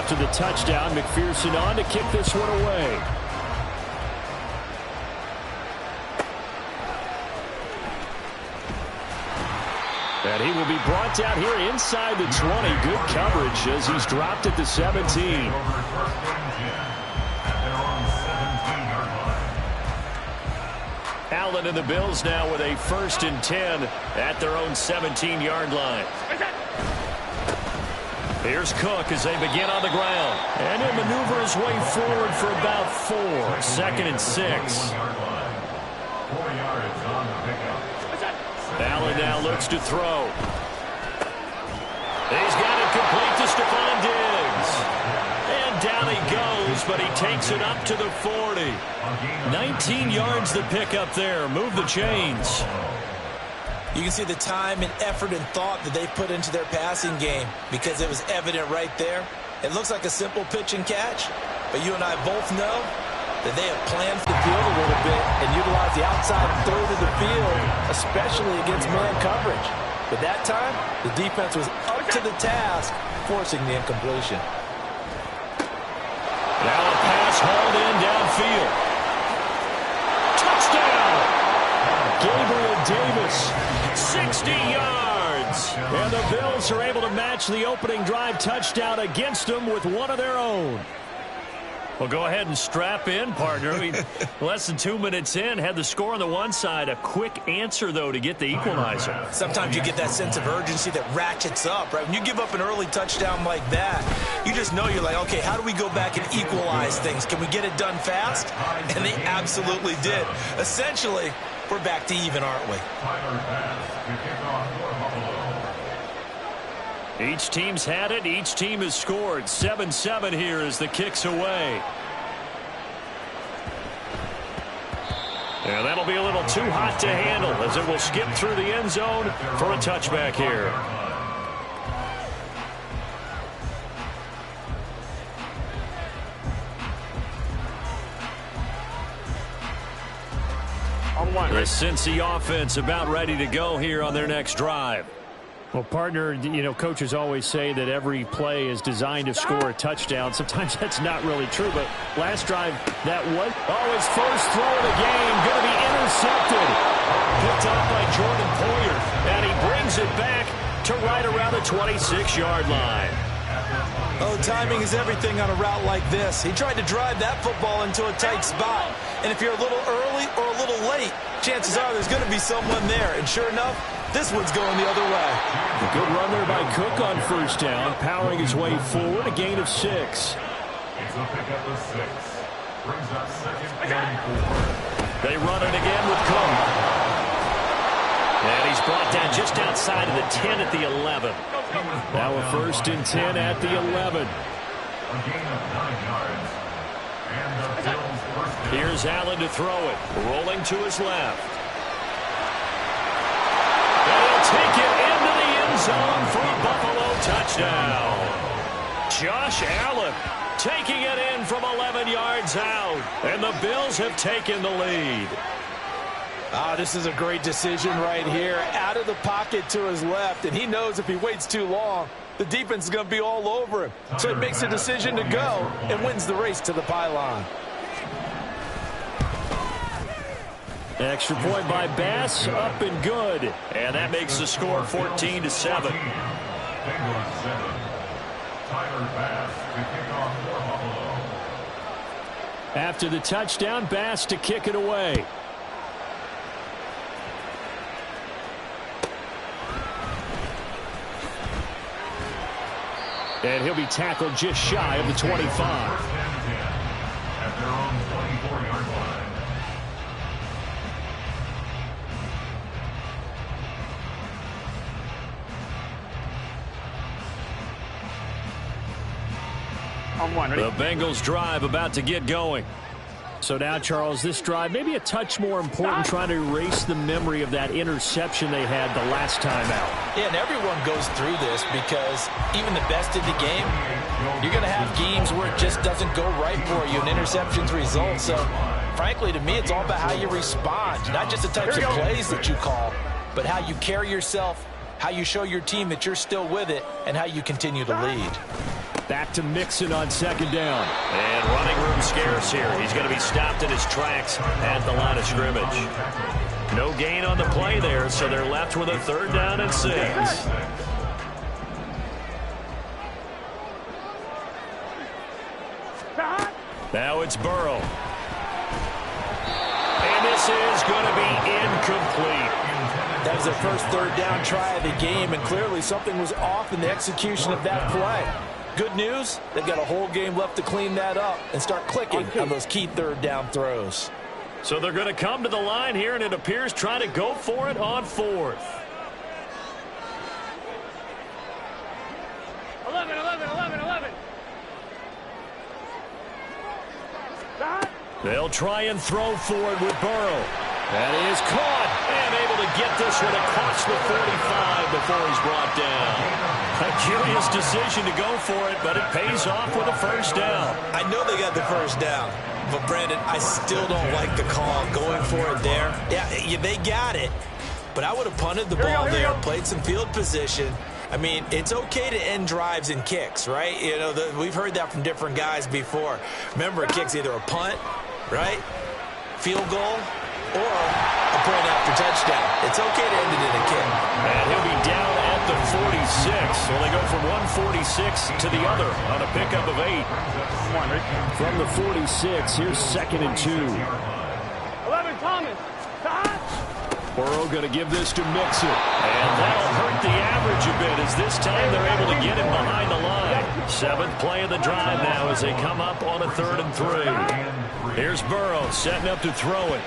after the touchdown. McPherson on to kick this one away. And he will be brought down here inside the 20. Good coverage as he's dropped at the 17. Allen and the Bills now with a 1st and 10 at their own 17-yard line. Here's Cook as they begin on the ground. And he'll maneuver his way forward for about 4. 2nd and 6. Allen now looks to throw. He's got it complete to Stephon Diggs. And down he goes, but he takes it up to the 40. 19 yards the pickup there. Move the chains. You can see the time and effort and thought that they put into their passing game because it was evident right there. It looks like a simple pitch and catch, but you and I both know that they have planned the field a little bit and utilized the outside third of the field, especially against man coverage. But that time, the defense was up to the task, forcing the incompletion. Now a pass hauled in downfield. Touchdown! Gabriel Davis, 60 yards. And the Bills are able to match the opening drive touchdown against them with one of their own. Well, go ahead and strap in, partner. Less than 2 minutes in, had the score on the one side. A quick answer, though, to get the equalizer. Sometimes you get that sense of urgency that ratchets up, right? When you give up an early touchdown like that, you just know you're like, okay, how do we go back and equalize things? Can we get it done fast? And they absolutely did. Essentially, we're back to even, aren't we? Each team's had it. Each team has scored. 7-7 here as the kick's away. And that'll be a little too hot to handle as it will skip through the end zone for a touchback here. The Cincy offense about ready to go here on their next drive. Well, partner, you know, coaches always say that every play is designed to score a touchdown. Sometimes that's not really true, but last drive, that was his first throw of the game, going to be intercepted. Picked off by Jordan Poyer, and he brings it back to right around the 26-yard line. Oh, timing is everything on a route like this. He tried to drive that football into a tight spot. And if you're a little early or a little late, chances are there's going to be someone there. And sure enough, this one's going the other way. A good run there by Cook on first down, powering his way forward, a gain of 6. They run it again with Cook. And he's brought down just outside of the 10 at the 11. Now a 1st and 10 at the 11. Here's Allen to throw it. Rolling to his left. And he'll take it into the end zone for a Buffalo touchdown. Josh Allen taking it in from 11 yards out. And the Bills have taken the lead. This is a great decision right here. Out of the pocket to his left, and he knows if he waits too long, the defense is going to be all over him. So he makes a decision to go and wins the race to the pylon. Extra point by Bass, up and good. And that makes the score 14-7. After the touchdown, Bass to kick it away. And he'll be tackled just shy of the 25. The Bengals drive about to get going. So now, Charles, this drive maybe a touch more important, trying to erase the memory of that interception they had the last time out. Yeah, and everyone goes through this because even the best in the game, you're going to have games where it just doesn't go right for you and interceptions result. So, frankly, to me, it's all about how you respond, not just the types of plays that you call, but how you carry yourself, how you show your team that you're still with it, and how you continue to lead. Back to Mixon on second down. And running room scarce here. He's going to be stopped in his tracks at the line of scrimmage. No gain on the play there, so they're left with a 3rd down and 6. Now it's Burrow. And this is going to be incomplete. That was their first 3rd down try of the game, and clearly something was off in the execution of that play. Good news, they've got a whole game left to clean that up and start clicking on those key 3rd down throws. So they're going to come to the line here, and it appears trying to go for it on 4th. 11. They'll try and throw for it with Burrow. That is caught, and able to get this one across the 45 before he's brought down. A curious decision to go for it, but it pays off with a 1st down. I know they got the 1st down, but Brandon, I still don't like the call going for it there. Yeah, they got it, but I would have punted the ball there, played some field position. I mean, it's okay to end drives and kicks, right? You know, we've heard that from different guys before. Remember, a kick's either a punt, right, field goal, or a point after touchdown. It's okay to end it in a kick. And he'll be down at the 46. So they go from 146 to the other on a pickup of 8. From the 46, here's 2nd and 2. 11, Thomas. Burrow going to give this to Mixon. And that'll hurt the average a bit as this time they're able to get him behind the line. 7th play of the drive now as they come up on a 3rd and 3. Here's Burrow setting up to throw it.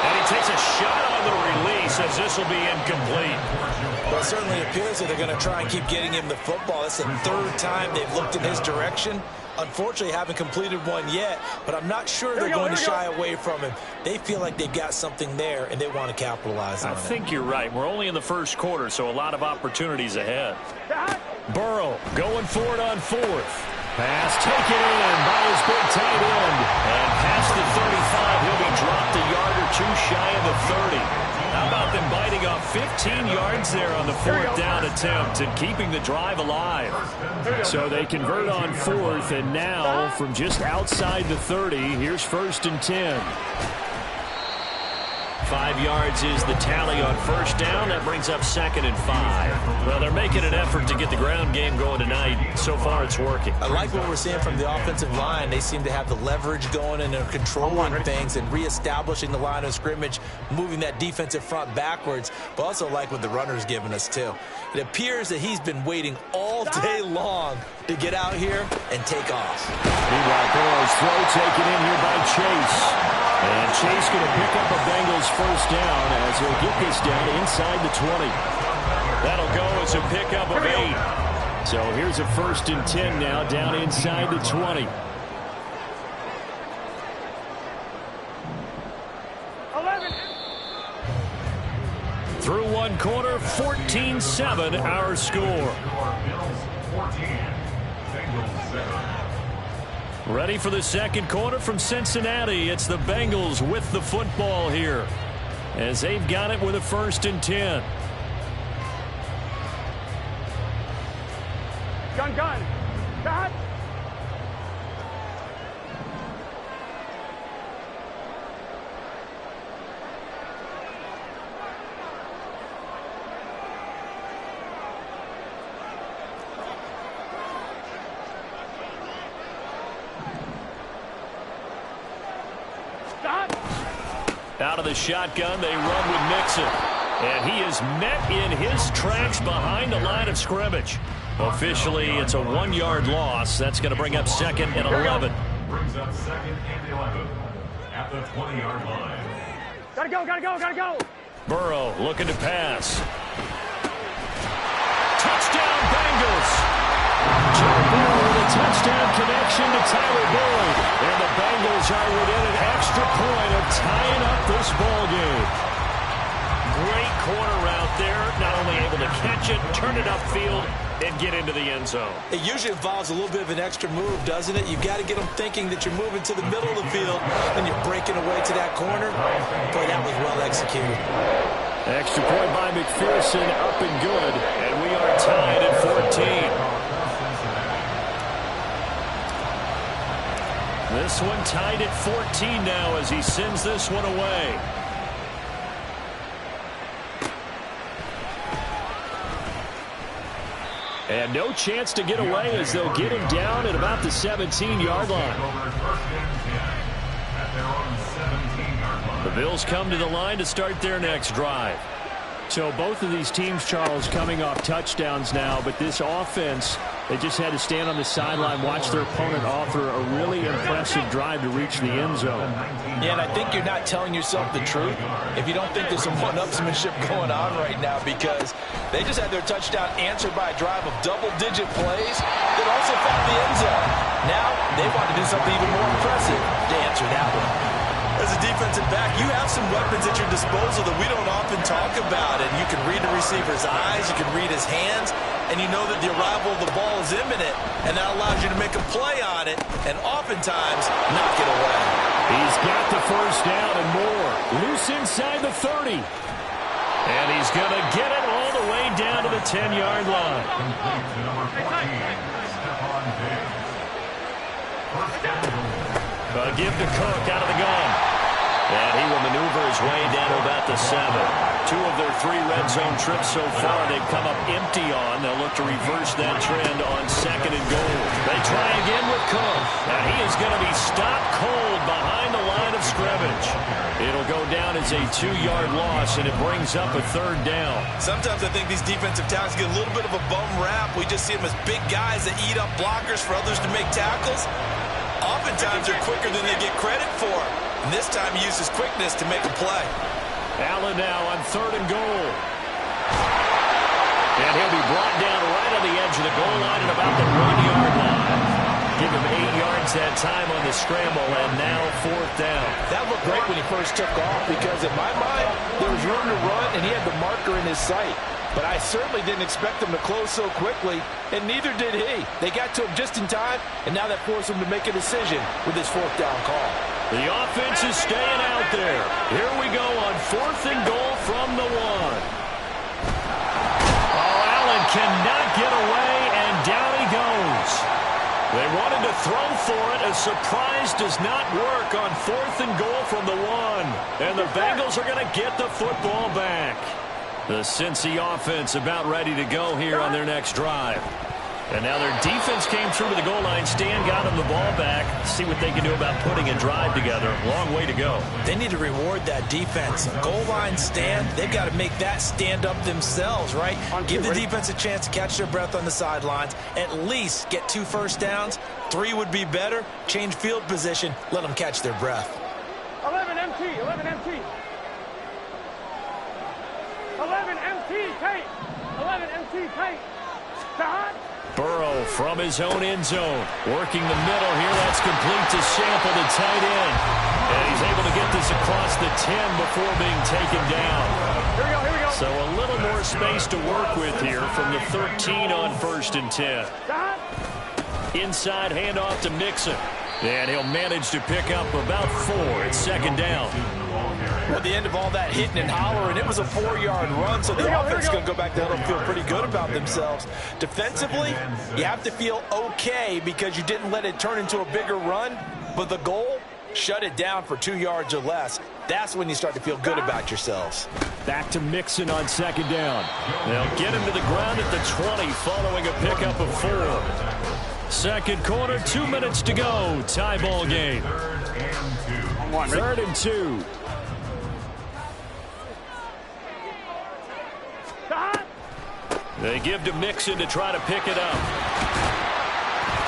And he takes a shot on the release as this will be incomplete. Well, it certainly appears that they're going to try and keep getting him the football. That's the 3rd time they've looked in his direction. Unfortunately, haven't completed one yet, but I'm not sure they're going to shy away from him. They feel like they've got something there, and they want to capitalize on it. I think you're right. We're only in the 1st quarter, so a lot of opportunities ahead. Burrow going for it on 4th. Pass taken in by his big tight end. And past the 35, he'll be dropped a yard or 2 shy of the 30. How about them biting off 15 yards there on the 4th down attempt and keeping the drive alive? So they convert on 4th, and now from just outside the 30, here's 1st and 10. 5 yards is the tally on 1st down. That brings up 2nd and 5. Well, they're making an effort to get the ground game going tonight. So far, it's working. I like what we're seeing from the offensive line. They seem to have the leverage going, and they're controlling things and reestablishing the line of scrimmage, moving that defensive front backwards, but also like what the runner's giving us, too. It appears that he's been waiting all day long to get out here and take off. Meanwhile, Burrow's throw taken in here by Chase. And Chase going to pick up a Bengals 1st down as he'll get this down inside the 20. That'll go as a pickup of 8. So here's a 1st and 10 now down inside the 20. 11. Through 1 quarter, 14-7 our score. Ready for the 2nd quarter from Cincinnati. It's the Bengals with the football here as they've got it with a 1st and 10. Gun. Shot. Out of the shotgun, they run with Mixon. And he is met in his tracks behind the line of scrimmage. Officially, it's a 1-yard loss. That's going to bring up 2nd and 11. Brings up 2nd and 11 at the 20-yard line. Gotta go. Burrow looking to pass. Touchdown, Bengals. Joe Burrow with a touchdown connection to Tyler Boyd. And the Bengals are within an extra point of tying up this ball game. Great corner route there. Not only able to catch it, turn it upfield, and get into the end zone. It usually involves a little bit of an extra move, doesn't it? You've got to get them thinking that you're moving to the middle of the field, and you're breaking away to that corner. Boy, that was well executed. Extra point by McPherson, up and good. And we are tied at 14. This one tied at 14 now as he sends this one away. And no chance to get away as they'll get him down at about the 17-yard line. The Bills come to the line to start their next drive. So both of these teams, Charles, coming off touchdowns now, but this offense, they just had to stand on the sideline, watch their opponent offer a really impressive drive to reach the end zone. Yeah, and I think you're not telling yourself the truth if you don't think there's some one-upsmanship going on right now, because they just had their touchdown answered by a drive of double-digit plays that also found the end zone. Now they want to do something even more impressive to answer that one. As a defensive back, you have some weapons at your disposal that we don't often talk about, and you can read the receiver's eyes, you can read his hands, and you know that the arrival of the ball is imminent, and that allows you to make a play on it and oftentimes knock it away. He's got the first down and more. Loose inside the 30. And he's going to get it all the way down to the 10-yard line. Give to Cook out of the gun. And he will maneuver his way down to about the 7. 2 of their 3 red zone trips so far they've come up empty on. They'll look to reverse that trend on 2nd and goal. They try again with Cook. And he is going to be stopped cold behind the line of scrimmage. It'll go down as a 2-yard loss, and it brings up a 3rd down. Sometimes I think these defensive tackles get a little bit of a bum rap. We just see them as big guys that eat up blockers for others to make tackles. Oftentimes they're quicker than they get credit for. And this time he uses quickness to make a play. Allen now on 3rd and goal. And he'll be brought down right on the edge of the goal line at about the 1-yard line. Give him 8 yards that time on the scramble, and now 4th down. That looked great when he first took off, because in my mind, there was room to run, and he had the marker in his sight. But I certainly didn't expect them to close so quickly, and neither did he. They got to him just in time, and now that forced him to make a decision with his 4th down call. The offense is staying out there. Here we go on 4th and goal from the 1. Oh, Allen cannot get away, and down he goes. They wanted to throw for it. A surprise does not work on 4th and goal from the 1. And the Bengals are going to get the football back. The Cincy offense about ready to go here on their next drive. And now their defense came through to the goal line. Stan got them the ball back. See what they can do about putting a drive together. Long way to go. They need to reward that defense. Goal line stand, they've got to make that stand up themselves, right? Give the defense a chance to catch their breath on the sidelines. At least get 2 first downs. 3 would be better. Change field position. Let them catch their breath. 11 MT, 11 MT. 11 MT, Tate. 11 MT, Tate. Shot. Burrow from his own end zone. Working the middle here. That's complete to Sample, the tight end. And he's able to get this across the 10 before being taken down. Here we go, here we go. So a little more space to work with here from the 13 on 1st and 10. Shot. Inside handoff to Mixon. And he'll manage to pick up about 4 at 2nd down. At the end of all that hitting and hollering, it was a 4-yard run, so the offense is going to go back there and feel pretty good about themselves. Defensively, you have to feel okay because you didn't let it turn into a bigger run, but the goal, shut it down for 2 yards or less. That's when you start to feel good about yourselves. Back to Mixon on 2nd down. They'll get him to the ground at the 20 following a pickup of 4. 2nd quarter, 2 minutes to go. Tie ball game. 3rd and 2. They give to Mixon to try to pick it up.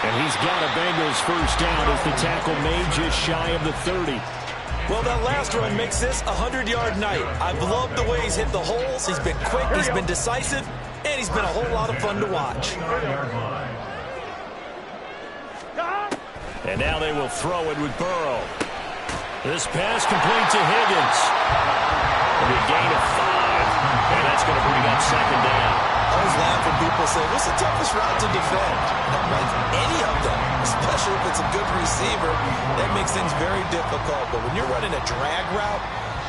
And he's got a Bengals first down as the tackle made just shy of the 30. Well, that last run makes this a 100-yard night. I've loved the way he's hit the holes. He's been quick, he's been decisive, and he's been a whole lot of fun to watch. And now they will throw it with Burrow. This pass complete to Higgins. A gain of 5, and that's going to bring up 2nd down. I always laugh when people say, what's the toughest route to defend? Like any of them, especially if it's a good receiver, that makes things very difficult. But when you're running a drag route,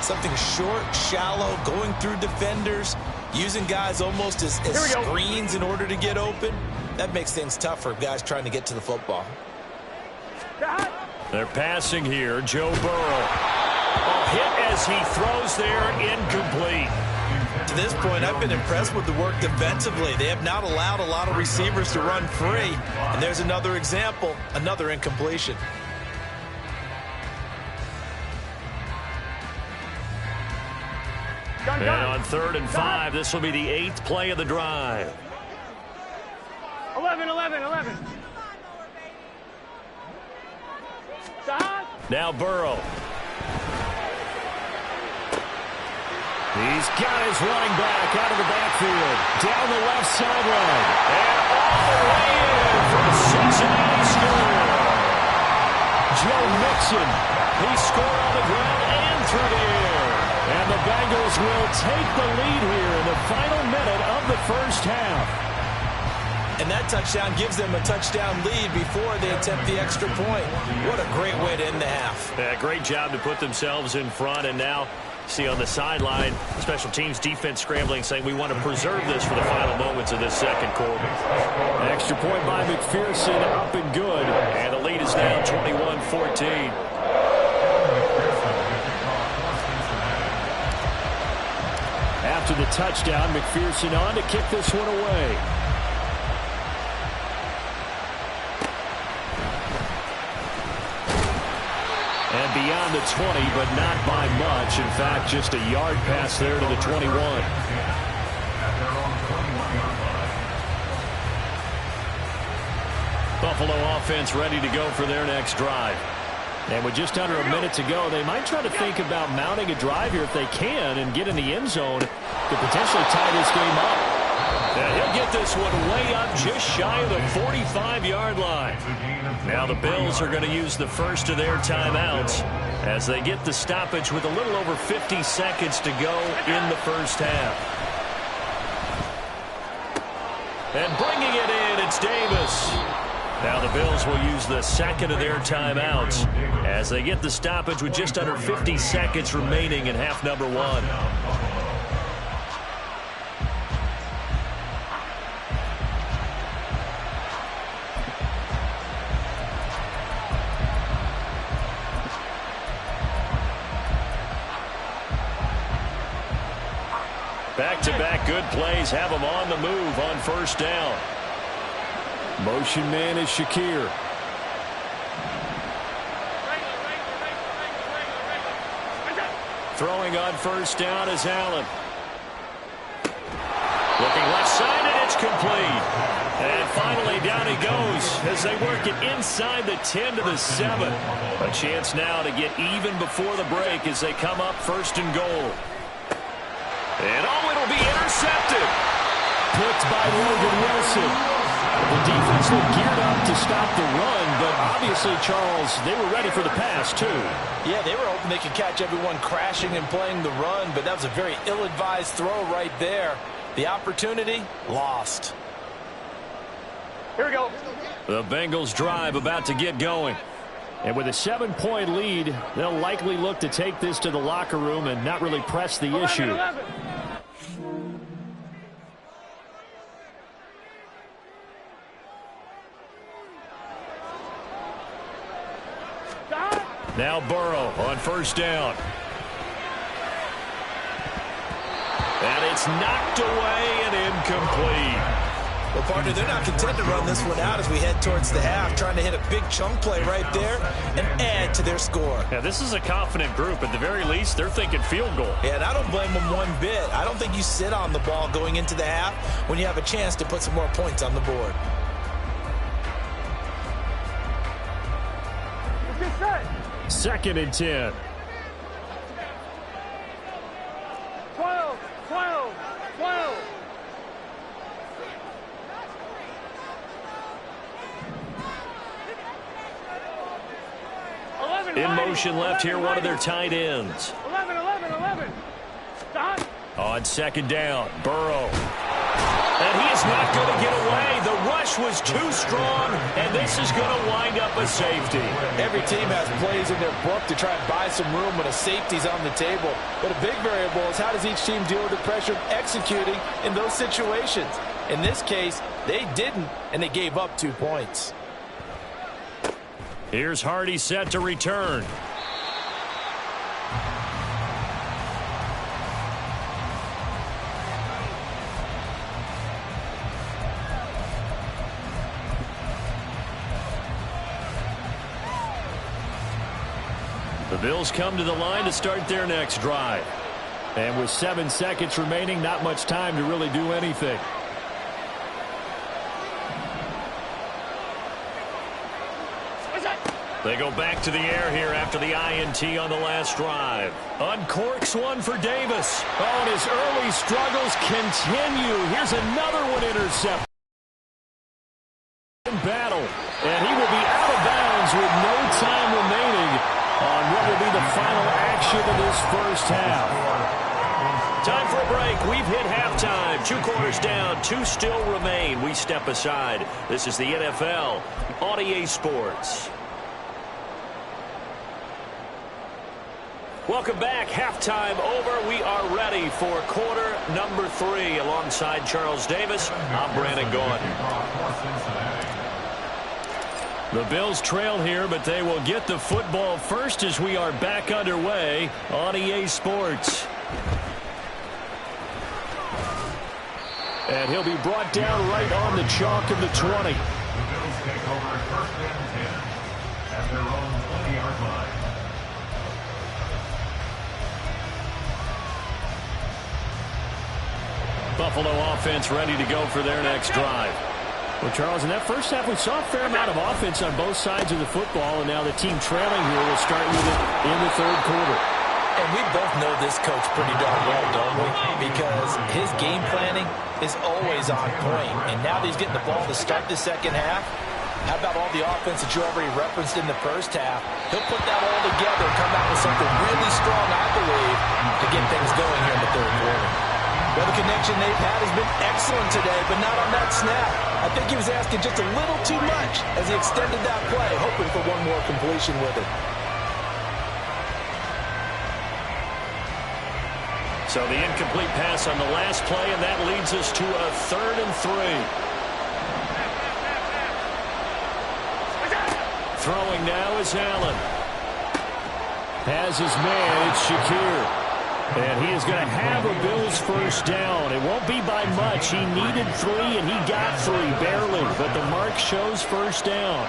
something short, shallow, going through defenders, using guys almost as screens in order to get open, that makes things tough for guys trying to get to the football. They're passing here. Joe Burrow. Oh, hit as he throws there, incomplete. To this point, I've been impressed with the work defensively. They have not allowed a lot of receivers to run free. And there's another example, another incompletion. And on 3rd and 5, this will be the 8th play of the drive. 11. Now Burrow. He's got his running back out of the backfield. Down the left sideline. And all the way in for a Cincinnati score. Joe Mixon. He scored on the ground and through the air. And the Bengals will take the lead here in the final minute of the first half. And that touchdown gives them a touchdown lead before they attempt the extra point. What a great way to end the half. Yeah, great job to put themselves in front. And now, see on the sideline, special teams defense scrambling, saying we want to preserve this for the final moments of this second quarter. An extra point by McPherson, up and good. And the lead is now 21-14. After the touchdown, McPherson on to kick this one away. And beyond the 20, but not by much. In fact, just a yard pass there to the 21. Buffalo offense ready to go for their next drive. And with just under a minute to go, they might try to think about mounting a drive here if they can and get in the end zone to potentially tie this game up. And he'll get this one way up just shy of the 45-yard line. Now the Bills are going to use the first of their timeouts as they get the stoppage with a little over 50 seconds to go in the first half. And bringing it in, it's Davis. Now the Bills will use the second of their timeouts as they get the stoppage with just under 50 seconds remaining in half number 1. Back-to-back good plays have them on the move on first down. Motion man is Shakir. Throwing on first down is Allen. Looking left side, and it's complete. And finally down he goes as they work it inside the 10 to the 7. A chance now to get even before the break as they come up first and goal. And oh, it'll be intercepted. Picked by Logan Wilson. The defense looked geared up to stop the run, but obviously, Charles, they were ready for the pass, too. Yeah, they were hoping they could catch everyone crashing and playing the run, but that was a very ill-advised throw right there. The opportunity, lost. Here we go. The Bengals drive about to get going. And with a 7-point lead, they'll likely look to take this to the locker room and not really press the issue. 11. Now Burrow on first down. And it's knocked away and incomplete. Well, partner, they're not content to run this one out as we head towards the half, trying to hit a big chunk play right there and add to their score. Yeah, this is a confident group. At the very least, they're thinking field goal. Yeah, and I don't blame them one bit. I don't think you sit on the ball going into the half when you have a chance to put some more points on the board. Get set. 2nd and 10. 12. In motion left here, one of their tight ends. 11. Stop. On second down, Burrow. And he is not going to get away. The rush was too strong, and this is going to wind up a safety. Every team has plays in their book to try and buy some room when a safety's on the table. But a big variable is how does each team deal with the pressure of executing in those situations. In this case, they didn't, and they gave up 2 points. Here's Hardy set to return. The Bills come to the line to start their next drive. And with 7 seconds remaining, not much time to really do anything. They go back to the air here after the INT on the last drive. Uncorks one for Davis. Oh, and his early struggles continue. Here's another one intercepted. Battle. And he will be out of bounds with no time remaining on what will be the final action of this first half. Time for a break. We've hit halftime. 2 quarters down. 2 still remain. We step aside. This is the NFL on EA Sports. Welcome back. Halftime over. We are ready for quarter number 3. Alongside Charles Davis, I'm Brandon Gordon. The Bills trail here, but they will get the football first as we are back underway on EA Sports. And he'll be brought down right on the chalk of the 20. The Bills take over first and 10 at their own 20-yard line. Buffalo offense ready to go for their next drive. Well, Charles, in that first half, we saw a fair amount of offense on both sides of the football, and now the team trailing here will start with it in the third quarter. And we both know this coach pretty darn well, don't we? Because his game planning is always on point. And now that he's getting the ball to start the second half, how about all the offense that you already referenced in the first half? He'll put that all together and come out with something really strong, I believe, to get things going here in the third quarter. Well, the connection they've had has been excellent today, but not on that snap. I think he was asking just a little too much as he extended that play, hoping for one more completion with it. So the incomplete pass on the last play, and that leads us to a 3rd and 3. Throwing now is Allen. Has his man, it's Shakir. And he is going to have a Bills first down. It won't be by much. He needed 3, and he got 3, barely. But the mark shows first down.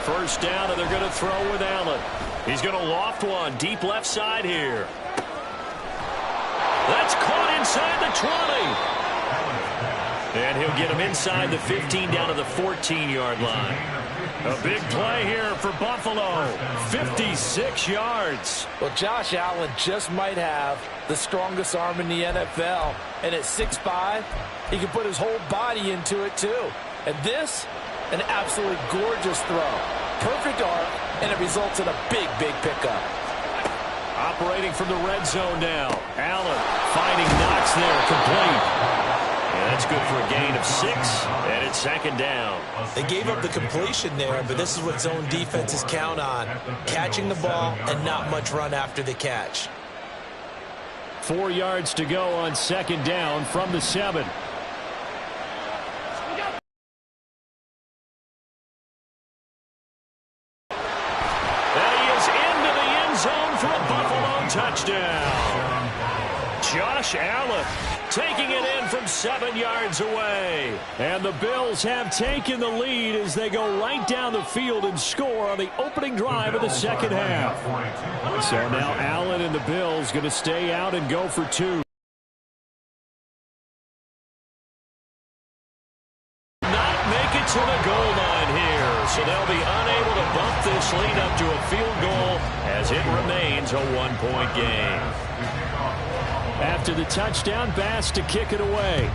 First down, and they're going to throw with Allen. He's going to loft one deep left side here. That's caught inside the 20. And he'll get him inside the 15 down to the 14-yard line. A big play here for Buffalo. 56 yards. Well, Josh Allen just might have the strongest arm in the NFL. And at 6'5", he can put his whole body into it, too. And this, an absolutely gorgeous throw. Perfect arc, and it results in a big, big pickup. Operating from the red zone now. Allen finding Knox there, complete. And that's good for a gain of 6, and it's 2nd down. They gave up the completion there, but this is what zone defenses count on. Catching the ball and not much run after the catch. 4 yards to go on 2nd down from the 7. And he is into the end zone for a Buffalo touchdown. Josh Allen taking it in from 7 yards away. And the Bills have taken the lead as they go right down the field and score on the opening drive of the second half. So now Allen and the Bills going to stay out and go for 2. Not make it to the goal line here. So they'll be unable to bump this lead up to a field goal as it remains a 1-point game. After the touchdown, Bass to kick it away.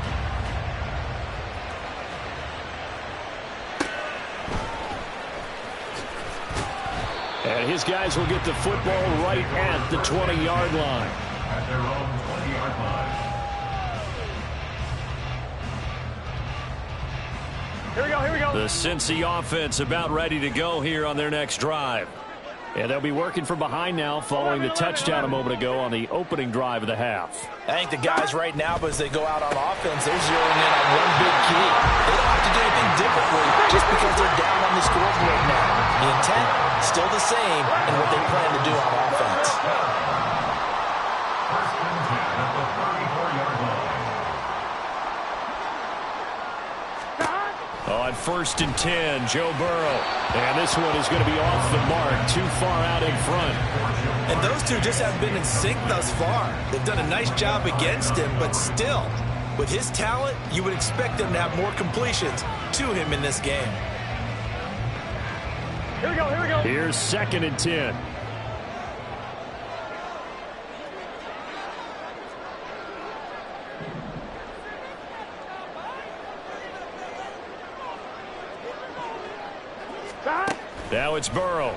And his guys will get the football right at the 20-yard line. At their own 20-yard line. Here we go, here we go. The Cincy offense about ready to go here on their next drive. And they'll be working from behind now following the touchdown a moment ago on the opening drive of the half. I think the guys right now, as they go out on offense, they're zeroing in on one big key. They don't have to do anything differently just because they're down on the scoreboard now. The intent, still the same in what they plan to do on offense. First and 10 at the 34-yard line. On 1st and 10, Joe Burrow. And this one is going to be off the mark, too far out in front. And those two just haven't been in sync thus far. They've done a nice job against him, but still, with his talent, you would expect them to have more completions to him in this game. Here we go, here we go. Here's 2nd and 10. Now it's Burrow.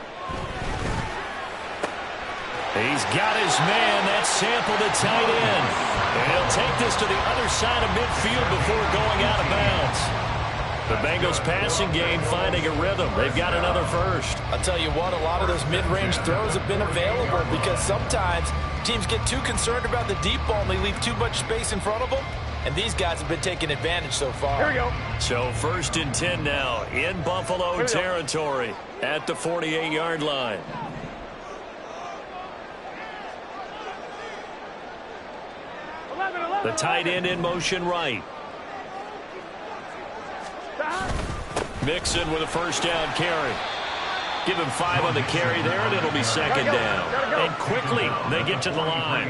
He's got his man. That's Sample the tight end. And he'll take this to the other side of midfield before going out of bounds. The Bengals passing game finding a rhythm. They've got another first. I'll tell you what, a lot of those mid-range throws have been available because sometimes teams get too concerned about the deep ball and they leave too much space in front of them. And these guys have been taking advantage so far. Here we go. So 1st and 10 now in Buffalo territory at the 48-yard line. The tight end in motion right. Mixon with a first down carry. Give him 5 on the carry there, and it'll be 2nd down. And quickly, they get to the line.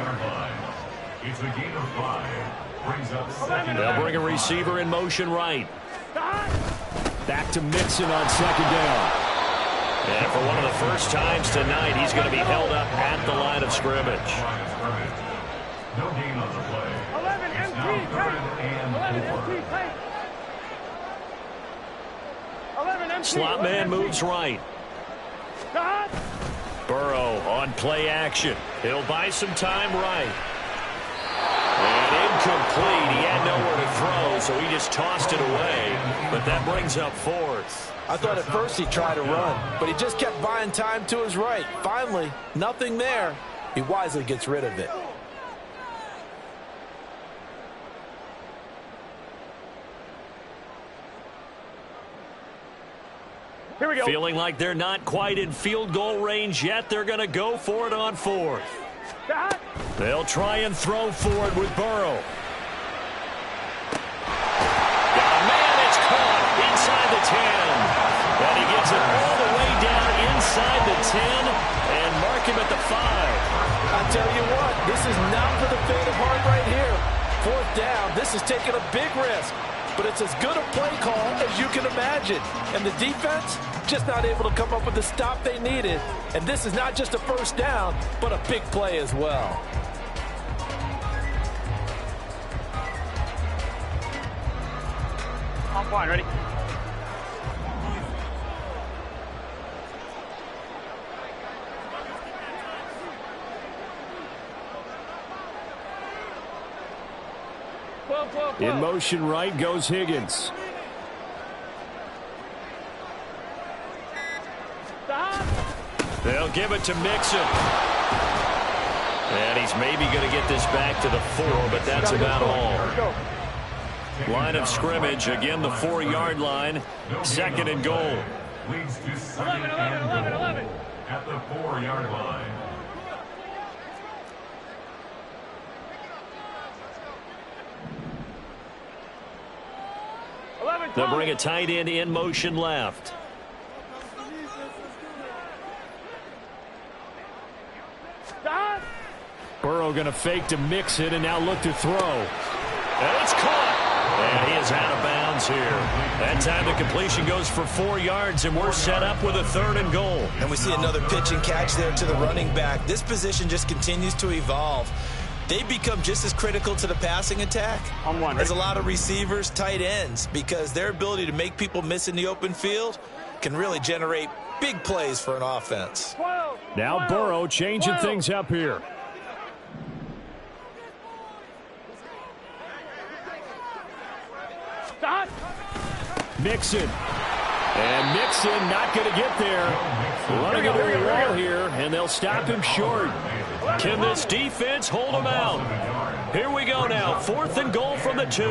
It's a gain of 5. Brings up 2nd. They'll bring a receiver in motion right. Back to Mixon on 2nd down. And for one of the first times tonight, he's going to be held up at the line of scrimmage. No gain on the play. 11 It's now MT 3rd and 4. 11 MT. Slot man moves right. Burrow on play action. He'll buy some time right. And incomplete. He had nowhere to throw, so he just tossed it away. But that brings up 4th. I thought at first he tried to run, but he just kept buying time to his right. Finally, nothing there. He wisely gets rid of it. Here we go. Feeling like they're not quite in field goal range yet. They're going to go for it on 4th. They'll try and throw for it with Burrow. Got a man that's caught inside the 10. And he gets it all the way down inside the 10 and mark him at the 5. I tell you what, this is not for the faint of heart right here. 4th down, this is taking a big risk. But it's as good a play call as you can imagine. And the defense just not able to come up with the stop they needed. And this is not just a first down, but a big play as well. I'm fine, ready? In motion right goes Higgins. They'll give it to Mixon. And he's maybe going to get this back to the 4, but that's about all. Line of scrimmage, again the 4-yard line. 2nd and goal. Leads to 2nd and goal at the 4-yard line. They'll bring a tight end in motion left. Burrow going to fake to Mixon and now look to throw. And it's caught. And he is out of bounds here. That time the completion goes for 4 yards, and we're set up with a 3rd and goal. And we see another pitch and catch there to the running back. This position just continues to evolve. They become just as critical to the passing attack as a lot of receivers, tight ends, because their ability to make people miss in the open field can really generate big plays for an offense. Now Burrow changing things up here. Mixon. And Mixon not going to get there. Running into the wall here, and they'll stop him short. Can this defense hold him out? Here we go now. 4th and goal from the 2.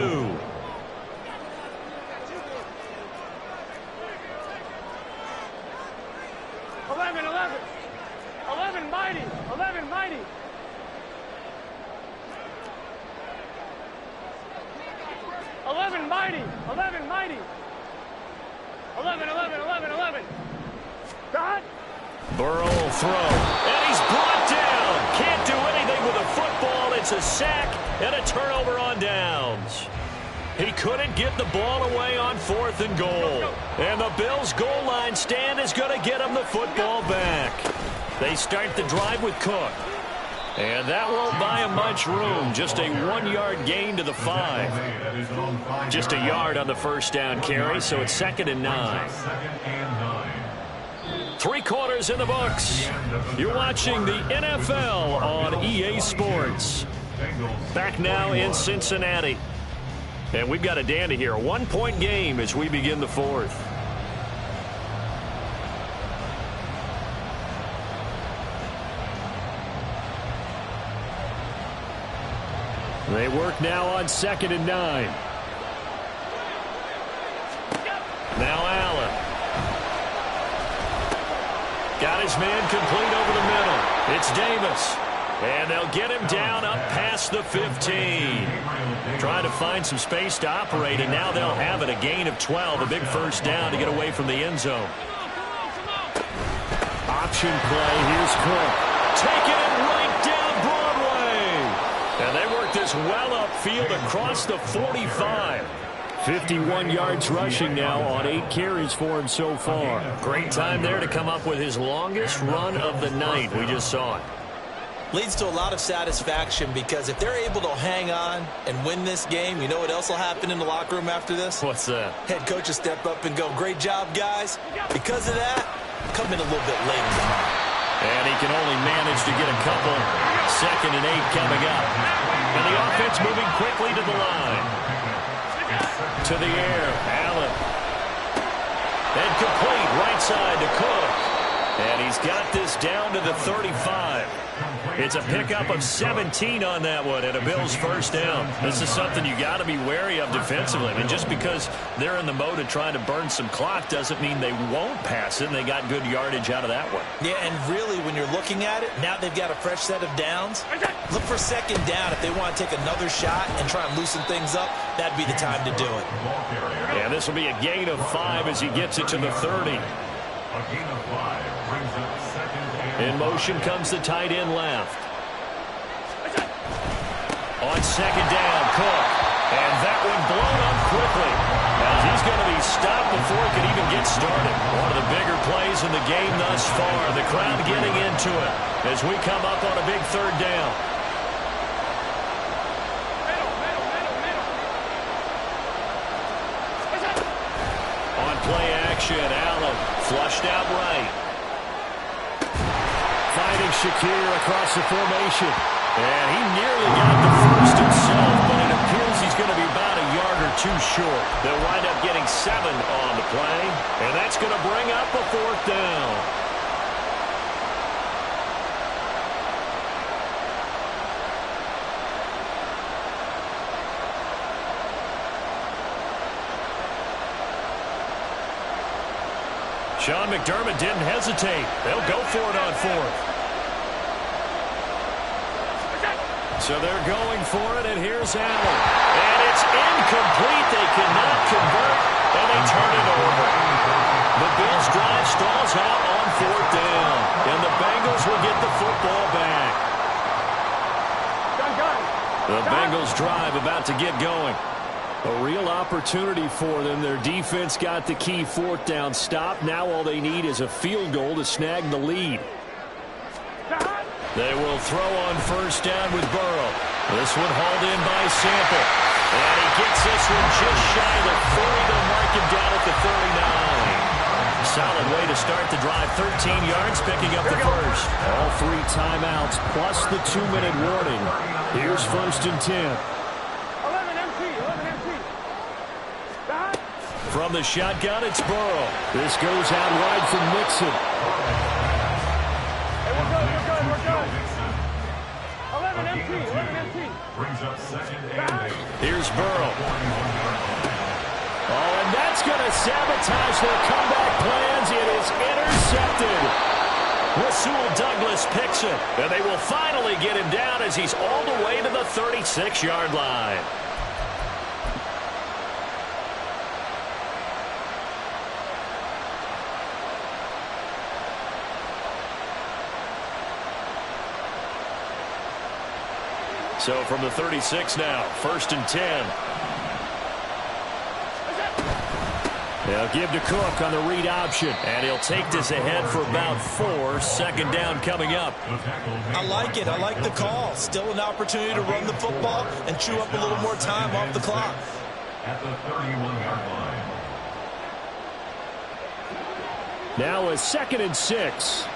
11 mighty. 11 mighty. 11 mighty. 11 mighty. 11. God. Burrow will throw, and he's brought down. Can't do anything with a football. It's a sack and a turnover on downs. He couldn't get the ball away on 4th and goal. And the Bills' goal line stand is going to get him the football back. They start the drive with Cook. And that won't buy him much room. Just a 1-yard gain to the 5. Just a yard on the first down carry, so it's 2nd and 9. 3 quarters in the books. You're watching the NFL on EA Sports. Back now in Cincinnati. And we've got a dandy here. A 1-point game as we begin the 4th. They work now on 2nd and 9. Now Allen. Got his man complete over the middle. It's Davis. And they'll get him down up past the 15. Trying to find some space to operate, and now they'll have it. A gain of 12, a big first down to get away from the end zone. Option play, here's Cook. Taking it right down Broadway. And they work this well upfield across the 45. 51 yards rushing now on 8 carries for him so far. Great time there to come up with his longest run of the night. We just saw it. Leads to a lot of satisfaction because if they're able to hang on and win this game, you know what else will happen in the locker room after this? What's that? Head coach will step up and go, great job, guys. Because of that, come in a little bit later tomorrow. And he can only manage to get a couple. 2nd and 8 coming up. And the offense moving quickly to the line. To the air, Allen. And complete right side to Cook. And he's got this down to the 35. It's a pickup of 17 on that one and a Bills first down. This is something you got to be wary of defensively. I mean, just because they're in the mode of trying to burn some clock doesn't mean they won't pass it, and they got good yardage out of that one. Yeah, and really, when you're looking at it, now they've got a fresh set of downs. Look for 2nd down. If they want to take another shot and try and loosen things up, that'd be the time to do it. Yeah, this will be a gain of 5 as he gets it to the 30. A gain of 5 brings up 2nd and In motion comes the tight end left. On 2nd down, Cook. And that one blown up quickly. As he's going to be stopped before he can even get started. One of the bigger plays in the game thus far. The crowd getting into it as we come up on a big 3rd down. On play action, Allen flushed out right. Finding Shakir across the formation. And he nearly got the first himself, but it appears he's going to be about a yard or 2 short. They'll wind up getting 7 on the play, and that's going to bring up a 4th down. Sean McDermott didn't hesitate. They'll go for it on 4th. So they're going for it, and here's Allen. And it's incomplete. They cannot convert, and they turn it over. The Bills drive stalls out on 4th down, and the Bengals will get the football back. The Bengals drive about to get going. A real opportunity for them. Their defense got the key 4th down stop. Now all they need is a field goal to snag the lead. They will throw on 1st down with Burrow. This one hauled in by Sample. And he gets this one just shy of the 40. They'll mark him down at the 39. Solid way to start the drive. 13 yards, picking up the first. All 3 timeouts plus the 2-minute warning. Here's 1st and 10. 11 empty. From the shotgun, it's Burrow. This goes out wide from Mixon. Hey, we're good. 11 empty. Brings up second and 8. Here's Burrow. Oh, and that's going to sabotage their comeback plans. It is intercepted. Rasul Douglas picks it, and they will finally get him down as he's all the way to the 36-yard line. So from the 36 now, 1st and 10. They'll give to Cook on the read option, and he'll take this ahead for about 4. Second down coming up. I like it. I like the call. Still an opportunity to run the football and chew up a little more time off the clock. At the 31-yard line. Now a 2nd and 6.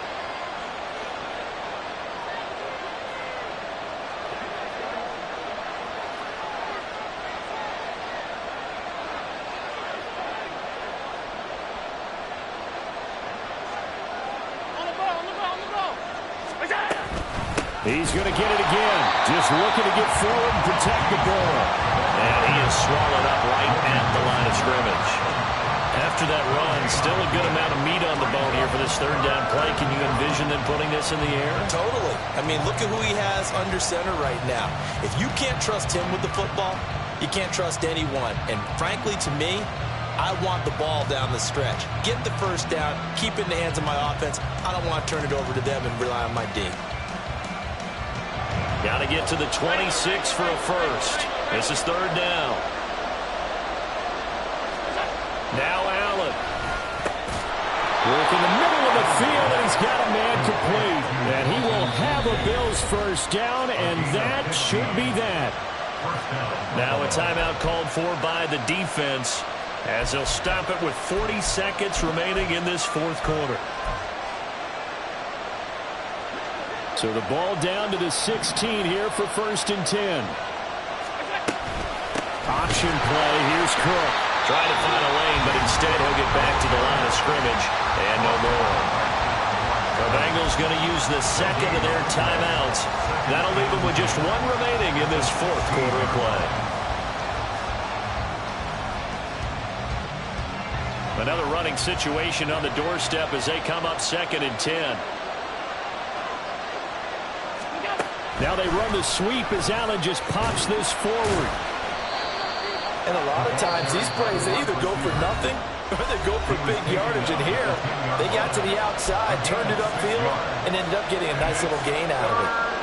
He's going to get it again. Just looking to get forward and protect the ball. And he is swallowed up right at the line of scrimmage. After that run, still a good amount of meat on the bone here for this 3rd down play. Can you envision them putting this in the air? Totally. I mean, look at who he has under center right now. If you can't trust him with the football, you can't trust anyone. And frankly, to me, I want the ball down the stretch. Get the 1st down, keep it in the hands of my offense. I don't want to turn it over to them and rely on my D. Got to get to the 26 for a 1st. This is 3rd down. Now Allen. Work in the middle of the field, and he's got a man complete. And he will have a Bills 1st down, and that should be that. Now a timeout called for by the defense as they'll stop it with 40 seconds remaining in this 4th quarter. So the ball down to the 16 here for 1st and 10. Option play. Here's Cook. Trying to find a lane, but instead he'll get back to the line of scrimmage. And no more. The Bengals going to use the 2nd of their timeouts. That'll leave them with just 1 remaining in this 4th quarter of play. Another running situation on the doorstep as they come up 2nd and 10. Now they run the sweep as Allen just pops this forward. And a lot of times these plays, they either go for nothing or they go for big yardage. And here, they got to the outside, turned it upfield, and ended up getting a nice little gain out of it.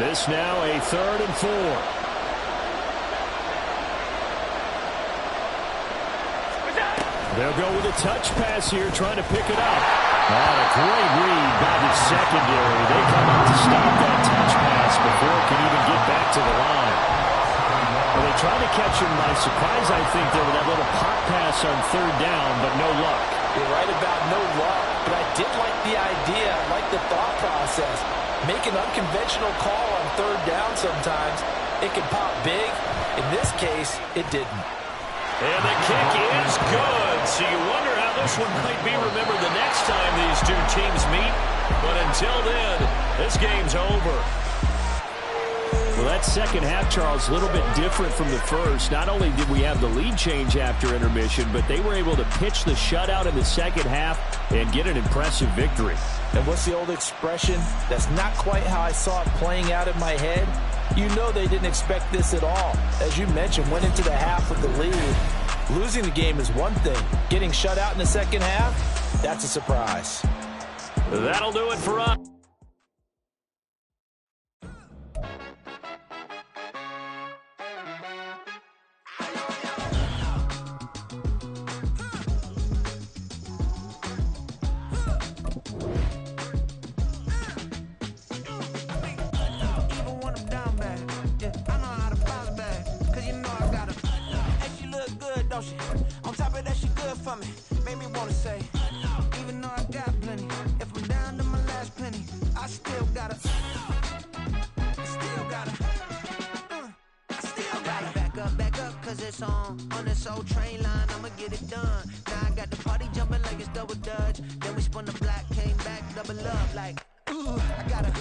This now a 3rd and 4. They'll go with a touch pass here, trying to pick it up. And a great read by the secondary. They come up to stop that touch pass before it can even get back to the line. Well, they tried to catch him by surprise, I think, there with that little pop pass on 3rd down, but no luck. You're right about no luck, but I did like the idea. I like the thought process. Make an unconventional call on 3rd down sometimes. It can pop big. In this case, it didn't. And the kick is good. So you wonder how this one might be remembered the next time these two teams meet. But until then, this game's over. Well, that 2nd half, Charles, a little bit different from the 1st. Not only did we have the lead change after intermission, but they were able to pitch the shutout in the 2nd half and get an impressive victory. And what's the old expression? That's not quite how I saw it playing out in my head. You know they didn't expect this at all. As you mentioned, went into the half with the lead. Losing the game is one thing. Getting shut out in the 2nd half, that's a surprise. That'll do it for us. don't she? On top of that, she good for me. Made me wanna say, even though I got plenty, if I'm down to my last penny, I still gotta, back up, cause it's on this old train line, I'ma get it done. Now I got the party jumping like it's double dutch. Then we spun the block, came back, double up like, ooh, I got her.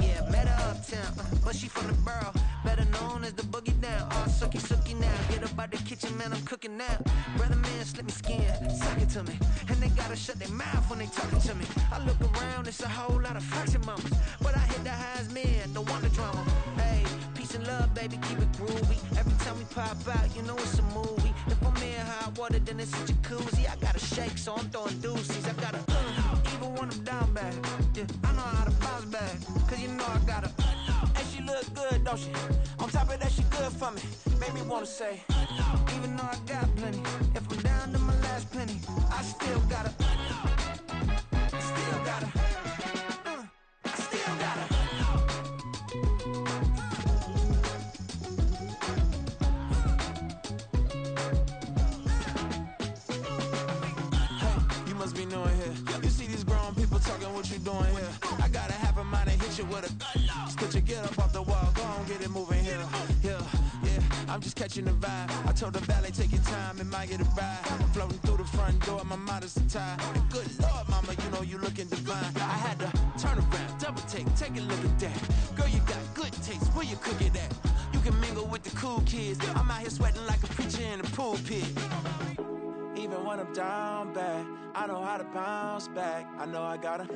Yeah, met her uptown, but she from the borough, better known as the boogie down. All sucky now, get up out the kitchen, man, I'm cooking now. Brother man, slip me skin, suck it to me. And they gotta shut their mouth when they talking to me. I look around, it's a whole lot of fraction mamas, but I hit the highs, man, don't want the drama. Hey, peace and love, baby, keep it groovy. Every time we pop out, you know it's a movie. If I'm in hot water, then it's a jacuzzi. I gotta shake, so I'm throwing deuces. I gotta, even when I'm down bad, yeah, I know how to bounce back, cause you know I gotta, and she look good, don't she? On top of that, she good for me. Made me wanna say, even though I got plenty, if I'm down to my last penny, I still gotta, still gotta. Be knowing here. You see these grown people talking, what you doing here? I got a half a mind to hit you with a put your get up off the wall, go on, get it moving here. Yeah, I'm just catching the vibe. I told the valet, take your time, it might get a ride. Floating through the front door, my mind is a tie. And good Lord, mama, you know you looking divine. I had to turn around, double take a look at that. Girl, you got good taste, where you cook it at? You can mingle with the cool kids. I'm out here sweating like a preacher in a pulpit. Even when I'm down bad, I know how to bounce back. I know I got her,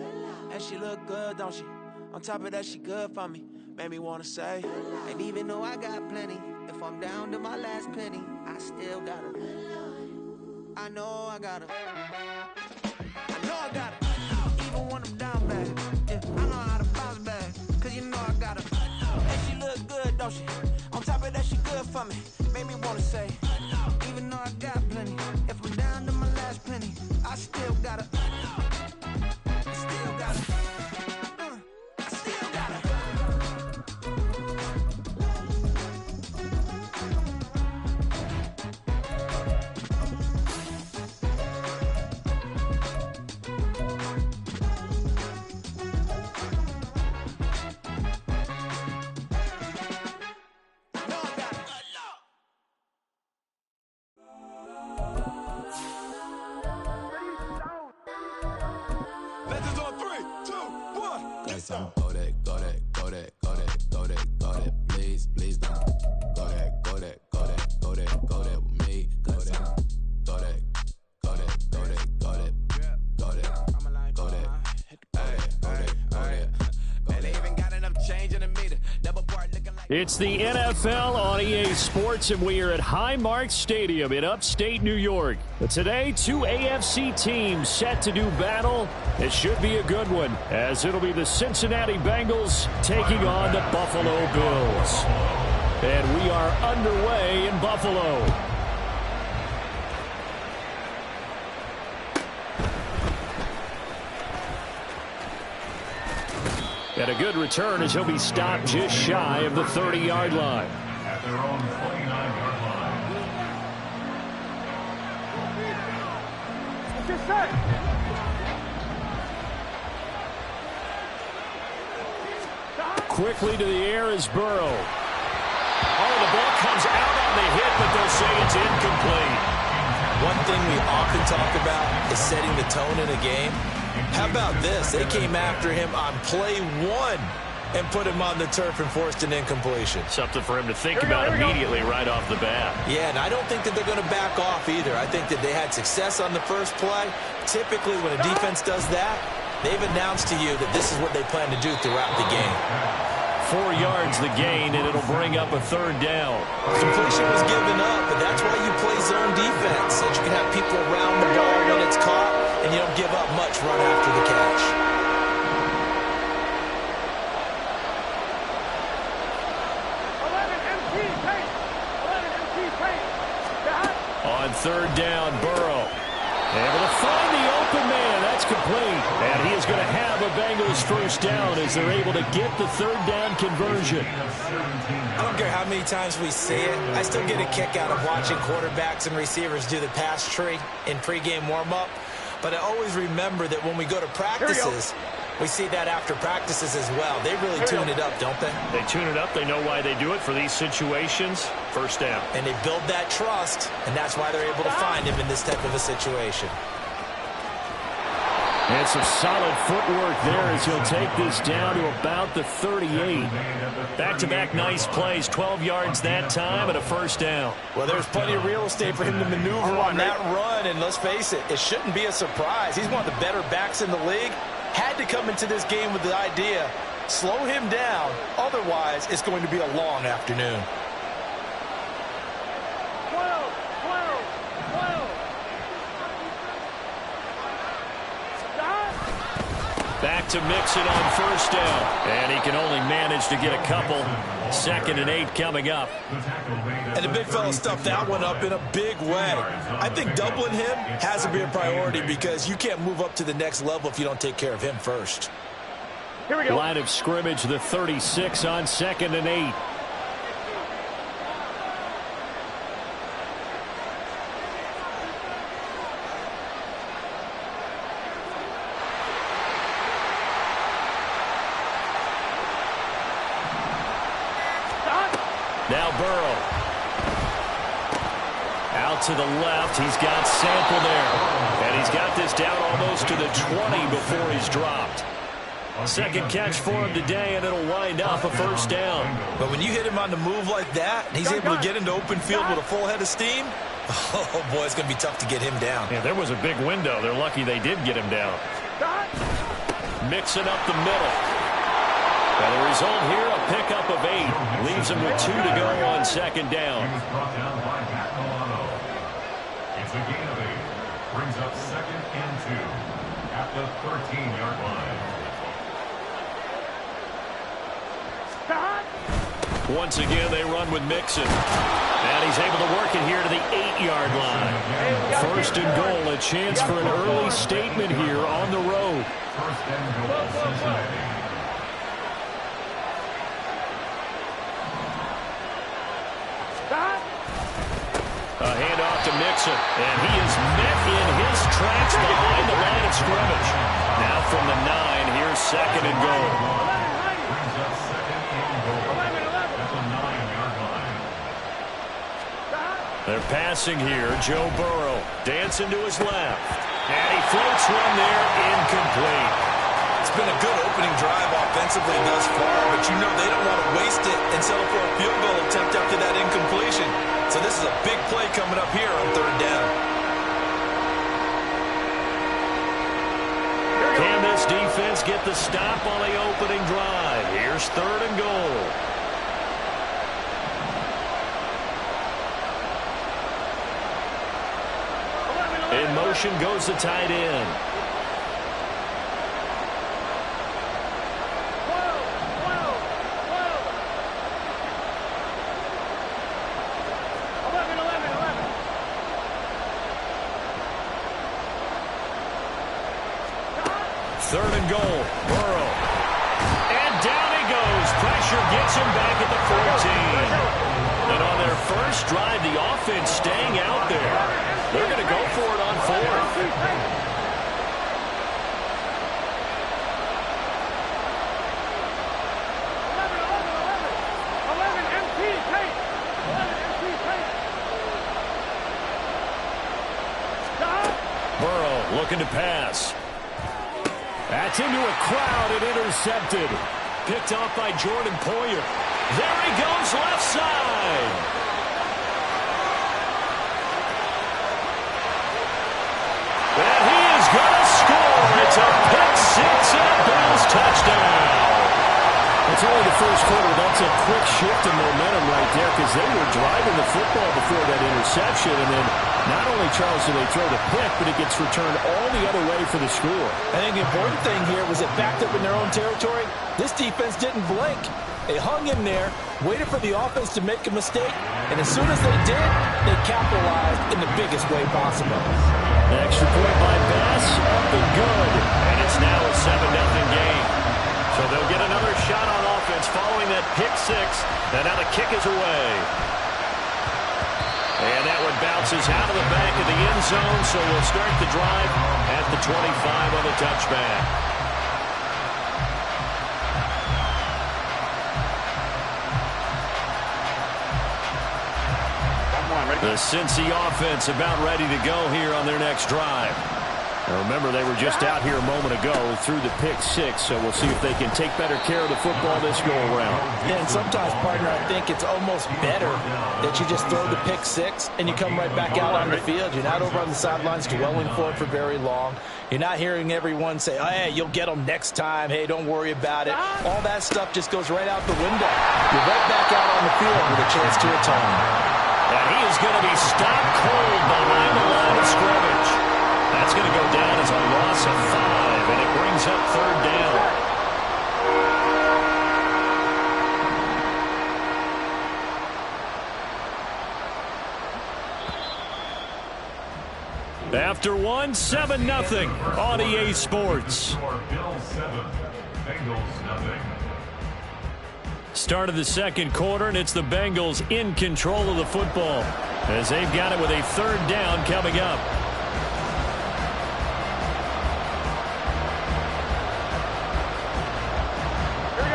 and she look good, don't she? On top of that, she good for me. Made me wanna say, and even though I got plenty, if I'm down to my last penny, I still got her. I know I got her. I know I got her. Even when I'm down bad, yeah, I know how to bounce back, cause you know I got her. And she look good, don't she? On top of that, she good for me. Made me wanna say, even though I got plenty, if I'm down to my last penny, I still gotta, still gotta, I still gotta. Please don't. Go that with me. Go that. And they even got enough change in the meter. Double part looking like. It's the NFL on EA Sports, and we are at Highmark Stadium in upstate New York. But today, two AFC teams set to do battle. It should be a good one, as it'll be the Cincinnati Bengals taking on the Buffalo Bills. And we are underway in Buffalo. And a good return as he'll be stopped just shy of the 30-yard line. At their own 29-yard line. What's your set? Quickly to the air is Burrow. Oh, the ball comes out on the hit, but they'll say it's incomplete. One thing we often talk about is setting the tone in a game. How about this? They came after him on play one and put him on the turf and forced an incompletion. Something for him to think about immediately right off the bat. Yeah, and I don't think that they're going to back off either. I think that they had success on the first play. Typically, when a defense does that, they've announced to you that this is what they plan to do throughout the game. 4 yards the gain, and it'll bring up a third down. Completion was given up, but that's why you play zone defense, so that you can have people around the ball when it's caught, and you don't give up much run after the catch. On third down, Burrow. Able to find the open man. That's complete. And he is going to have a Bengals first down as they're able to get the third down conversion. I don't care how how many times we see it. I still get a kick out of watching quarterbacks and receivers do the pass tree in pregame warm-up. But I always remember that when we go to practices, we see that after practices as well. They really tune it up, don't they? They tune it up. They know why they do it for these situations. First down. And they build that trust, and that's why they're able to find him in this type of a situation. And some solid footwork there as he'll take this down to about the 38. Back-to-back nice plays, 12 yards that time and a first down. Well, there's plenty of real estate for him to maneuver on that run, and let's face it, it shouldn't be a surprise. He's one of the better backs in the league. Had to come into this game with the idea, slow him down, otherwise it's going to be a long afternoon. 12. Back to Mixon on first down. And he can only manage to get a couple. 2nd and 8 coming up. And the big fella stuffed that one up in a big way. I think doubling him has to be a priority because you can't move up to the next level if you don't take care of him first. Here we go. Line of scrimmage, the 36 on 2nd and 8. Now Burrow. Out to the left. He's got Sample there. And he's got this down almost to the 20 before he's dropped. Second catch for him today, and it'll wind up a first down. But when you hit him on the move like that, and he's able to get into open field with a full head of steam, oh, boy, it's going to be tough to get him down. Yeah, there was a big window. They're lucky they did get him down. Mixing up the middle. And the result here, a pickup of 8. Leaves him with 2 to go on 2nd down. He was brought down by Matt Milano. It's a gain of 8. Brings up 2nd and 2 at the 13-yard line. Once again, they run with Mixon. And he's able to work it here to the 8-yard line. First and goal, a chance for an early statement here on the road. First and goal, Cincinnati. A handoff to Mixon, and he is met in his tracks behind the line of scrimmage. Now from the 9, here's 2nd and goal. Brings up 2nd and goal at the 9-yard line. They're passing here. Joe Burrow dancing to his left. And he floats one there, incomplete. It's been a good opening drive offensively thus far, but you know they don't want to waste it and settle for a field goal attempt after that incompletion. So this is a big play coming up here on 3rd down. Can this defense get the stop on the opening drive? Here's 3rd and goal. In motion goes the tight end. Third and goal, Burrow. And down he goes. Pressure gets him back at the 14. And on their first drive, the offense staying out there. They're going to go for it on 4th. Burrow looking to pass. That's into a crowd and intercepted. Picked off by Jordan Poyer. There he goes, left side. And he is going to score. It's a pick 6 and a Bills touchdown. It's only the first quarter. That's a quick shift in momentum right there because they were driving the football before that interception. And then not only, Charles, do they throw the pick, but it gets returned all the other way for the score. I think the important thing here was it backed up in their own territory. This defense didn't blink. They hung in there, waited for the offense to make a mistake, and as soon as they did, they capitalized in the biggest way possible. The extra point by Bass, up and good. And it's now a 7-0 game. So they'll get another shot on offense yards following that pick six. And now the kick is away. And that one bounces out of the back of the end zone, so we'll start the drive at the 25 on the touchback. The Cincy offense about ready to go here on their next drive. Now remember, they were just out here a moment ago through the pick six, so we'll see if they can take better care of the football this go-around. Yeah, and sometimes, partner, I think it's almost better that you just throw the pick six and you come right back out on the field. You're not over on the sidelines dwelling for it for very long. You're not hearing everyone say, oh, hey, you'll get them next time. Hey, don't worry about it. All that stuff just goes right out the window. You're right back out on the field with a chance to atone. And he is going to be stopped cold behind the line of scrimmage. That's going to go down as a loss of 5, and it brings up third down. After one, 7-0 on EA Sports. Bills 7, Bengals nothing. Start of the second quarter, and it's the Bengals in control of the football as they've got it with a third down coming up.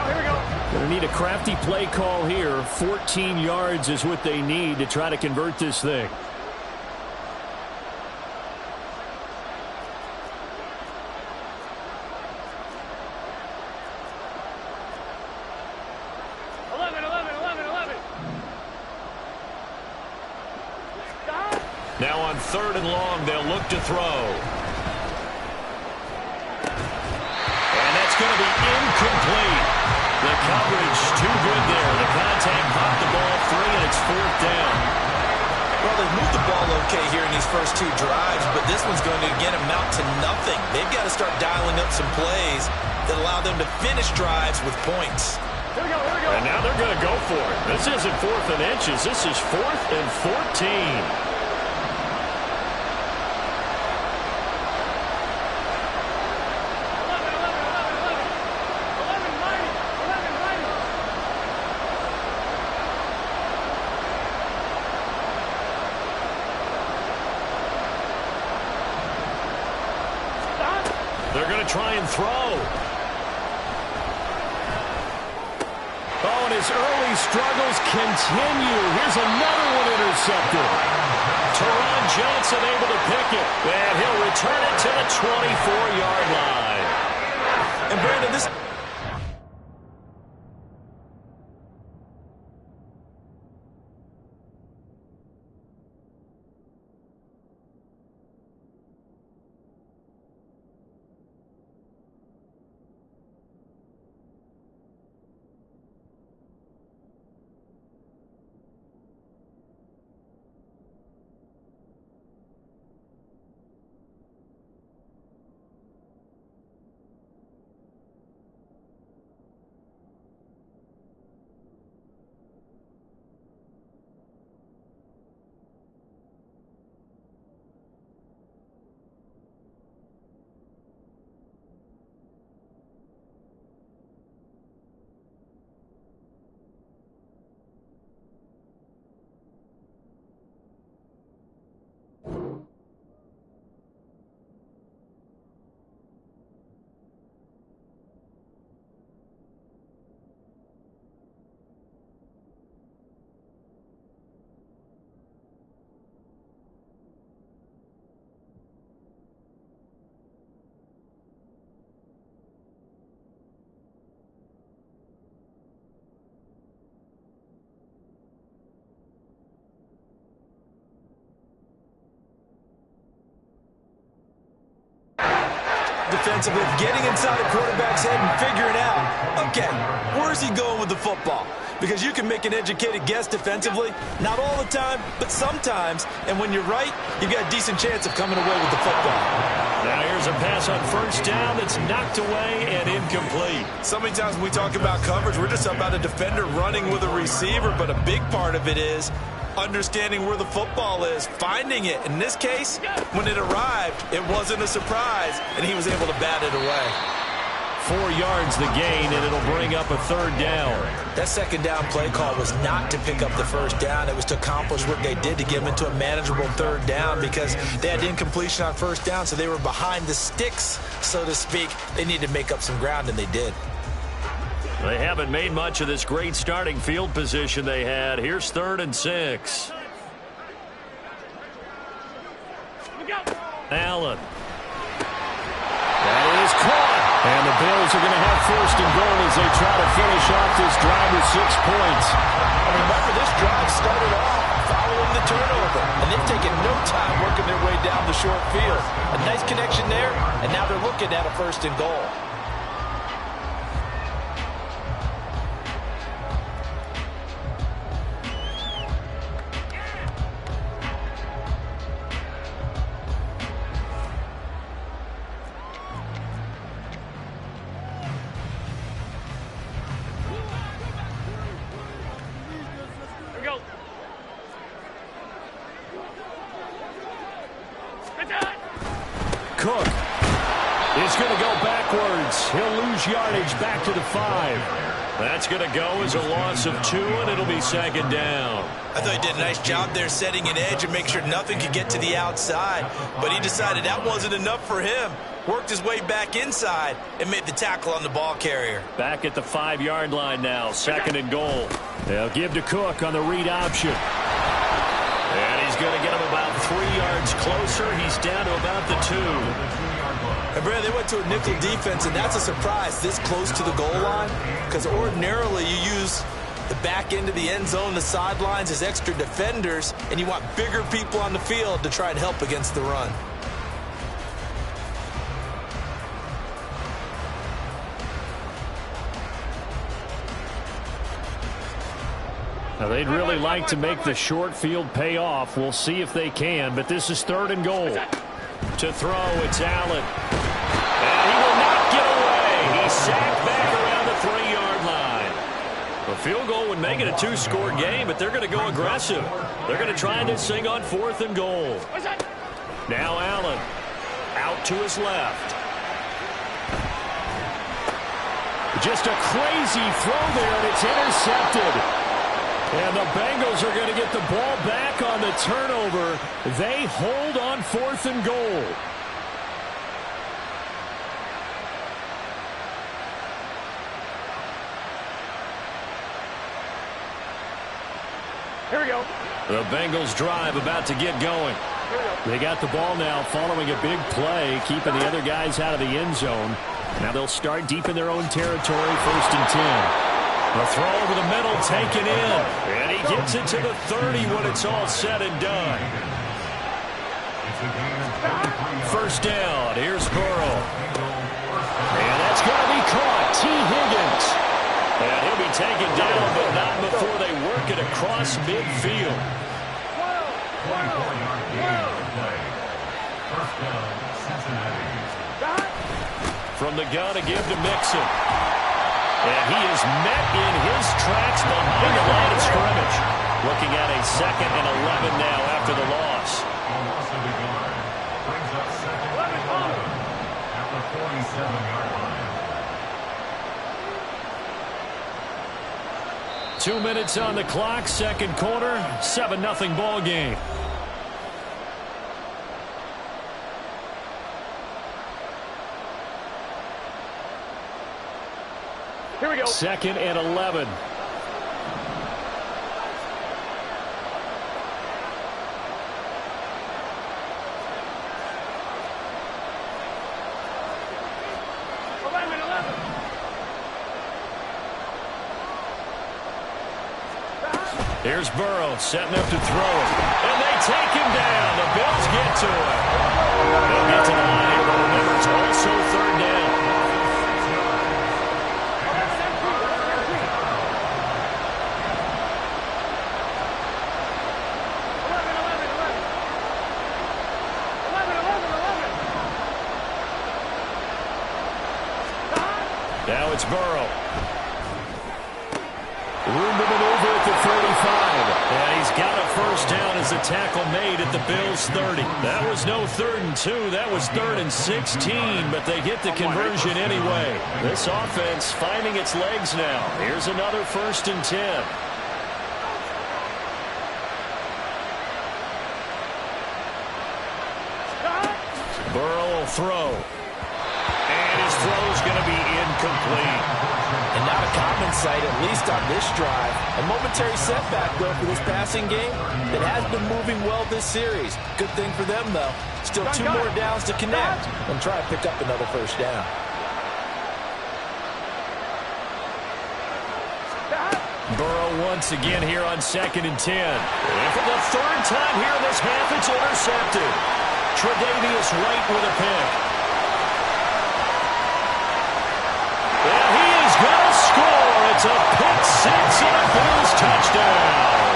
Here we go. Going to need a crafty play call here. 14 yards is what they need to try to convert this thing. Now on third and long, they'll look to throw. And that's going to be incomplete. The coverage too good there. The contact popped the ball free, and it's fourth down. Well, they've moved the ball okay here in these first two drives, but this one's going to, again, amount to nothing. They've got to start dialing up some plays that allow them to finish drives with points. Here we go. And now they're going to go for it. This isn't 4th and inches. This is 4th and 14. They're going to try and throw. Oh, and his early struggles continue. Here's another one intercepted. Teron Johnson able to pick it. And he'll return it to the 24-yard line. And Brandon, this... defensively, getting inside a quarterback's head and figuring out, okay, where's he going with the football? Because you can make an educated guess defensively, not all the time, but sometimes, and when you're right, you've got a decent chance of coming away with the football. Now here's a pass on first down that's knocked away and incomplete. So many times when we talk about coverage, we're just about a defender running with a receiver, but a big part of it is understanding where the football is, finding it. In this case, when it arrived, it wasn't a surprise, and he was able to bat it away. 4 yards the gain, and it'll bring up a 3rd down. That 2nd down play call was not to pick up the 1st down. It was to accomplish what they did, to get them into a manageable 3rd down, because they had incompletion on 1st down, so they were behind the sticks, so to speak. They needed to make up some ground, and they did. They haven't made much of this great starting field position they had. Here's 3rd and 6. Allen. That is caught. And the Bills are going to have 1st and goal as they try to finish off this drive with 6 points. Remember, this drive started off following the turnover, and they've taken no time working their way down the short field. A nice connection there, and now they're looking at a 1st and goal. Cook is going to go backwards. He'll lose yardage back to the 5. That's going to go as a loss of 2, and it'll be 2nd down. I thought he did a nice job there setting an edge and make sure nothing could get to the outside. But he decided that wasn't enough for him. Worked his way back inside and made the tackle on the ball carrier. Back at the 5-yard line now, 2nd and goal. They'll give to Cook on the read option. And he's going to get him about 3 yards closer. He's down to about the 2. And Brad, they went to a nickel defense, and that's a surprise this close to the goal line, because ordinarily you use the back end of the end zone, the sidelines as extra defenders, and you want bigger people on the field to try and help against the run. Now, they'd really like to make the short field pay off. We'll see if they can, but this is 3rd and goal. To throw, it's Allen. And he will not get away. He's sacked back around the 3-yard line. A field goal would make it a 2-score game, but they're going to go aggressive. They're going to try this thing on 4th and goal. Now Allen out to his left. Just a crazy throw there, and it's intercepted. And the Bengals are going to get the ball back on the turnover. They hold on 4th and goal. Here we go. The Bengals drive about to get going. They got the ball now following a big play, keeping the other guys out of the end zone. Now they'll start deep in their own territory, 1st and 10. The throw over the middle taken in. And he gets it to the 30 when it's all said and done. 1st down. Here's Burrow. And that's going to be caught. T. Higgins. And he'll be taken down, but not before they work it across midfield. 24-yard gain on the play. 1st down, Cincinnati. From the gun to give to Mixon. And he is met in his tracks behind the line of scrimmage. Looking at a 2nd and 11 now after the loss. A loss of the yard. Brings up 2nd and 11 at the 47-yard line. 2 minutes on the clock, 2nd quarter, 7-0 ball game. Here we go. 2nd and 11. Here's Burrow setting up to throw it. And they take him down. The Bills get to him. They'll get to the line here, but remember, it's also 3rd down. Now it's Burrow. Room to maneuver at the 35. And he's got a 1st down as was a tackle made at the Bills' 30. That was no 3rd and 2. That was 3rd and 16, but they get the conversion anyway. This offense finding its legs now. Here's another 1st and 10. Burrow will throw. And his throw's going to be incomplete. And not a common sight, at least on this drive. A momentary setback, though, for this passing game that has been moving well this series. Good thing for them, though. Still 2 more downs to connect and try to pick up another 1st down. Burrow once again here on 2nd and 10. And for the 3rd time here in this half, it's intercepted. Tre'Davious White with a pick. And he is going to score. It's a pick 6 and a Bills touchdown.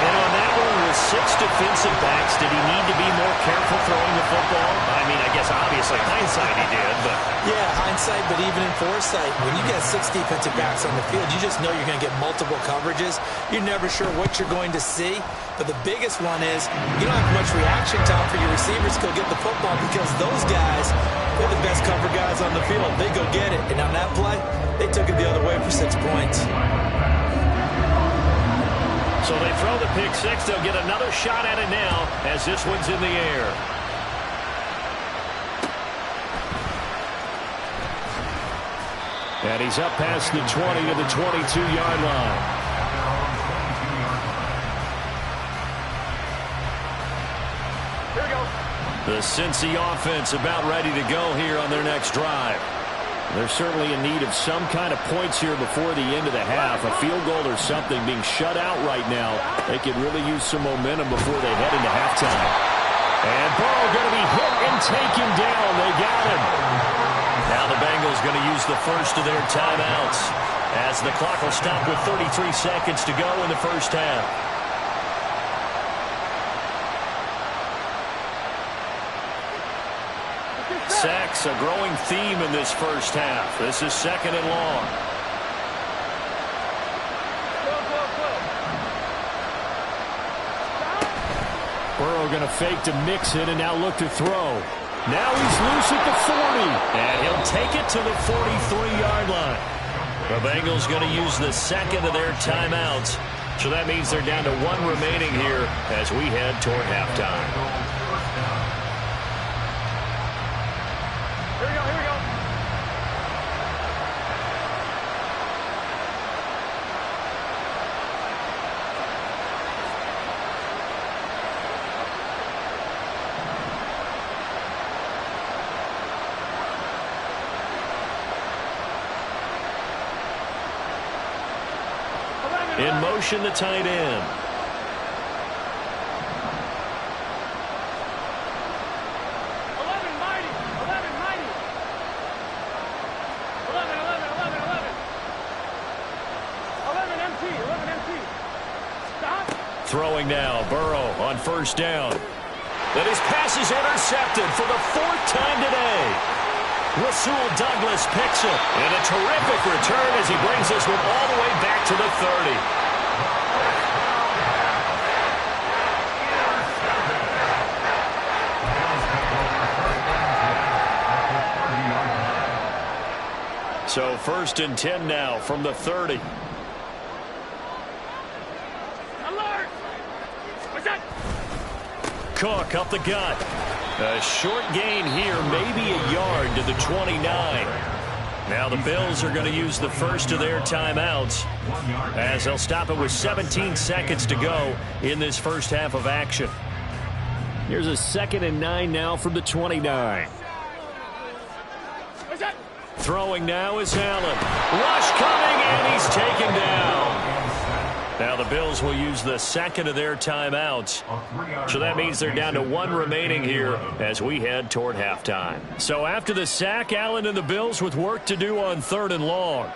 And on that one with 6 defensive backs, did he need to be more careful throwing the football? I mean, I guess obviously hindsight he did, but... Yeah, hindsight, but even in foresight, when you get 6 defensive backs on the field, you just know you're going to get multiple coverages. You're never sure what you're going to see. But the biggest one is you don't have much reaction time for your receivers to go get the football because those guys, they're the best cover guys on the field. They go get it. And on that play, they took it the other way for 6 points. So they throw the pick 6. They'll get another shot at it now as this one's in the air. And he's up past the 20 to the 22-yard line. Here we go. The Cincy offense about ready to go here on their next drive. They're certainly in need of some kind of points here before the end of the half. A field goal or something being shut out right now. They could really use some momentum before they head into halftime. And Burrow going to be hit and taken down. They got him. Now the Bengals going to use the first of their timeouts as the clock will stop with 33 seconds to go in the 1st half. Sacks, a growing theme in this 1st half. This is 2nd and long. Burrow going to fake to mix it and now look to throw. Now he's loose at the 40. And he'll take it to the 43-yard line. The Bengals going to use the 2nd of their timeouts. So that means they're down to 1 remaining here as we head toward halftime. Here we go, here we go. In motion, the tight end. Throwing now, Burrow on 1st down. And his pass is intercepted for the 4th time today. Rasul Douglas picks it. And a terrific return as he brings this one all the way back to the 30. So 1st and 10 now from the 30. Cook up the gut. A short gain here, maybe a yard to the 29. Now the Bills are going to use the first of their timeouts as they'll stop it with 17 seconds to go in this 1st half of action. Here's a 2nd and 9 now from the 29. Throwing now is Allen. Rush coming, and he's taken down. Now the Bills will use the 2nd of their timeouts. So that means they're down to 1 remaining here as we head toward halftime. So after the sack, Allen and the Bills with work to do on 3rd and long.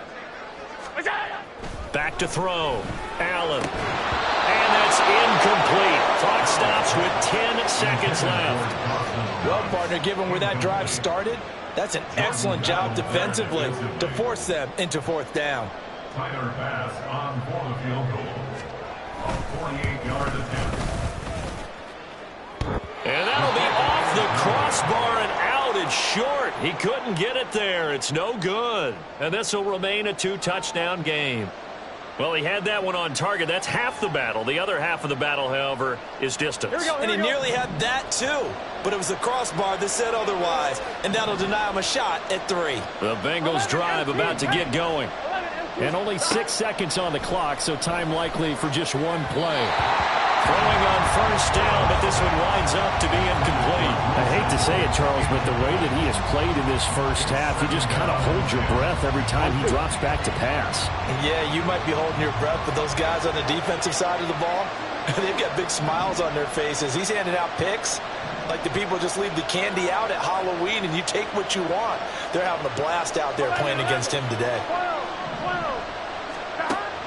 Back to throw. Allen. And that's incomplete. Clock stops with 10 seconds left. Well, partner, given where that drive started, that's an excellent job defensively to force them into 4th down. Tyler pass on for the field goal. 48-yard attempt. And that'll be off the crossbar and out. It's short. He couldn't get it there. It's no good. And this will remain a 2-touchdown game. Well, he had that one on target. That's half the battle. The other half of the battle, however, is distance. And he nearly had that, too. But it was the crossbar that said otherwise. And that'll deny him a shot at 3. The Bengals drive about to get going. And only 6 seconds on the clock, so time likely for just one play. Throwing on first down, but this one winds up to be incomplete. I hate to say it, Charles, but the way that he has played in this first half, you just kind of hold your breath every time he drops back to pass. Yeah, you might be holding your breath, but those guys on the defensive side of the ball, they've got big smiles on their faces. He's handing out picks like the people just leave the candy out at Halloween and you take what you want. They're having a blast out there playing against him today.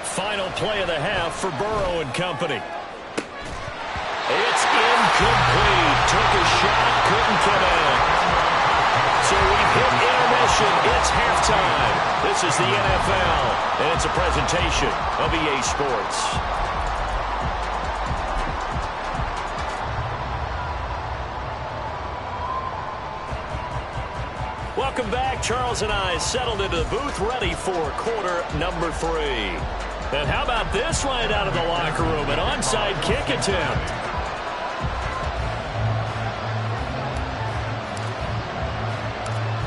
Final play of the half for Burrow and company. It's incomplete. Took a shot, couldn't connect. So we've hit intermission. It's halftime. This is the NFL, and it's a presentation of EA Sports. Welcome back. Charles and I settled into the booth, ready for quarter number 3. And how about this right out of the locker room? An onside kick attempt.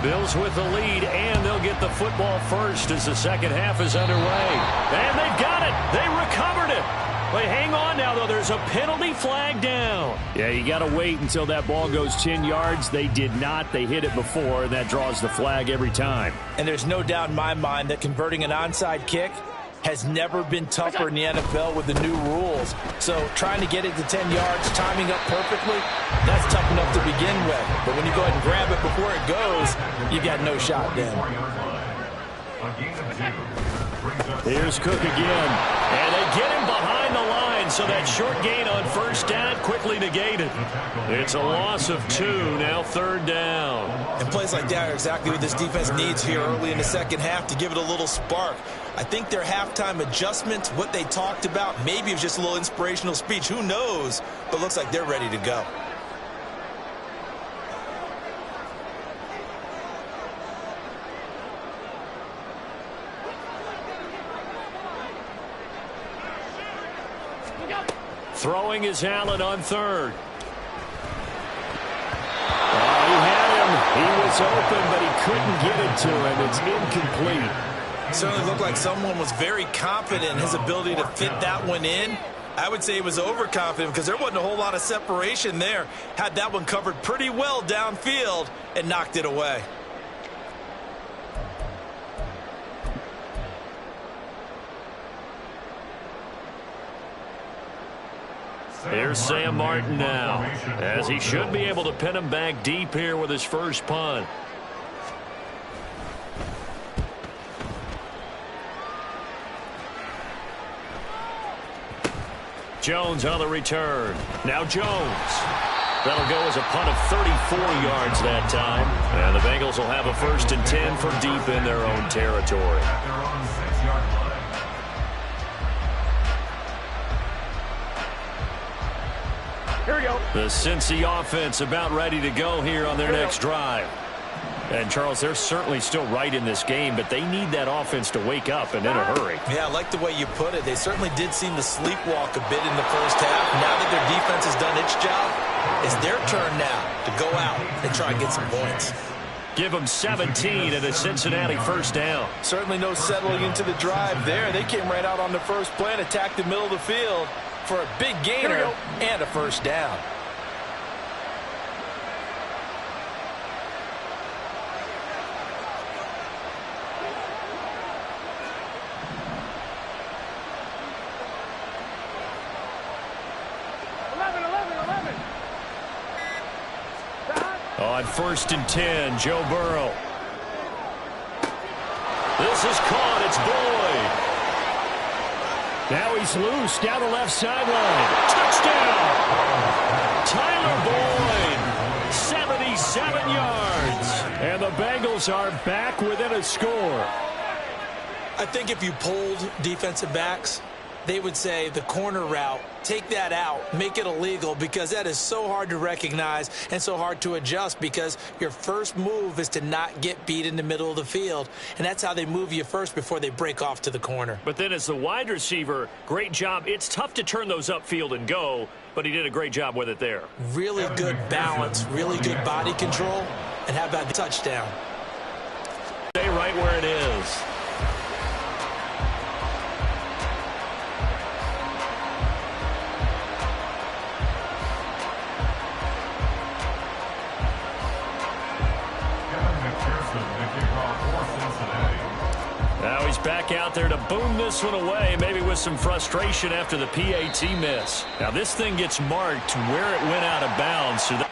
Bills with the lead, and they'll get the football first as the second half is underway. And they've got it. They recovered it. Wait, hang on now, though. There's a penalty flag down. Yeah, you got to wait until that ball goes 10 yards. They did not. They hit it before, and that draws the flag every time. And there's no doubt in my mind that converting an onside kick has never been tougher in the NFL with the new rules. So trying to get it to 10 yards, timing up perfectly, that's tough enough to begin with. But when you go ahead and grab it before it goes, you got no shot then. Here's Cook again. And they get him behind the line, so that short gain on first down quickly negated. It's a loss of 2, now third down. And plays like that are exactly what this defense needs here early in the second half to give it a little spark. I think their halftime adjustments, what they talked about, maybe it was just a little inspirational speech. Who knows? But looks like they're ready to go. Throwing is Allen on third. He had him. He was open, but he couldn't get it to him. It's incomplete. Certainly looked like someone was very confident in his ability to fit that one in. I would say he was overconfident because there wasn't a whole lot of separation there. Had that one covered pretty well downfield and knocked it away. Here's Sam Martin now, as he should be able to pin him back deep here with his first punt. Jones on the return. Now Jones. That'll go as a punt of 34 yards that time. And the Bengals will have a 1st and 10 from deep in their own territory. Here we go. The Cincy offense about ready to go here on their next drive. And, Charles, they're certainly still right in this game, but they need that offense to wake up and in a hurry. Yeah, I like the way you put it. They certainly did seem to sleepwalk a bit in the first half. Now that their defense has done its job, it's their turn now to go out and try and get some points. Give them 17 and a Cincinnati first down. Certainly no settling into the drive there. They came right out on the first play and attacked the middle of the field for a big gainer and a first down. On 1st and 10, Joe Burrow. This is caught. It's Boyd. Now he's loose down the left sideline. Touchdown! Tyler Boyd, 77 yards. And the Bengals are back within a score. I think if you polled defensive backs, they would say the corner route, take that out, make it illegal, because that is so hard to recognize and so hard to adjust, because your first move is to not get beat in the middle of the field, and that's how they move you first before they break off to the corner. But then as the wide receiver, great job. It's tough to turn those upfield and go, but he did a great job with it there. Really good balance, really good body control, and how about the touchdown? Stay right where it is. Now he's back out there to boom this one away, maybe with some frustration after the PAT miss. Now this thing gets marked where it went out of bounds. So that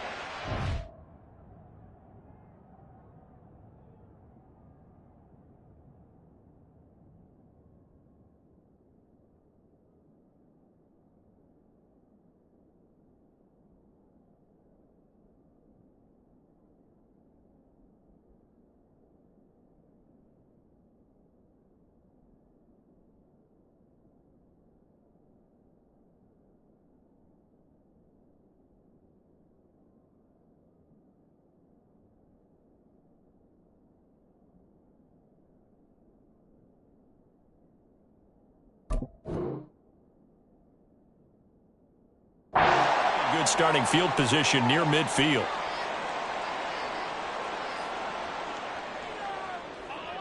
good starting field position near midfield.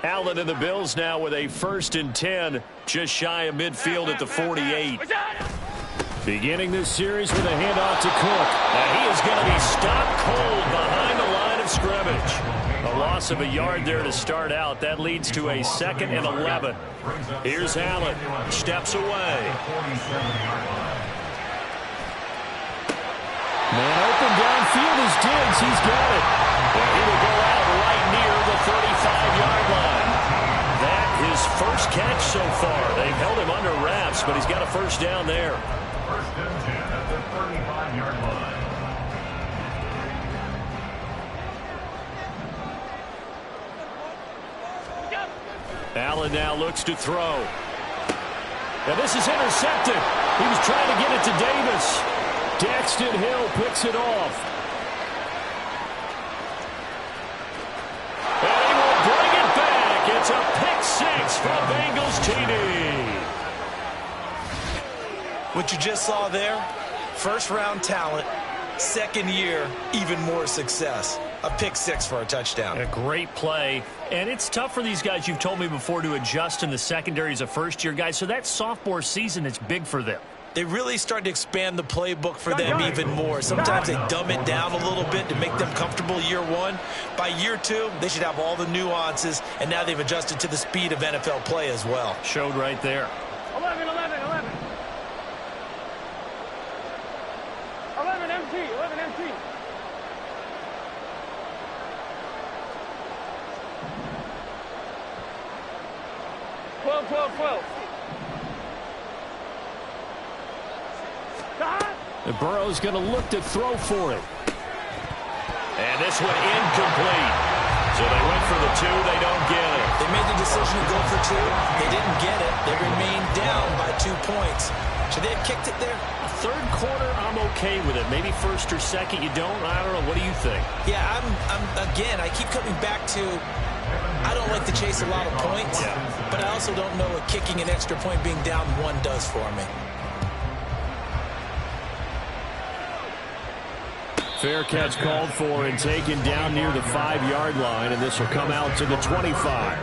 Allen and the Bills now with a 1st and 10, just shy of midfield at the 48. Beginning this series with a handoff to Cook. And he is going to be stopped cold behind the line of scrimmage. A loss of a yard there to start out. That leads to a 2nd and 11. Here's Allen. Steps away. Man open downfield is Diggs. He's got it. And he will go out right near the 35-yard line. That his first catch so far. They've held him under wraps, but he's got a 1st down there. 1st and 10 at the 35-yard line. Allen now looks to throw. Now this is intercepted. He was trying to get it to Davis. Daxton Hill picks it off. And he will bring it back. It's a pick 6 for Bengals TD. What you just saw there, 1st-round talent, 2nd year, even more success. A pick 6 for a touchdown. A great play. And it's tough for these guys, you've told me before, to adjust in the secondary as a first-year guy. So that sophomore season is big for them. They really start to expand the playbook for them even more. Sometimes they dumb it down a little bit to make them comfortable year 1. By year 2, they should have all the nuances, and now they've adjusted to the speed of NFL play as well. Showed right there. 11, 11, 11. 11 MT, 11 MT. 12, 12, 12. And Burrow's going to look to throw for it. And this one incomplete. So they went for the 2. They don't get it. They made the decision to go for 2. They didn't get it. They remained down by 2 points. Should they have kicked it there? 3rd quarter, I'm okay with it. Maybe 1st or 2nd, you don't. I don't know. What do you think? Yeah, again, I keep coming back to, I don't like to chase a lot of points, but I also don't know what kicking an extra point being down 1 does for me. Fair catch called for and taken down near the 5-yard line, and this will come out to the 25.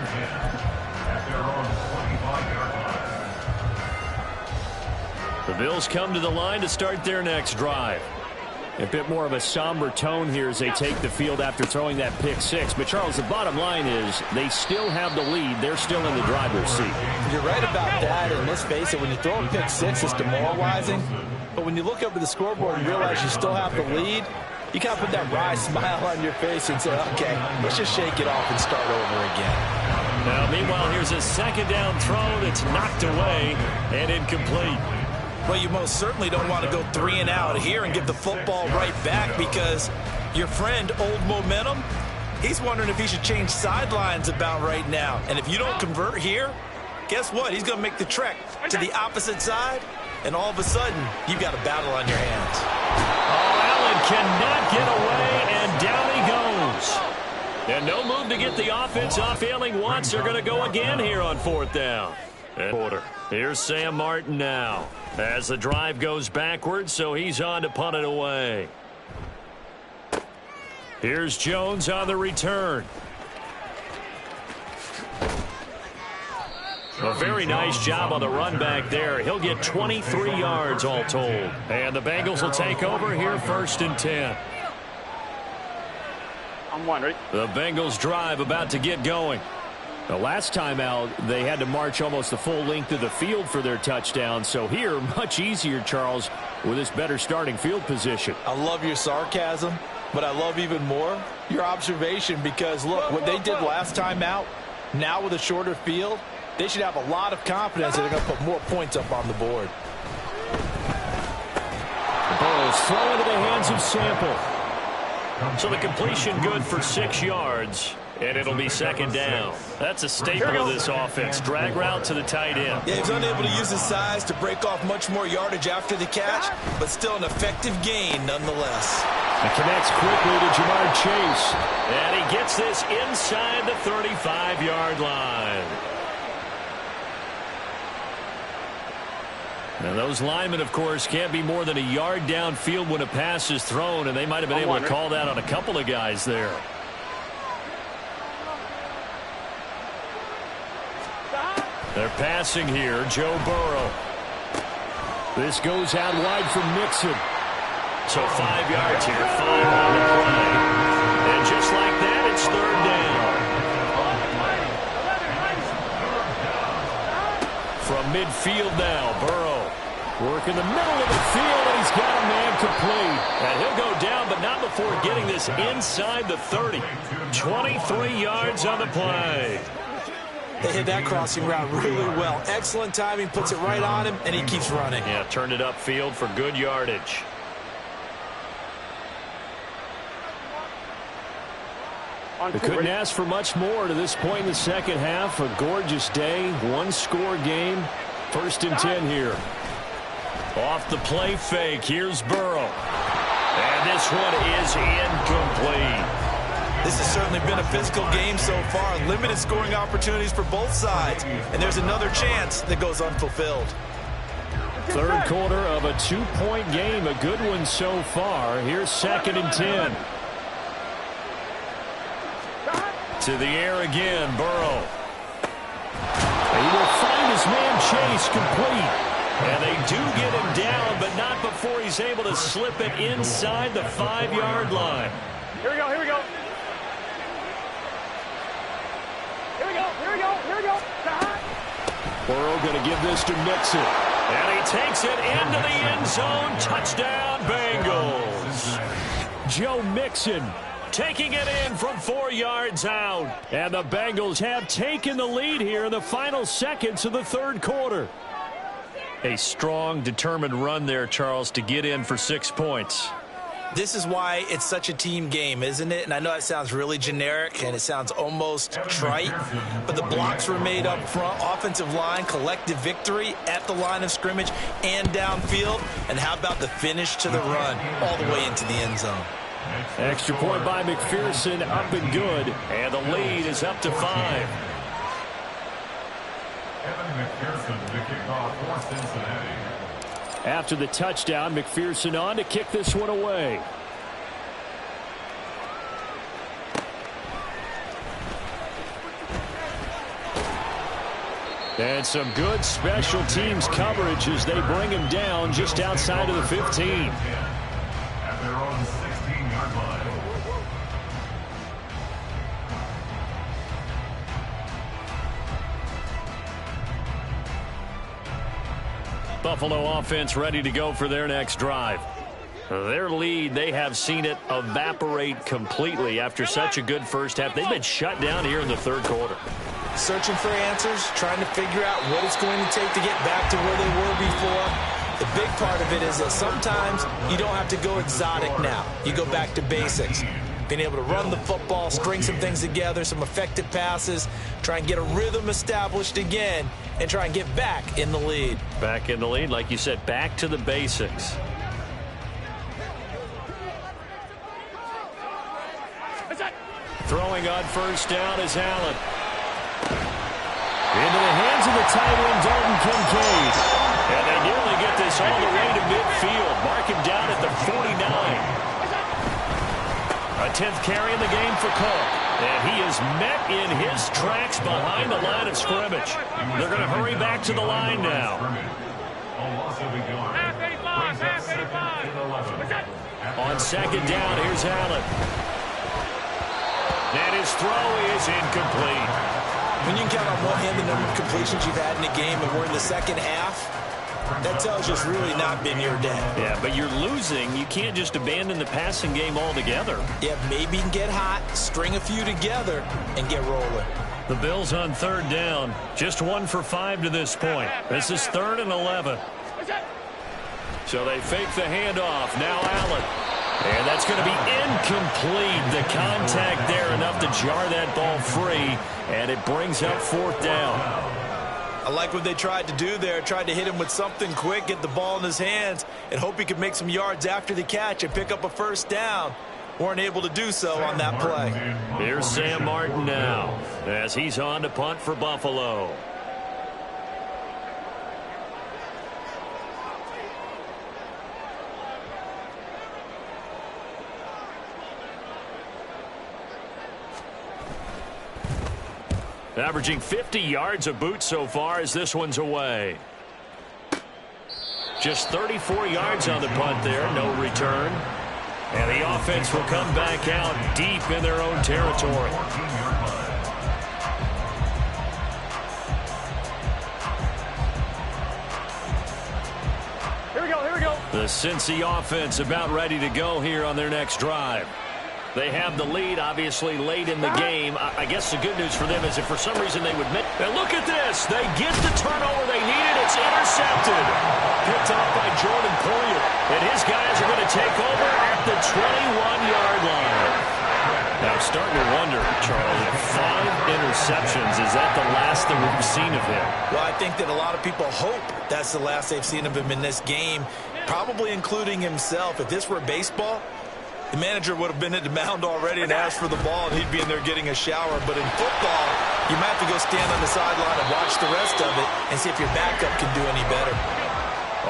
The Bills come to the line to start their next drive. A bit more of a somber tone here as they take the field after throwing that pick 6. But, Charles, the bottom line is they still have the lead. They're still in the driver's seat. You're right about that, and let's face it, when you throw a pick 6, it's demoralizing. But when you look up at the scoreboard and realize you still have the lead, you kind of put that wry smile on your face and say, okay, let's just shake it off and start over again. Now, meanwhile, here's a 2nd down throw that's knocked away and incomplete. Well, you most certainly don't want to go 3 and out here and give the football right back, because your friend, Old Momentum, he's wondering if he should change sidelines about right now. And if you don't convert here, guess what? He's going to make the trek to the opposite side, and all of a sudden, you've got a battle on your hands. Oh, Allen cannot get away, and down he goes. And no move to get the offense off failing once. They're going to go again here on 4th down. Here's Sam Martin now as the drive goes backwards, so he's on to punt it away. Here's Jones on the return. A very nice job on the run back there. He'll get 23 yards all told. And the Bengals will take over here 1st and 10. I'm one, ready? The Bengals drive about to get going. The last time out, they had to march almost the full length of the field for their touchdown. So here, much easier, Charles, with this better starting field position. I love your sarcasm, but I love even more your observation because, look, what they did last time out, now with a shorter field, they should have a lot of confidence that they're going to put more points up on the board. Burrow's throw into the hands of Sample. So the completion good for 6 yards, and it'll be 2nd down. That's a staple of this offense. Drag route to the tight end. Yeah, he's unable to use his size to break off much more yardage after the catch, but still an effective gain nonetheless. He connects quickly to Jamar Chase. And he gets this inside the 35-yard line. Now, those linemen, of course, can't be more than a yard downfield when a pass is thrown, and they might have been able to call that on a couple of guys there. They're passing here, Joe Burrow. This goes out wide from Mixon. So 5 yards here, 5 on the play. And just like that, it's 3rd down. From midfield now, Burrow. Work in the middle of the field, and he's got a man complete. And he'll go down, but not before getting this inside the 30. 23 yards on the play. They hit that crossing route really well. Excellent timing, puts it right on him, and he keeps running. Yeah, turned it upfield for good yardage. We couldn't ask for much more to this point in the second half. A gorgeous day, one-score game. 1st and 10 here. Off the play fake, here's Burrow. And this one is incomplete. This has certainly been a physical game so far. Limited scoring opportunities for both sides. And there's another chance that goes unfulfilled. 3rd quarter of a 2-point game. A good one so far. Here's 2nd and 10. To the air again, Burrow. He will find his man Chase complete. And they do get him down, but not before he's able to slip it inside the 5-yard line. Here we go, here we go. Here we go, here we go, here we go. Burrow going to give this to Mixon. And he takes it into the end zone. Touchdown, Bengals. Joe Mixon taking it in from 4 yards out. And the Bengals have taken the lead here in the final seconds of the 3rd quarter. A strong, determined run there, Charles, to get in for 6 points. This is why it's such a team game, isn't it? And I know that sounds really generic and it sounds almost trite, but the blocks were made up front, offensive line, collective victory at the line of scrimmage and downfield. And how about the finish to the run all the way into the end zone? Extra point by McPherson, up and good, and the lead is up to 5. After the touchdown, McPherson on to kick this one away. And some good special teams coverage as they bring him down just outside of the 15. At their own 16-yard line. Buffalo offense ready to go for their next drive. Their lead, they have seen it evaporate completely after such a good first half. They've been shut down here in the 3rd quarter. Searching for answers, trying to figure out what it's going to take to get back to where they were before. The big part of it is that sometimes you don't have to go exotic now. You go back to basics. Being able to run the football, string some things together, some effective passes, try and get a rhythm established again, and try and get back in the lead. Back in the lead, like you said, back to the basics. Throwing on first down is Allen. Into the hands of the tight end, Dalton Kincaid. And they nearly get this all the way to midfield. Mark him down at the 49. A 10th carry in the game for Cook. And he is met in his tracks behind the line of scrimmage. They're going to hurry back to the line now. On second down, here's Allen. And his throw is incomplete. When you can count on one hand the number of completions you've had in a game and we're in the second half, that tells you it's really not been your day. Yeah, but you're losing. You can't just abandon the passing game altogether. Yeah, maybe you can get hot, string a few together, and get rolling. The Bills on third down. Just 1 for 5 to this point. This is 3rd and 11. So they fake the handoff. Now Allen. And that's going to be incomplete. The contact there enough to jar that ball free. And it brings up 4th down. I like what they tried to do there. Tried to hit him with something quick, get the ball in his hands, and hope he could make some yards after the catch and pick up a first down. Weren't able to do so on that play. Here's Sam Martin now as he's on to punt for Buffalo. Averaging 50 yards a boot so far as this one's away. Just 34 yards on the punt there, no return. And the offense will come back out deep in their own territory. Here we go, here we go. The Cincy offense about ready to go here on their next drive. They have the lead, obviously, late in the game. I guess the good news for them is if for some reason they would miss. And look at this. They get the turnover they needed. It's intercepted. Picked off by Jordan Poyer. And his guys are going to take over at the 21-yard line. Now, I'm starting to wonder, Charlie, 5 interceptions. Is that the last that we've seen of him? Well, I think that a lot of people hope that's the last they've seen of him in this game, probably including himself. If this were baseball, the manager would have been at the mound already and asked for the ball, and he'd be in there getting a shower. But in football, you might have to go stand on the sideline and watch the rest of it and see if your backup can do any better.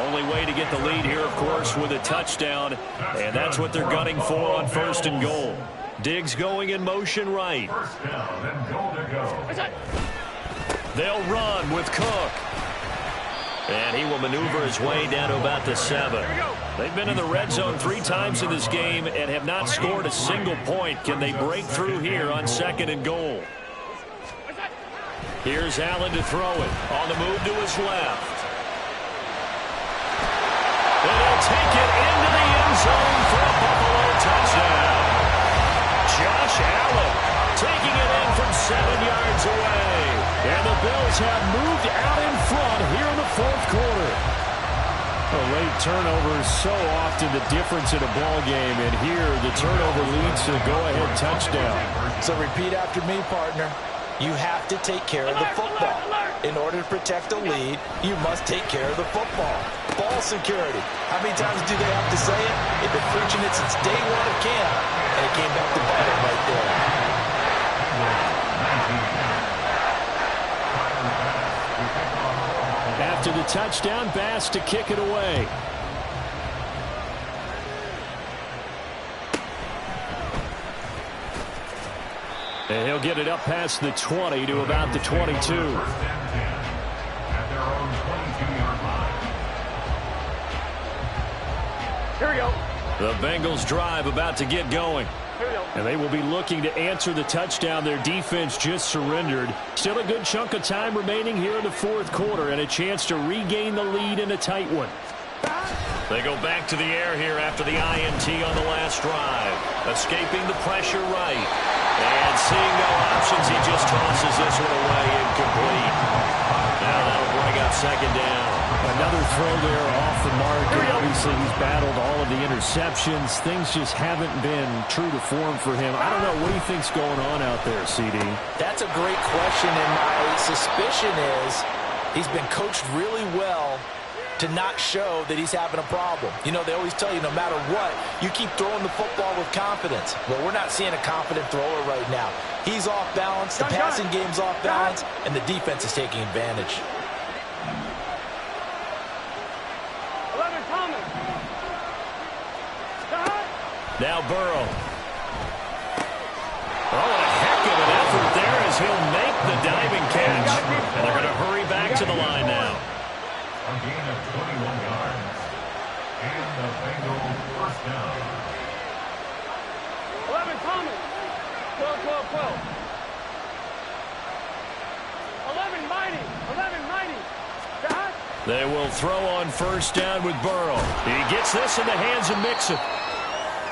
Only way to get the lead here, of course, with a touchdown, and that's what they're gunning for on 1st and goal. Diggs going in motion right. First down and goal to go. They'll run with Cook. And he will maneuver his way down to about the 7. They've been in the red zone 3 times in this game and have not scored a single point. Can they break through here on 2nd and goal? Here's Allen to throw it. On the move to his left. And he'll take it into the end zone for a Buffalo touchdown. Josh Allen taking it in from 7 yards away. And the Bills have moved out in front here in the 4th quarter. A late turnover is so often the difference in a ball game, and here the turnover leads to a go-ahead touchdown. So repeat after me, partner. You have to take care of the football. In order to protect a lead, you must take care of the football. Ball security. How many times do they have to say it? They've been preaching it since day 1 of camp, and it came back to bite them right there. After the touchdown, Bass to kick it away. And he'll get it up past the 20 to about the 22. At their own 22-yard line. Here we go. The Bengals drive about to get going. And they will be looking to answer the touchdown their defense just surrendered. Still a good chunk of time remaining here in the 4th quarter and a chance to regain the lead in a tight one. They go back to the air here after the INT on the last drive. Escaping the pressure right. And seeing no options, he just tosses this one away incomplete. Now that'll bring up 2nd down. Another throw there off the mark. And obviously, he's battled all of the interceptions. Things just haven't been true to form for him. I don't know. What do you think's going on out there, CD? That's a great question, and my suspicion is He's been coached really well to not show that he's having a problem. You know, they always tell you no matter what, you keep throwing the football with confidence. Well, we're not seeing a confident thrower right now. He's off balance, the passing game's off balance, and the defense is taking advantage. 11, Thomas. Now Burrow. Oh, a heck of an effort there as he'll make the diving catch. And they're going to hurry back to the line now. A gain of 21 yards. And the Bengals first down. 11, Thomas. 12, 12, 12. 11, Mighty. 11, Mighty. Dot. They will throw on first down with Burrow. He gets this in the hands of Mixon.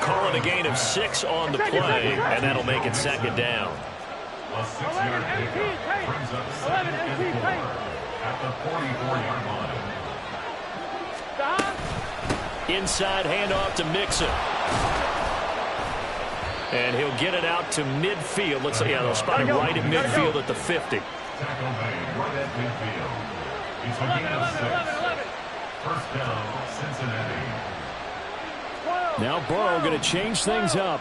Calling a gain of 6 on the play, and that'll make it second down. A 6-yard pickup brings up 2nd and 4 at the 44-yard line. Inside handoff to Mixon. And he'll get it out to midfield. Let's see, yeah, they'll spot him right at midfield at the 50. Tackle made right at midfield. It's a gain of 6. First down, Cincinnati. Now Burrow going to change things up.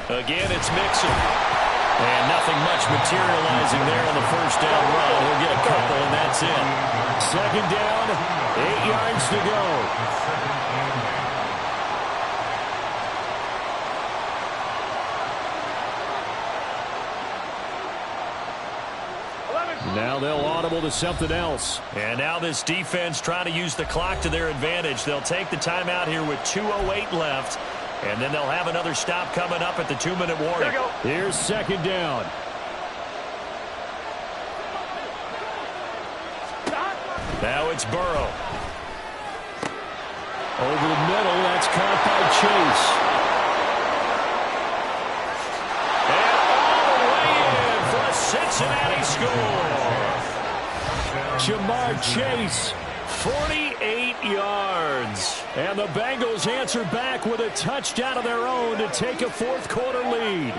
Again, it's Mixon. And nothing much materializing there on the first down run. He'll get a couple, and that's it. Second down, 8 yards to go. Now they'll audible to something else. And now this defense trying to use the clock to their advantage. They'll take the timeout here with 2:08 left. And then they'll have another stop coming up at the 2-minute warning. Here's second down. Now it's Burrow. Over the middle, that's caught by Chase. And all the way in for a Cincinnati score. Jamar Chase. 48 yards. And the Bengals answer back with a touchdown of their own to take a fourth-quarter lead.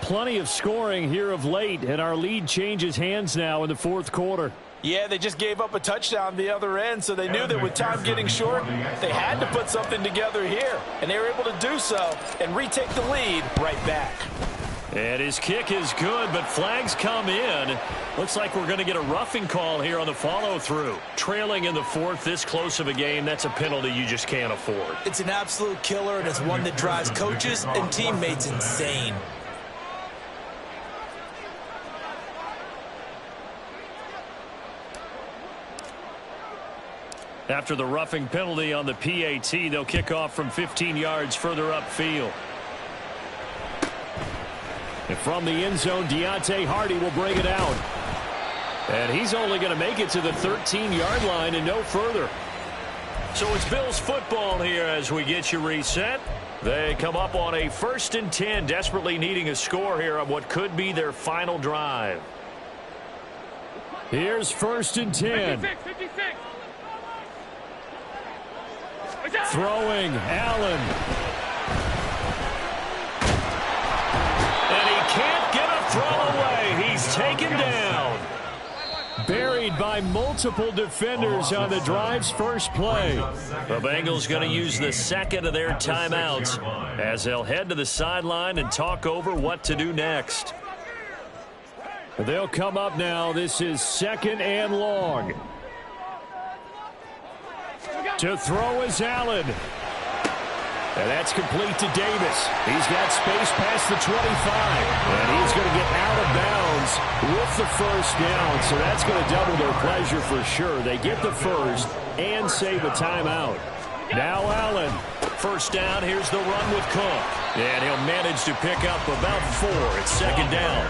Plenty of scoring here of late, and our lead changes hands now in the fourth quarter. Yeah, they just gave up a touchdown the other end, so they knew that with time getting short, they had to put something together here. And they were able to do so and retake the lead right back. And his kick is good, but flags come in. Looks like we're going to get a roughing call here on the follow-through. Trailing in the fourth, this close of a game, that's a penalty you just can't afford. It's an absolute killer, and it's one that drives coaches and teammates insane. After the roughing penalty on the PAT, they'll kick off from 15 yards further upfield. And from the end zone, Deontay Hardy will bring it out. And he's only going to make it to the 13-yard line and no further. So it's Bills football here as we get you reset. They come up on a 1st and 10, desperately needing a score here on what could be their final drive. Here's 1st and 10. 56. Throwing, Allen. And he can't get a throw away. He's taken down. Buried by multiple defenders on the drive's first play. The Bengals going to use the second of their timeouts as they'll head to the sideline and talk over what to do next. They'll come up now. This is 2nd and long. To throw is Allen. And that's complete to Davis. He's got space past the 25. And he's going to get out of bounds with the first down. So that's going to double their pleasure for sure. They get the first and save a timeout. Now Allen. First down, here's the run with Cook. And he'll manage to pick up about 4. It's 2nd down.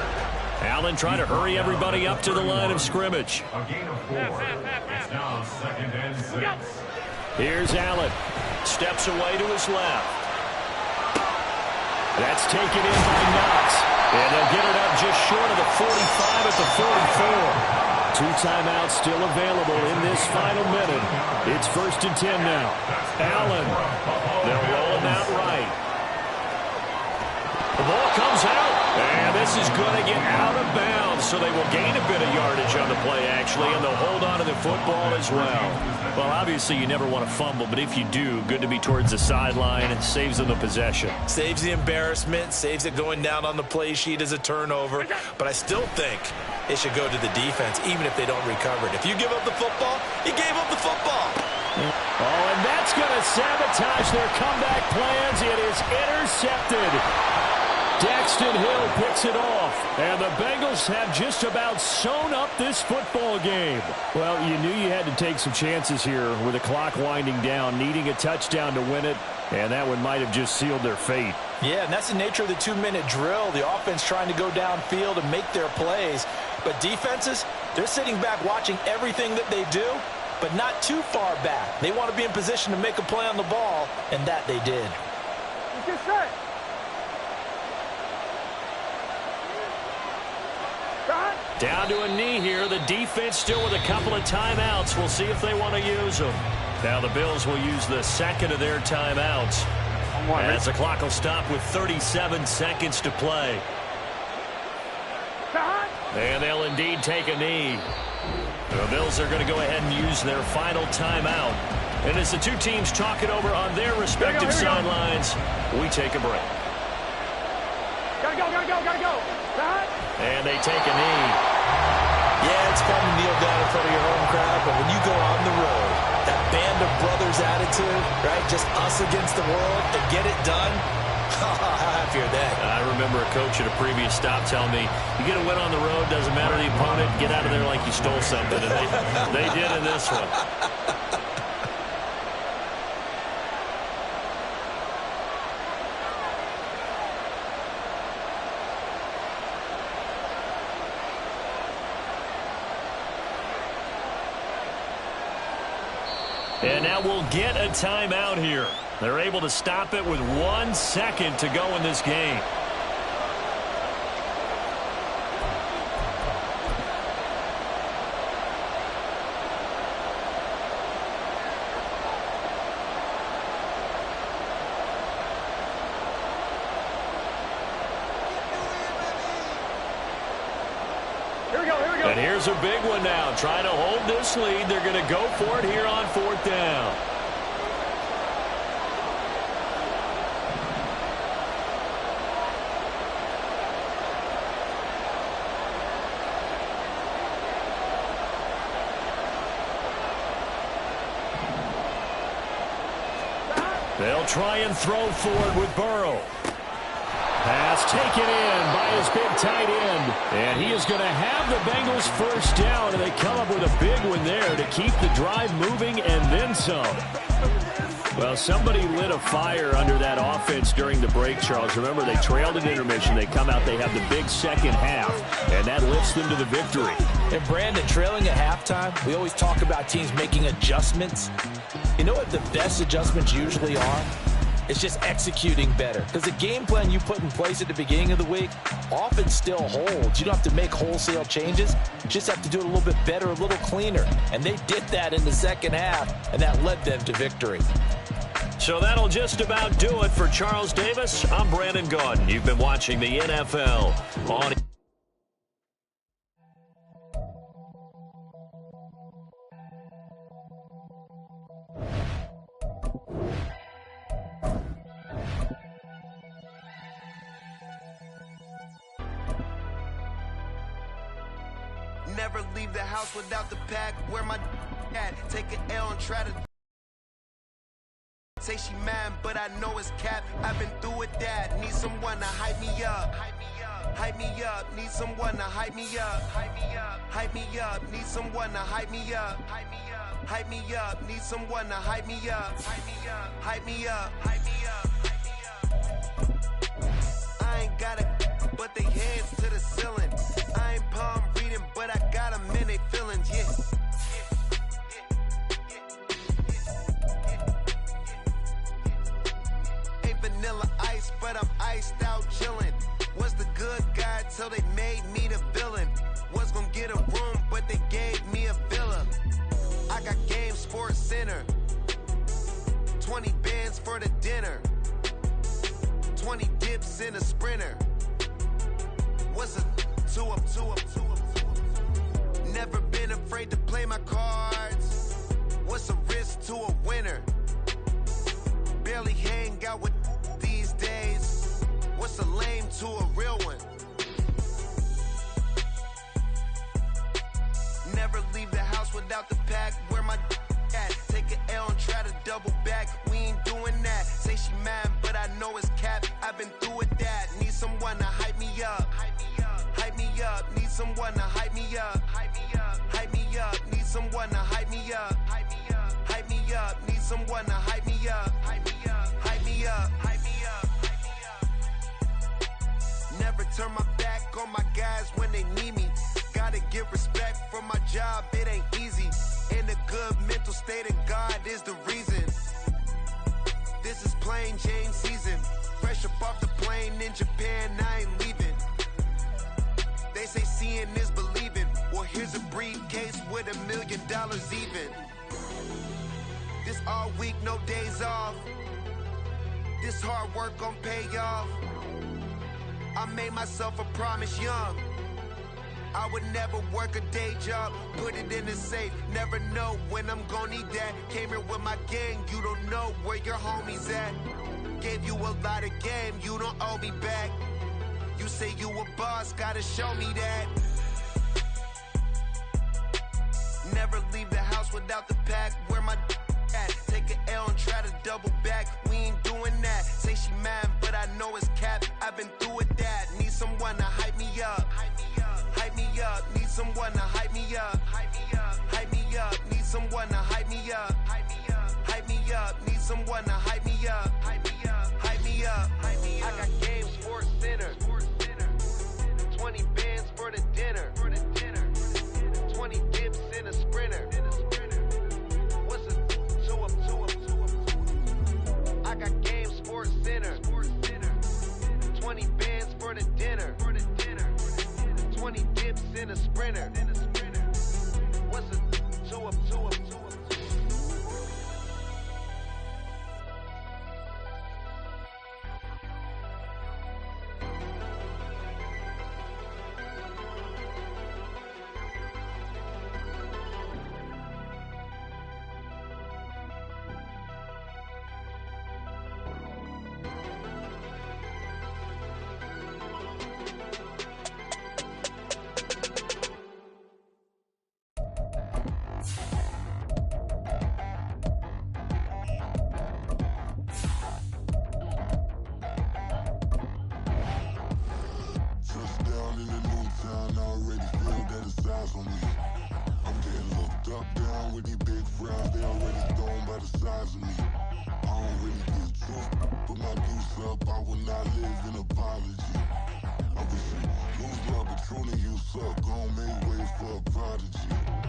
Allen trying to hurry everybody up to the line of scrimmage. A gain of 4. It's now 2nd and 6. Here's Allen. Steps away to his left. That's taken in by Knox. And they'll get it up just short of the 45 at the 44. 2 timeouts still available in this final minute. It's 1st and 10 now. Allen. They'll roll him out right. The ball comes out. And this is going to get out of bounds, so they will gain a bit of yardage on the play, actually, and they'll hold on to the football as well. Well, obviously, you never want to fumble, but if you do, good to be towards the sideline. It saves them the possession. Saves the embarrassment, saves it going down on the play sheet as a turnover. But I still think it should go to the defense, even if they don't recover it. If you give up the football, you gave up the football. Oh, and that's going to sabotage their comeback plans. It is intercepted. Daxton Hill picks it off, and the Bengals have just about sewn up this football game. Well, you knew you had to take some chances here with the clock winding down, needing a touchdown to win it, and that one might have just sealed their fate. Yeah, and that's the nature of the 2-minute drill. The offense trying to go downfield and make their plays, but defenses, they're sitting back watching everything that they do, but not too far back. They want to be in position to make a play on the ball, and that they did. Get set. Down to a knee here. The defense still with a couple of timeouts. We'll see if they want to use them. Now the Bills will use the second of their timeouts as the clock will stop with 37 seconds to play. And they'll indeed take a knee. The Bills are going to go ahead and use their final timeout. And as the two teams talk it over on their respective sidelines, we take a break. Gotta go. And they take a knee. Yeah, it's fun to kneel down in front of your home crowd, but when you go on the road, that band of brothers attitude, right, just us against the world, and get it done, how happy are they? I remember a coach at a previous stop telling me, you get a win on the road, doesn't matter the opponent, get out of there like you stole something. And they did in this one. And now we'll get a timeout here. They're able to stop it with 1 second to go in this game. And here's a big one now. Trying to hold this lead. They're going to go for it here on 4th down. They'll try and throw forward with Burrow. Pass taken in by his big tight end. And he is going to have the Bengals first down, and they come up with a big one there to keep the drive moving and then some. Well, somebody lit a fire under that offense during the break, Charles. Remember, they trailed at intermission. They come out, they have the big second half, and that lifts them to the victory. And Brandon, trailing at halftime, we always talk about teams making adjustments. You know what the best adjustments usually are? It's just executing better. Because the game plan you put in place at the beginning of the week often still holds. You don't have to make wholesale changes. You just have to do it a little bit better, a little cleaner. And they did that in the second half, and that led them to victory. So that'll just about do it for Charles Davis. I'm Brandon Gaudin. You've been watching the NFL on... Never leave the house without the pack. Where my at? Take an L and try to say she mad, but I know it's cap. I've been through with that. Need someone to hype me up. Hype me up. Need someone to hype me up. Hype me up. Need someone to hype me up. Hype me up. Need someone to hype me up. Hype me up. I ain't got it, but they heads to the ceiling. I ain't palm reading, but I got them in they feelings, yeah. Ain't vanilla ice, but I'm iced out chillin'. Was the good guy till they made me the villain. Was gonna get a room, but they gave dips in a sprinter. What's a two up? Never been afraid to play my cards. What's a risk to a winner? Barely hang out with these days. What's a lame to a real one? Never leave the house without the pack. Where my at? Take an L and try to double back. We ain't doing that. Say she mad, but I know it's cap. I've been through with that. Need someone to hype me up. Hype me up. Need someone to hype me up. Hype me up. Need someone to hype me up. Hype me up. Need someone to hype me up. Hype me up. Never turn my back on my guys when they need me. Gotta give respect for my job, it ain't easy. In a good mental state and God is the reason. This is plain Jane season. Fresh up off the plane in Japan, I ain't leaving. They say seeing is believing. Well, here's a briefcase with $1 million even. This all week, no days off. This hard work gon' pay off. I made myself a promise young. I would never work a day job, put it in the safe. Never know when I'm gon' need that. Came here with my gang, you don't know where your homies at. Gave you a lot of game, you don't owe me back. You say you a boss, gotta show me that. Never leave the house without the pack. Where my at? Take an L and try to double back. We ain't doing that. Say she mad, but I know it's cap. I've been through with that. Need someone to hype me up. Hype me up. Need someone to hype me up. Hype me up. Need someone to hype me up. Hype me up. Need someone to hype me up. Hype me up. I got game Sports Center. 20 bands for the dinner. 20 dips in a sprinter. What's a two up? I got game Sports Center. 20 bands for the dinner. 20 dips in a sprinter. What's a two up?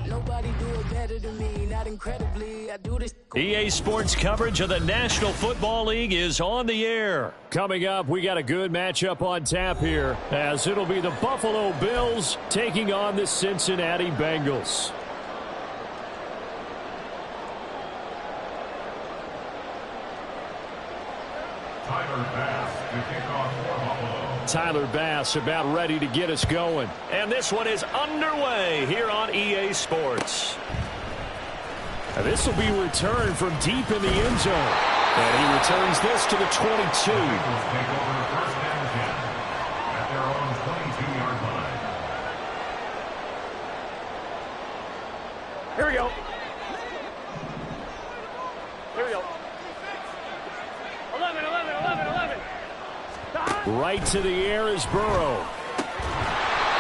Nobody do it better than me, not incredibly. I do this. EA Sports coverage of the National Football League is on the air. Coming up, we got a good matchup on tap here, as it'll be the Buffalo Bills taking on the Cincinnati Bengals. Tyler Bass about ready to get us going. And this one is underway here on EA Sports. And this will be returned from deep in the end zone. And he returns this to the 22. Here we go. Here we go. 11. Right to the air is Burrow.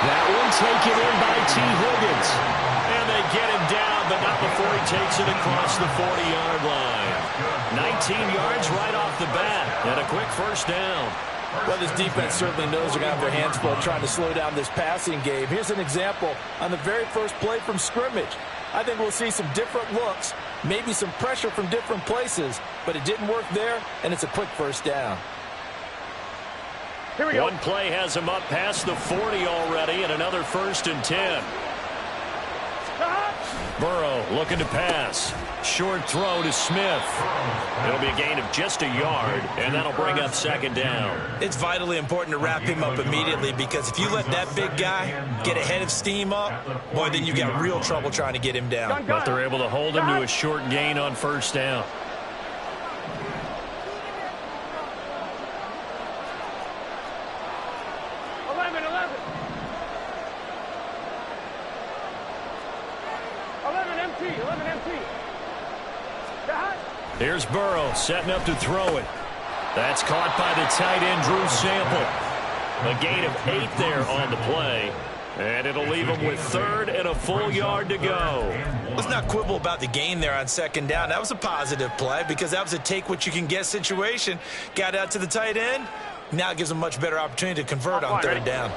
That one taken in by T. Higgins. And they get him down, but not before he takes it across the 40-yard line. 19 yards right off the bat, and a quick first down. Well, this defense certainly knows they're going to have their hands full trying to slow down this passing game. Here's an example on the very first play from scrimmage. I think we'll see some different looks, maybe some pressure from different places, but it didn't work there, and it's a quick first down. Here we go. One play has him up past the 40 already, and another 1st and 10. Burrow looking to pass. Short throw to Smith. It'll be a gain of just a yard, and that'll bring up second down. It's vitally important to wrap him up immediately, because if you let that big guy get ahead of steam up, boy, then you've got real trouble trying to get him down. But they're able to hold him to a short gain on first down. Here's Burrow setting up to throw it. That's caught by the tight end, Drew Sample. A gain of 8 there on the play. And it'll leave him with third and a full yard to go. Let's not quibble about the gain there on second down. That was a positive play because that was a take-what-you-can-get situation. Got out to the tight end. Now it gives him a much better opportunity to convert on third down.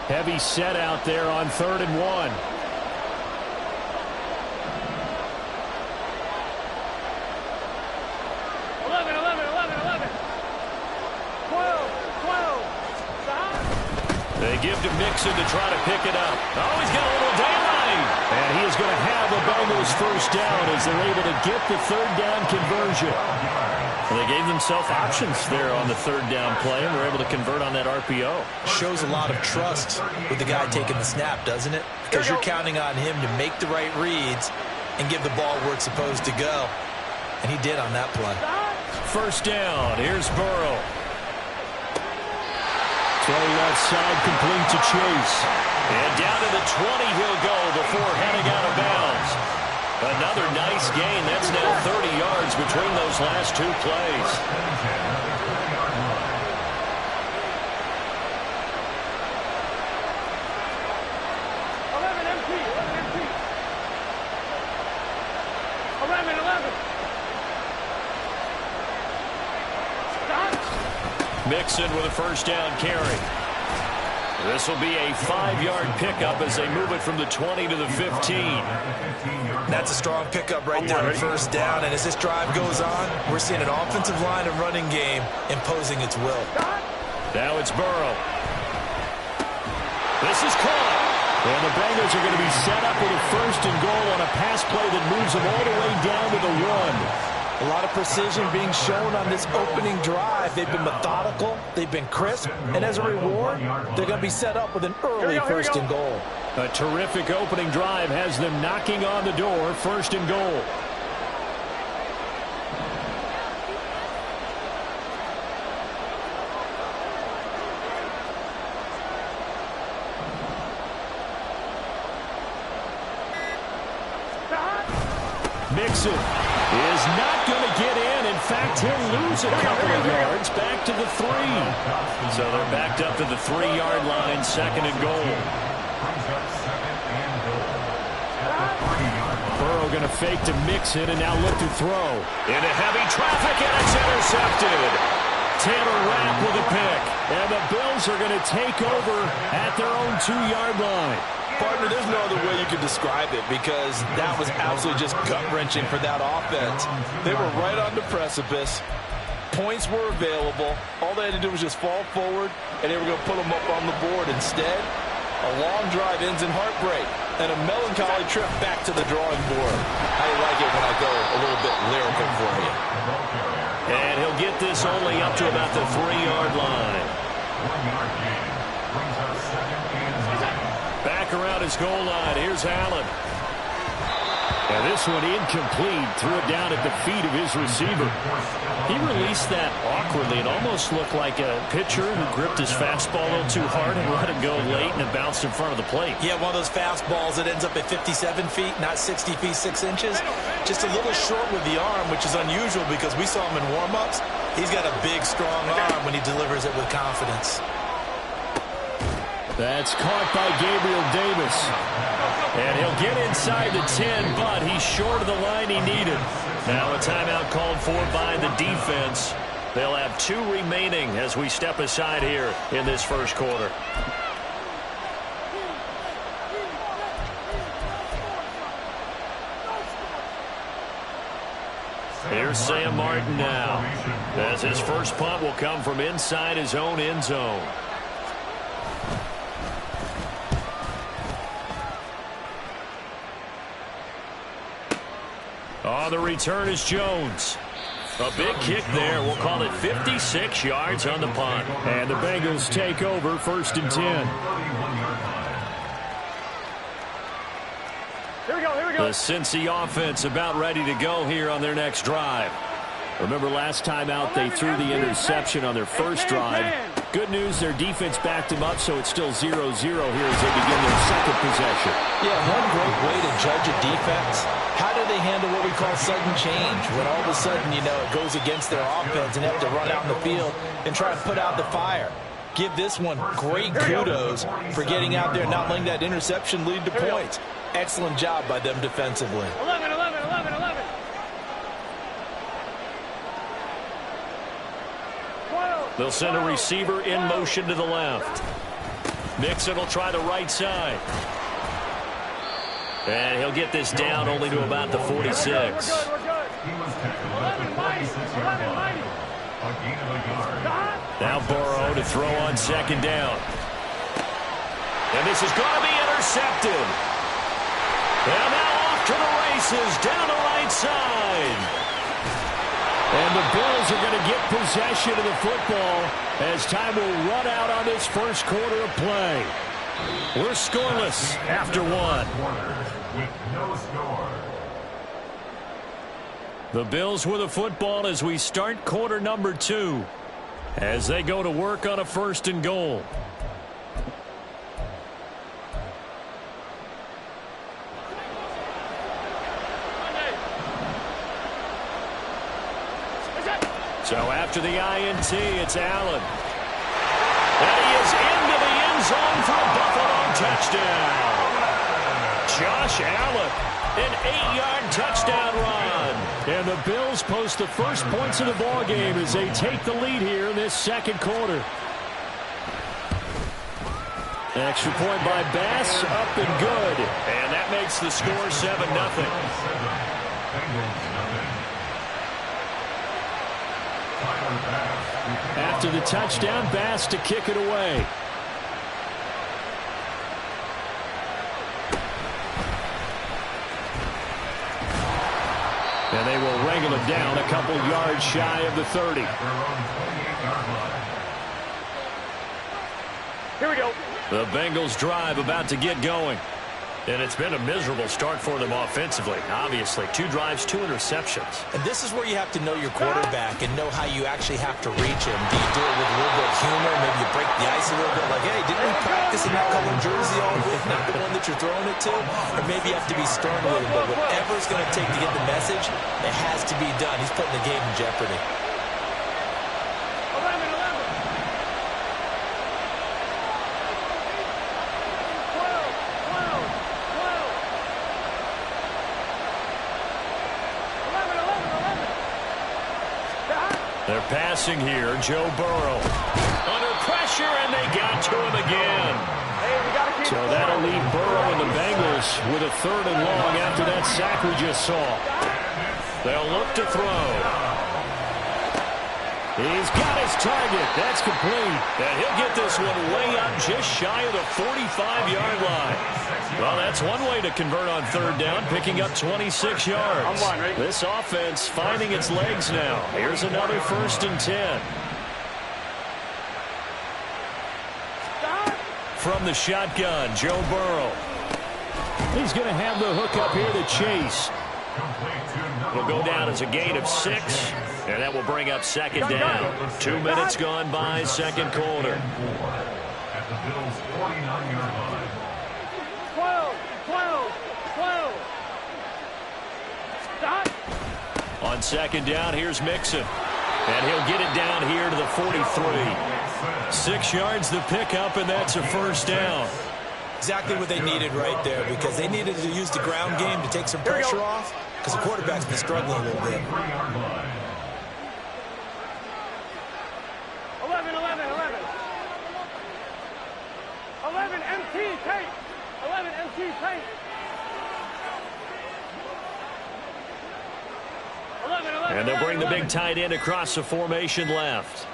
Heavy set out there on 3rd and 1. They give to Mixon to try to pick it up. Oh, he's got a little daylight. And he is going to have the Bengals first down as they're able to get the third down conversion. Well, they gave themselves options there on the third down play and were able to convert on that RPO. Shows a lot of trust with the guy taking the snap, doesn't it? Because you're counting on him to make the right reads and give the ball where it's supposed to go. And he did on that play. First down. Here's Burrow. Throw left side, complete to Chase. And down to the 20 he'll go before heading out of bounds. Another nice gain. That's now 30 yards between those last 2 plays. Mixon with a first down carry. This will be a 5-yard pickup as they move it from the 20 to the 15. That's a strong pickup right there on first down. And as this drive goes on, we're seeing an offensive line and running game imposing its will. Now it's Burrow. This is caught. And the Bengals are going to be set up with a first and goal on a pass play that moves them all the way down to the 1. A lot of precision being shown on this opening drive. They've been methodical. They've been crisp. And as a reward, they're going to be set up with an early first and goal. A terrific opening drive has them knocking on the door. First and goal. Mixon is not going to get in. In fact, he'll lose a couple of yards back to the 3. So they're backed up to the 3-yard line, second and goal. Burrow going to fake to Mixon and now look to throw. Into heavy traffic, and it's intercepted. Taylor Rapp with a pick. And the Bills are going to take over at their own 2-yard line. Partner, there's no other way you could describe it because that was absolutely just gut-wrenching for that offense. They were right on the precipice. Points were available. All they had to do was just fall forward, and they were going to put them up on the board. Instead, a long drive ends in heartbreak and a melancholy trip back to the drawing board. How you like it when I go a little bit lyrical for you? And he'll get this only up to about the 3-yard line. 1-yard gain brings up second and 9. Back around his goal line. Here's Allen. And this one incomplete. Threw it down at the feet of his receiver. He released that awkwardly. It almost looked like a pitcher who gripped his fastball a little too hard and let it go late, and it bounced in front of the plate. Yeah, one of those fastballs that ends up at 57 feet, not 60 feet, 6 inches. Just a little short with the arm, which is unusual because we saw him in warm-ups. He's got a big, strong arm when he delivers it with confidence. That's caught by Gabriel Davis. And he'll get inside the 10, but he's short of the line he needed. Now a timeout called for by the defense. They'll have 2 remaining as we step aside here in this first quarter. Here's Sam Martin now, as his first punt will come from inside his own end zone. On the return is Jones. A big kick there. We'll call it 56 yards on the punt. And the Bengals take over 1st and 10. Here we go, here we go. The Cincy offense about ready to go here on their next drive. Remember last time out they threw the interception on their first drive. Good news, their defense backed them up, so it's still 0-0 here as they begin their second possession. Yeah, one great way to judge a defense. How do they handle what we call sudden change? When all of a sudden, you know, it goes against their offense and have to run out in the field and try and put out the fire. Give this one great kudos for getting out there and not letting that interception lead to points. Excellent job by them defensively. 11, 11, 11, 11. 12. They'll send a receiver in motion to the left. Mixon will try the right side. And he'll get this down only to about the 46. We're good. He was tackled at the 46-yard line. A gain of a yard. Now Burrow to throw on second down. And this is going to be intercepted. And now off to the races down the right side. And the Bills are going to get possession of the football as time will run out on this first quarter of play. We're scoreless after one. With no score. The Bills with the football as we start quarter number 2. As they go to work on a 1st and goal. So after the INT, it's Allen. And he is into the end zone for a Buffalo touchdown. Josh Allen, an 8-yard touchdown run. And the Bills post the first points of the ball game as they take the lead here in this second quarter. Extra point by Bass, up and good. And that makes the score 7-0. After the touchdown, Bass to kick it away. And they will wrangle it down a couple yards shy of the 30. Here we go. The Bengals drive about to get going. And it's been a miserable start for them offensively. Obviously, 2 drives, 2 interceptions. And this is where you have to know your quarterback and know how you actually have to reach him. Do you do it with a little bit of humor? Maybe you break the ice a little bit like, hey, didn't we practice in that colored jersey all week? Not the one that you're throwing it to? Or maybe you have to be stern with him. But whatever it's going to take to get the message, it has to be done. He's putting the game in jeopardy. 11, 11. 12. They're passing here. Joe Burrow under pressure, and they got to him again. So that'll leave Burrow and the Bengals with a 3rd and long after that sack we just saw. They'll look to throw. He's got his target. That's complete. And he'll get this one way up just shy of the 45-yard line. Well, that's one way to convert on 3rd down, picking up 26 yards. This offense finding its legs now. Here's another 1st and 10. From the shotgun, Joe Burrow. He's going to have the hook up here to Chase. Will go down as a gain of 6, and that will bring up 2nd down. 2 minutes gone by, second quarter. At the Bills' 49-yard line. 12, 12, 12. Stop. On 2nd down, here's Mixon. And he'll get it down here to the 43. 6 yards the pickup, and that's a 1st down. Exactly what they needed right there, because they needed to use the ground game to take some pressure off, because the quarterback's been struggling a little bit. 11, 11, 11. 11, MT, tape. 11, MT, tape. 11, 11, And they'll bring the big tight end across the formation left.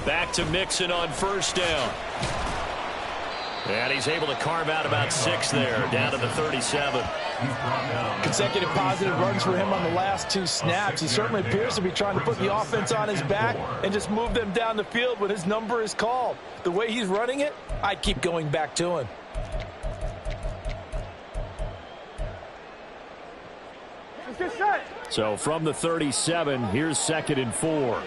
Back to Mixon on 1st down. And he's able to carve out about 6 there, down to the 37. Consecutive positive runs for him on the last 2 snaps. He certainly appears to be trying to put the offense on his back and just move them down the field when his number is called. The way he's running it, I'd keep going back to him. Let's get set. So from the 37, here's 2nd and 4.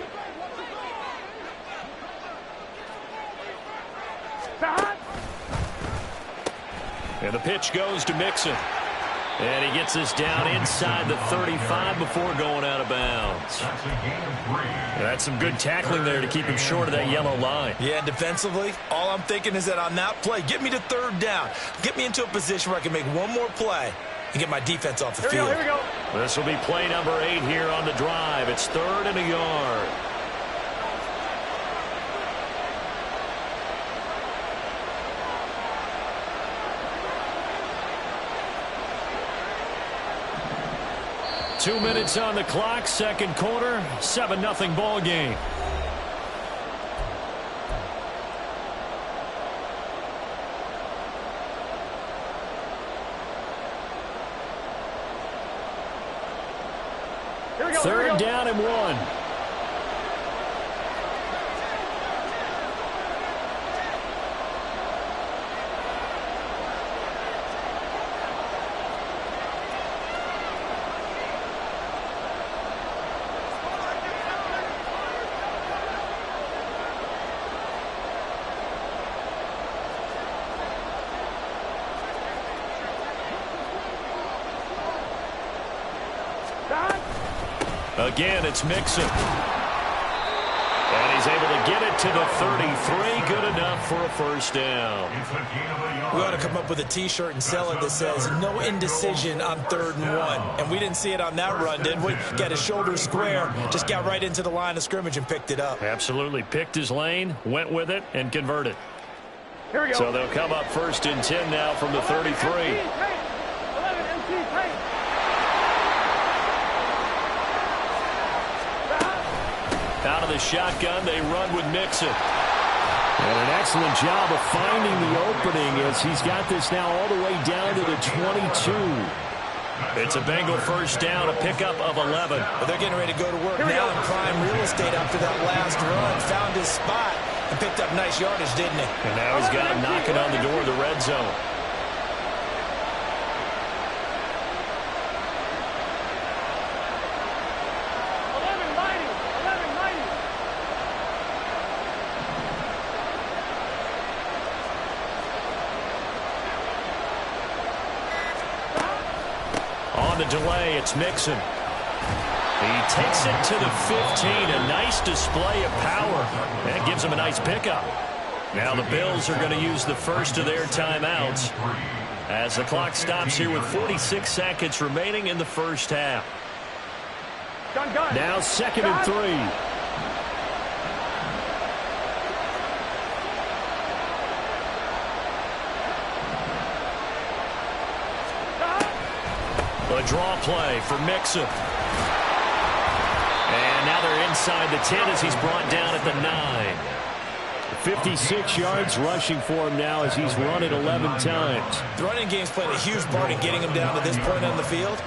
And the pitch goes to Mixon. And he gets this down inside the 35 before going out of bounds. That's some good tackling there to keep him short of that yellow line. Yeah, and defensively, all I'm thinking is that on that play, get me to 3rd down. Get me into a position where I can make one more play and get my defense off the field. Here we go. This will be play number 8 here on the drive. It's 3rd and a yard. Two minutes on the clock, second quarter, 7-0 ball game. Here we go. 3rd down and 1. Again, it's Mixon. And he's able to get it to the 33. Good enough for a 1st down. We ought to come up with a T-shirt and sell it that says, no indecision on 3rd and 1. And we didn't see it on that run, did we? Got his shoulder square, just got right into the line of scrimmage and picked it up. Absolutely. Picked his lane, went with it, and converted. Here we go. So they'll come up 1st and 10 now from the 33. 11 MC tight. Out of the shotgun, they run with Mixon. And an excellent job of finding the opening as he's got this now all the way down to the 22. It's a Bengal 1st down, a pickup of 11. But they're getting ready to go to work now in prime real estate after that last run. Found his spot and picked up nice yardage, didn't he? And now he's got him knocking on the door of the red zone. On the delay, it's Mixon. He takes it to the 15. A nice display of power. That gives him a nice pickup. Now the Bills are going to use the first of their timeouts as the clock stops here with 46 seconds remaining in the 1st half. Now 2nd and 3. A draw play for Mixon. And now they're inside the 10 as he's brought down at the 9. 56 yards rushing for him now as he's run it 11 times. The running game's played a huge part in getting him down to this point on the field.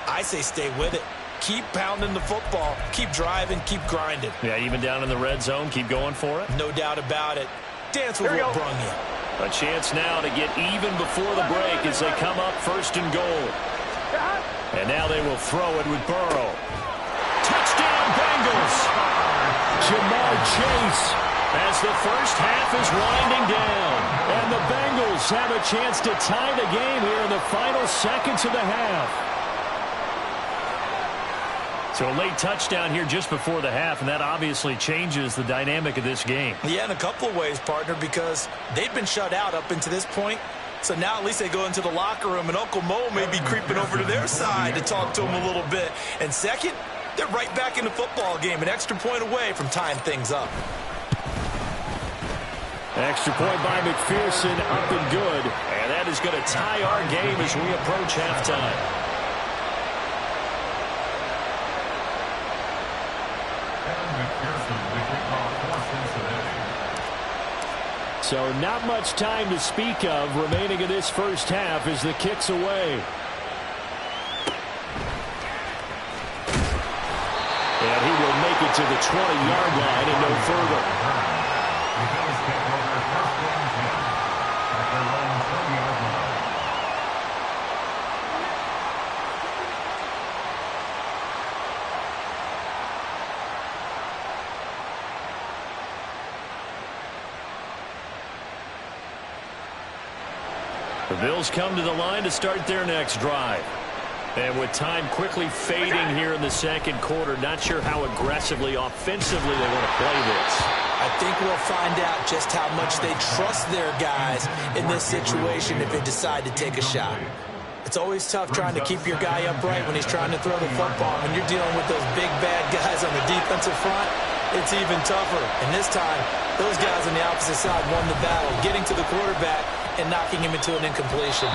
I say stay with it. Keep pounding the football. Keep driving. Keep grinding. Yeah, even down in the red zone, keep going for it. No doubt about it. Dance with what brung you. A chance now to get even before the break as they come up 1st and goal. And now they will throw it with Burrow. Touchdown, Bengals! Jamar Chase as the 1st half is winding down. And the Bengals have a chance to tie the game here in the final seconds of the half. So a late touchdown here just before the half, and that obviously changes the dynamic of this game. Yeah, in a couple of ways, partner, because they've been shut out up until this point. So now at least they go into the locker room, and Uncle Mo may be creeping over to their side to talk to him a little bit. And second, they're right back in the football game, an extra point away from tying things up. Extra point by McPherson, up and good. And that is going to tie our game as we approach halftime. So not much time to speak of remaining in this first half as the kick's away. And he will make it to the 20-yard line and no further. The Bills come to the line to start their next drive. And with time quickly fading here in the second quarter, not sure how aggressively, offensively they want to play this. I think we'll find out just how much they trust their guys in this situation if they decide to take a shot. It's always tough trying to keep your guy upright when he's trying to throw the football. When you're dealing with those big, bad guys on the defensive front, it's even tougher. And this time, those guys on the opposite side won the battle, getting to the quarterback and knocking him into an incompletion.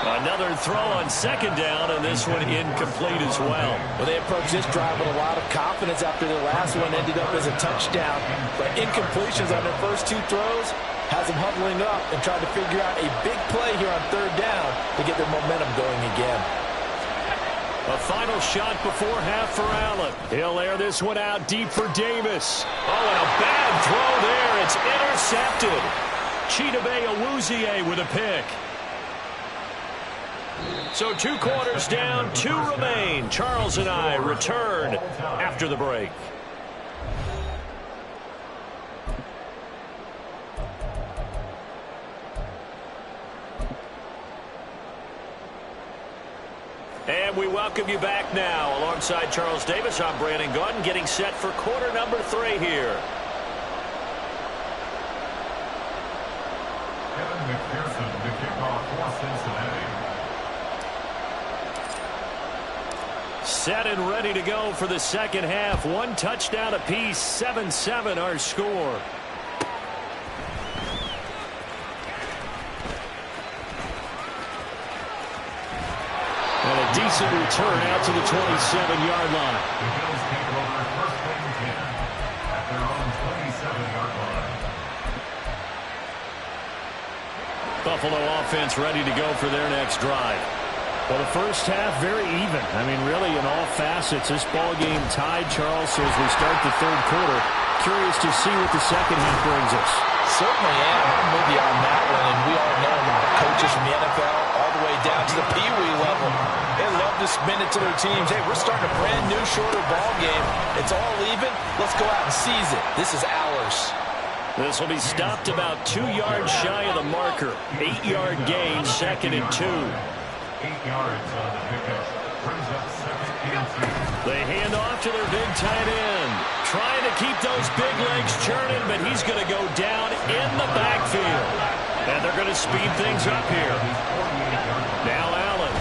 Another throw on second down, and this one incomplete as well. Well, they approached this drive with a lot of confidence after their last one ended up as a touchdown. But incompletions on their first two throws has them huddling up and trying to figure out a big play here on third down to get their momentum going again. A final shot before half for Allen. He'll air this one out deep for Davis. Oh, and a bad throw there. It's intercepted. Chidobe Awuzie with a pick. So 2 quarters down, 2 remain. Charles and I return after the break. And we welcome you back now. Alongside Charles Davis, I'm Brandon Gaudin, getting set for quarter number 3 here. Kevin McPherson to kick off for Cincinnati. Set and ready to go for the second half. 1 touchdown apiece, 7-7 our score. And a decent return out to the 27-yard line. The Bills take over first and 10 at their own 27-yard line. Buffalo offense ready to go for their next drive. Well, the first half very even. I mean, really in all facets. This ball game tied, Charles. So as we start the third quarter, curious to see what the second half brings us. Certainly am. I'm with you on that one. And we all know the coaches from the NFL all the way down to the Pee-wee level. They love to spin it to their teams. Hey, we're starting a brand new, shorter ball game. It's all even. Let's go out and seize it. This is ours. This will be stopped about 2 yards shy of the marker. 8-yard gain, 2nd and 2. 8 yards on the pickup. Brings up 2nd and 2. They hand off to their big tight end. Trying to keep those big legs churning, but he's going to go down in the backfield. And they're going to speed things up here. Now Allen.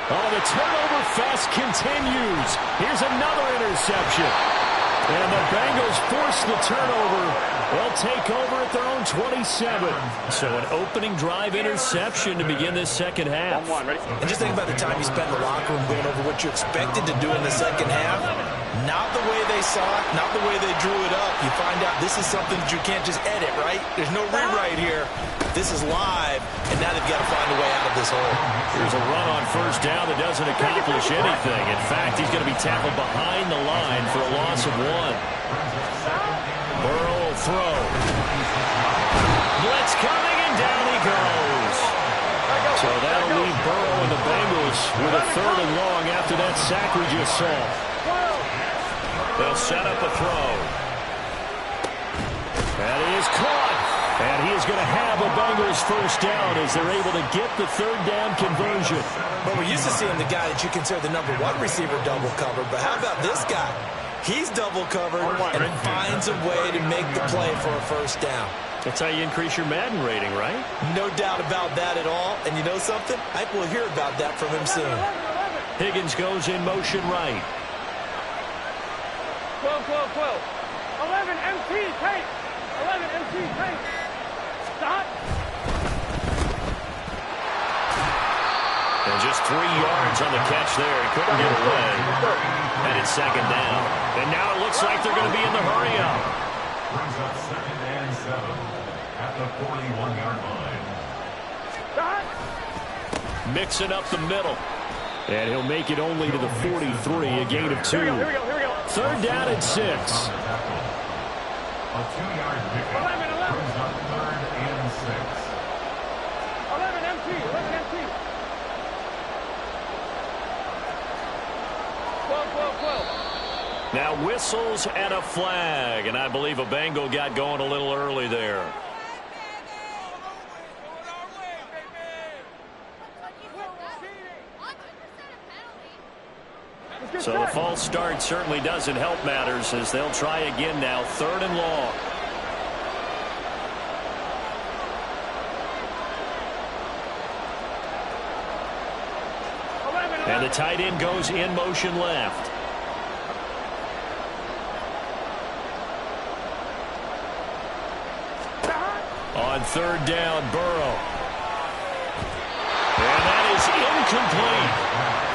Oh, the turnover fest continues. Here's another interception. And the Bengals force the turnover. They'll take over at their own 27. So an opening drive interception to begin this second half. And just think about the time you spend in the locker room going over what you expected to do in the second half. Not the way they saw it, not the way they drew it up. You find out this is something that you can't just edit, right? There's no rewrite here. This is live, and now they've got to find a way out of this hole. Here's a run on first down that doesn't accomplish anything. In fact, he's going to be tackled behind the line for a loss of 1. Burrow will throw. Blitz coming, and down he goes. So that'll leave Burrow and the Bengals with a 3rd and long after that sack we just saw. They'll set up a throw. And he is caught. And he is going to have a Bengals first down as they're able to get the 3rd down conversion. Well, we're used to seeing the guy that you consider the number 1 receiver double covered, but how about this guy? He's double covered and finds a way to make the play for a first down. That's how you increase your Madden rating, right? No doubt about that at all. And you know something? I think we'll hear about that from him soon. Higgins goes in motion right. 12, 12, 12. 11 MT tape. 11 MT tape. Stop. And Just 3 yards on the catch there. He couldn't get away. And it's second down. And now it looks like they're going to be in the hurry-up. Brings up second and 7 at the 41-yard line. Mixing up the middle. And he'll make it only to the 43, a gain of 2. Here we go. Third down and 6. A 2-yard pickup. 11. Brings up third and 6. 11 MT. 12. Now whistles and a flag. And I believe a Bengal got going a little early there. So the false start certainly doesn't help matters as they'll try again now. Third and long. And the tight end goes in motion left. On third down, Burrow. And that is incomplete.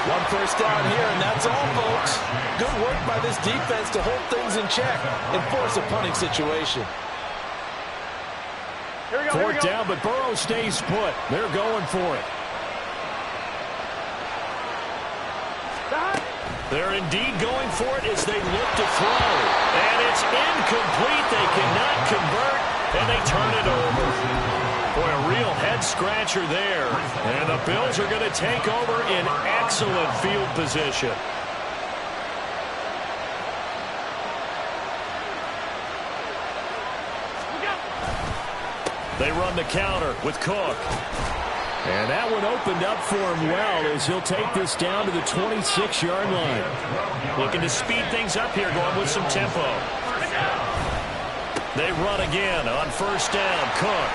One first down here, and that's all, folks. Good work by this defense to hold things in check and force a punting situation. Fourth down, but Burrow stays put. They're going for it. They're indeed going for it as they look to throw. And it's incomplete. They cannot convert, and they turn it over. Boy, a real head-scratcher there. And the Bills are going to take over in excellent field position. They run the counter with Cook. And that one opened up for him well as he'll take this down to the 26-yard line. Looking to speed things up here, going with some tempo. They run again on first down. Cook.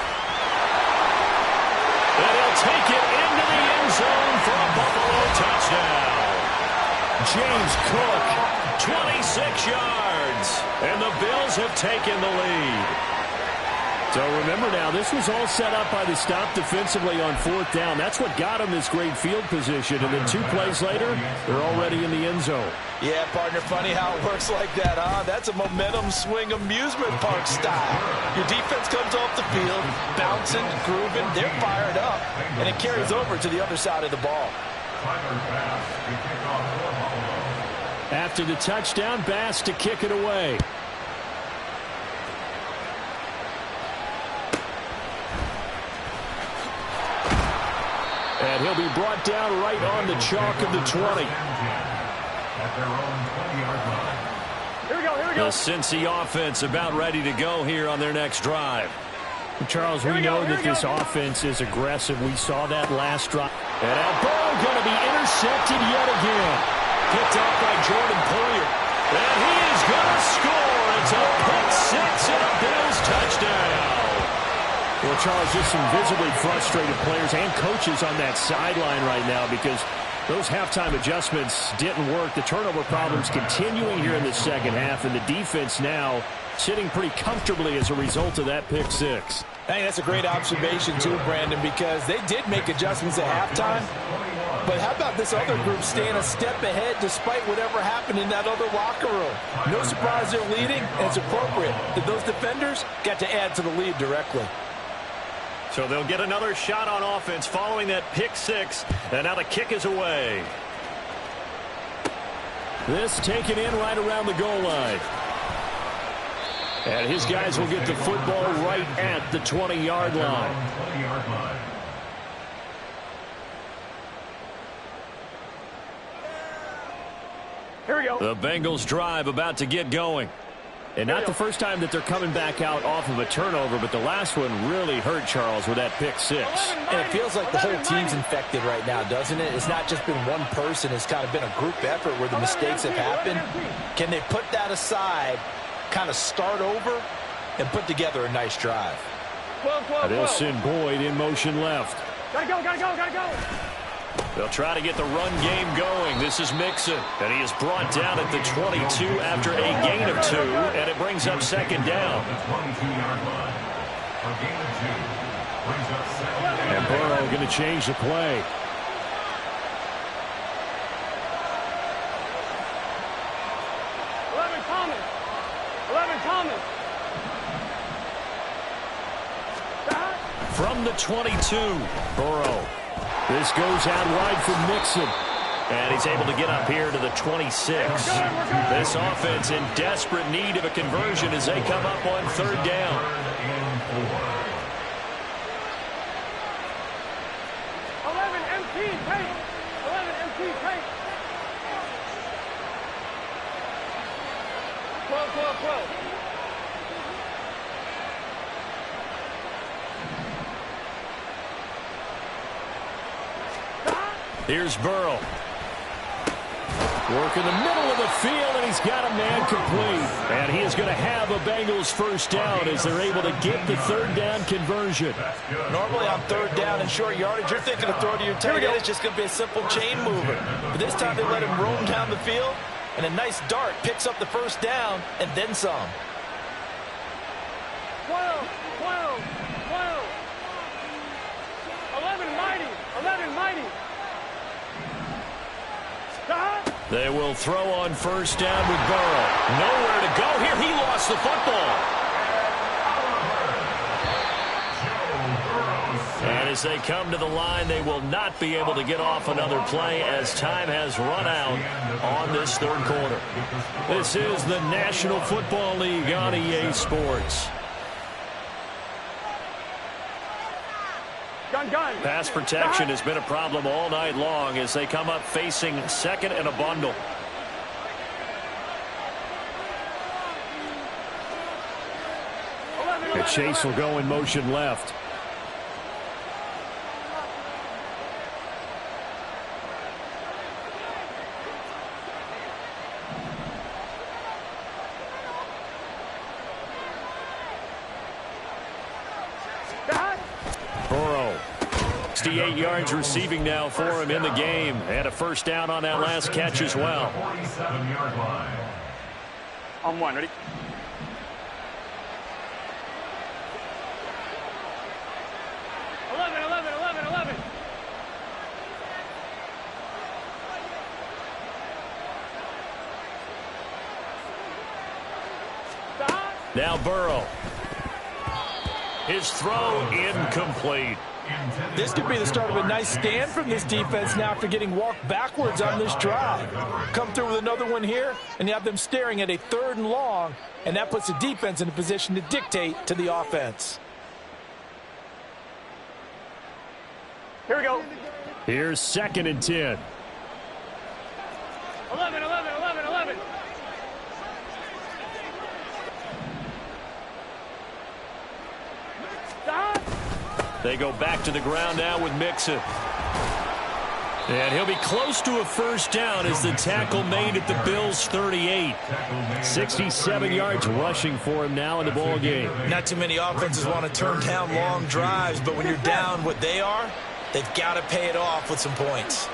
And he'll take it into the end zone for a Buffalo touchdown. James Cook, 26 yards. And the Bills have taken the lead. So remember now, this was all set up by the stop defensively on fourth down. That's what got them this great field position. And then 2 plays later, they're already in the end zone. Yeah, partner, funny how it works like that, huh? That's a momentum swing amusement park style. Your defense comes off the field, bouncing, grooving, they're fired up, and it carries over to the other side of the ball. After the touchdown, Bass to kick it away. And he'll be brought down right on the chalk of the 20. At their own 20-yard line. Here we go. The Cincy offense about ready to go here on their next drive. Charles, we know that this offense is aggressive. We saw that last drive. And now Burrow going to be intercepted yet again. Picked off by Jordan Poyer. And he is going to score. It's a pick six and a Bills touchdown. Well, Charles, just some visibly frustrated players and coaches on that sideline right now because those halftime adjustments didn't work. The turnover problems continuing here in the second half, and the defense now sitting pretty comfortably as a result of that pick six. Hey, that's a great observation too, Brandon, because they did make adjustments at halftime. But how about this other group staying a step ahead despite whatever happened in that other locker room? No surprise they're leading, and it's appropriate that those defenders got to add to the lead directly. So they'll get another shot on offense following that pick six, and now the kick is away. This taken in right around the goal line. And his guys will get the football right at the 20-yard line. Here we go. The Bengals drive about to get going. And not the first time that they're coming back out off of a turnover, but the last one really hurt Charles with that pick six. And it feels like the whole team's infected right now, doesn't it? It's not just been one person. It's kind of been a group effort where the mistakes have happened. Can they put that aside, kind of start over, and put together a nice drive? They'll send Boyd in motion left. Gotta go. They'll try to get the run game going. This is Mixon, and he is brought down at the 22 after a gain of 2, and it brings up second down. And Burrow going to change the play. Thomas. 11 Thomas. From the 22, Burrow. This goes out wide for Mixon. And he's able to get up here to the 26. This offense in desperate need of a conversion as they come up on third down. 11 MT tape. 11 MT tape. 12, 12, 12. Here's Burrow. Work in the middle of the field, and he's got a man complete. And he is going to have a Bengals first down as they're able to get the third down conversion. Normally on third down and short yardage, you're thinking of throwing to your tight end. It's just going to be a simple chain mover. But this time they let him roam down the field, and a nice dart picks up the first down and then some. 12, 12, 12. 11 mighty. 11 mighty. They will throw on first down with Burrow. Nowhere to go here. He lost the football. And as they come to the line, they will not be able to get off another play as time has run out on this third quarter. This is the National Football League on EA Sports. Pass protection has been a problem all night long as they come up facing second and a bundle. The chase will go in motion left. Burrow. 68 yards receiving now for him in the game. And a first down on that last catch as well. 47-yard line. On one, ready? Now Burrow. His throw incomplete. This could be the start of a nice stand from this defense now after getting walked backwards on this drive. Come through with another one here, and you have them staring at a third and long, and that puts the defense in a position to dictate to the offense. Here we go. Here's second and 10. 11. They go back to the ground now with Mixon. And he'll be close to a first down as the tackle made at the Bills' 38. 67 yards rushing for him now in the ball game. Not too many offenses want to turn down long drives, but when you're down what they are, they've got to pay it off with some points.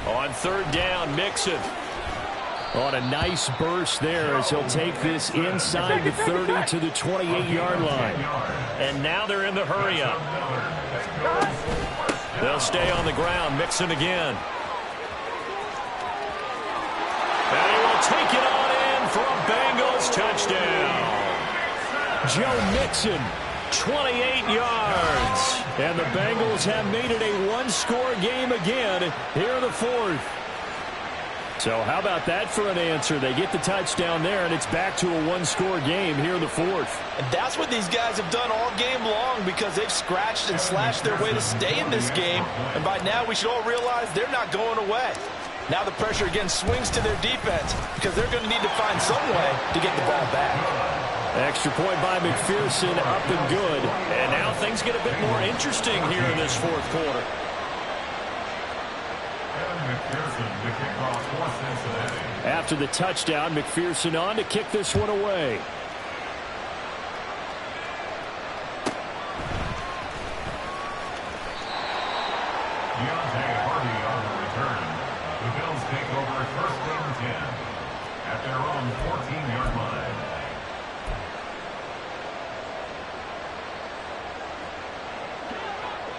On third down, Mixon. On a nice burst there as he'll take this inside the 30 to the 28-yard line. And now they're in the hurry-up. They'll stay on the ground. Mixon again. And he will take it on in for a Bengals touchdown. Joe Mixon, 28 yards. and the Bengals have made it a one-score game again here in the fourth. So how about that for an answer? They get the touchdown there, and it's back to a one-score game here in the fourth. And that's what these guys have done all game long because they've scratched and slashed their way to stay in this game. And by now, we should all realize they're not going away. Now the pressure again swings to their defense because they're going to need to find some way to get the ball back. Extra point by McPherson, up and good. And now things get a bit more interesting here in this fourth quarter. After the touchdown, McPherson on to kick this one away. On the return. The Bills take over first and 10 at their own 14-yard line.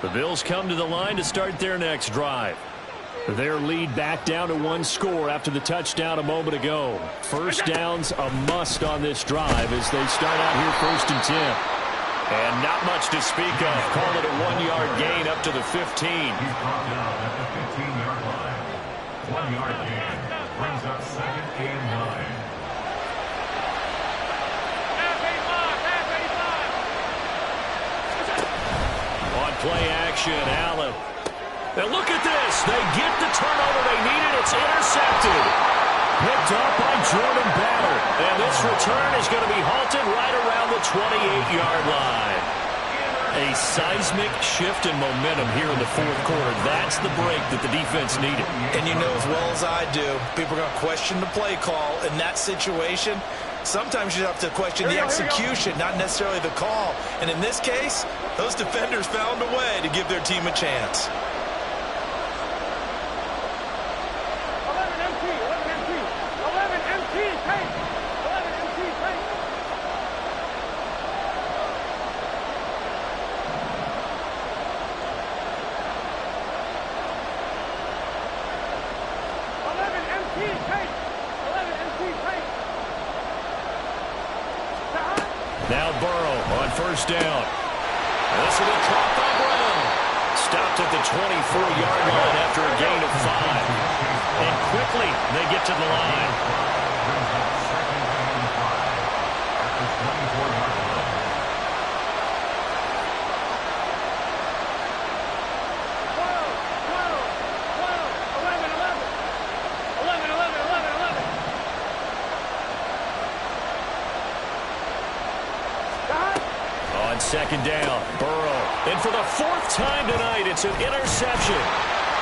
The Bills come to the line to start their next drive. Their lead back down to one score after the touchdown a moment ago. First down's a must on this drive as they start out here 1st and 10. And not much to speak of. Call it a 1-yard gain up to the 15. He's brought down at the 15-yard line. 1-yard gain brings up 2nd and 9. On play action, Allen. And look at this. They get the turnover they needed. It's intercepted. Picked up by Jordan Battle. And this return is going to be halted right around the 28-yard line. A seismic shift in momentum here in the 4th quarter. That's the break that the defense needed. And you know as well as I do, people are going to question the play call in that situation. Sometimes you have to question the execution, not necessarily the call. And in this case, those defenders found a way to give their team a chance. 11 MT, 11 MT, 11 MT, take, 11 MT, take. Now Burrow on 1st down. This will be caught by Brown. Stopped at the 24-yard line after a gain of 5. And quickly they get to the line. On 2nd down, Burrow. And for the 4th time tonight, it's an interception.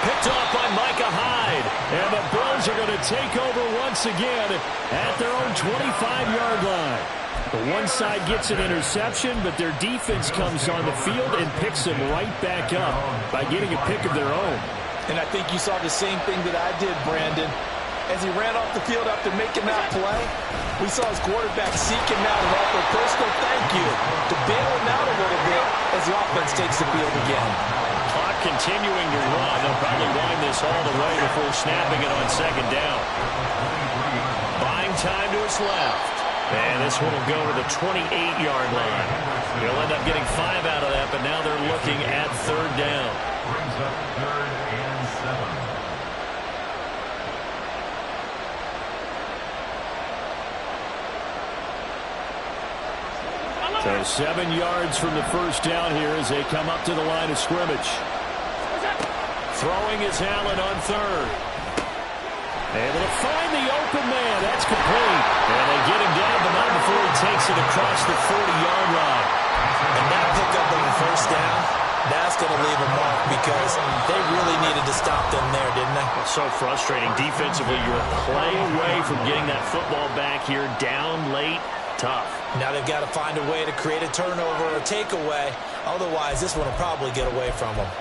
Picked off by Micah Hyde. And the Bills are going to take over once again at their own 25-yard line. The one side gets an interception, but their defense comes on the field and picks them right back up by getting a pick of their own. And I think you saw the same thing that I did, Brandon. As he ran off the field after making that play, we saw his quarterback seek him out and offer a personal thank you to bail him out a little bit as the offense takes the field again. Clock continuing to run. They'll probably wind this all the way before snapping it on 2nd down. Buying time to his left. And this one will go to the 28-yard line. They'll end up getting 5 out of that, but now they're looking at 3rd down. Brings up 3rd and 7. So 7 yards from the 1st down here as they come up to the line of scrimmage. Throwing is Allen on 3rd. Able to find the open man. That's complete. And they get him down, but not before he takes it across the 40-yard line. And that pickup on the 1st down, that's going to leave a mark because they really needed to stop them there, didn't they? So frustrating. Defensively, you're a play away from getting that football back here down late. Tough. Now they've got to find a way to create a turnover or a takeaway. Otherwise, this one will probably get away from them.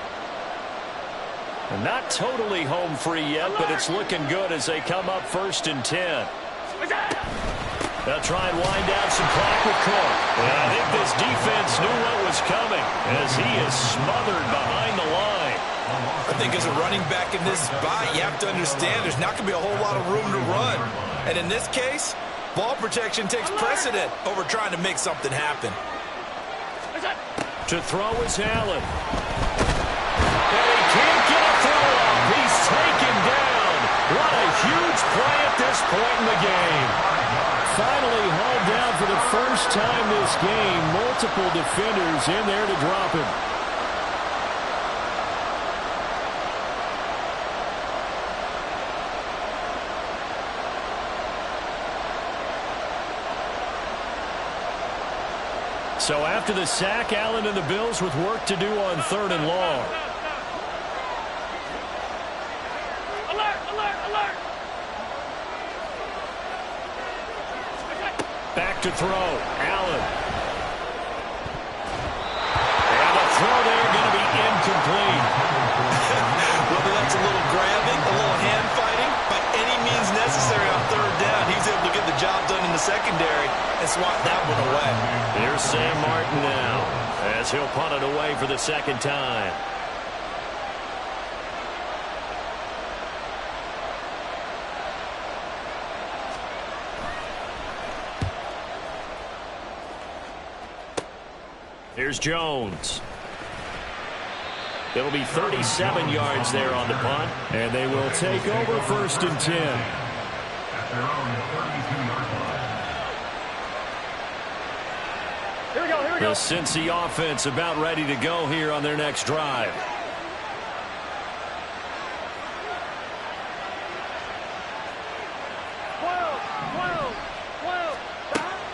Not totally home free yet, but it's looking good as they come up 1st and 10. They'll try and wind down some clock with Cook. And I think this defense knew what was coming as he is smothered behind the line. I think as a running back in this spot, you have to understand there's not going to be a whole lot of room to run. And in this case, ball protection takes precedent over trying to make something happen. To throw is Allen. And he can't get a throw off. He's taken down. What a huge play at this point in the game. Finally hauled down for the first time this game. Multiple defenders in there to drop him. So after the sack, Allen and the Bills with work to do on 3rd and long. Alert, alert, alert. Back to throw. Allen. And the throw there going to be incomplete. Whether that's a little grabbing, a little hand fighting, by any means necessary on 3rd down, he's able to get the job done in the secondary and swat that one away. Here's Sam Martin now as he'll punt it away for the 2nd time. Here's Jones. It'll be 37 yards there on the punt. And they will take over 1st and 10. At their own 32-yard line. Here we go, here we The go. Cincy offense about ready to go here on their next drive.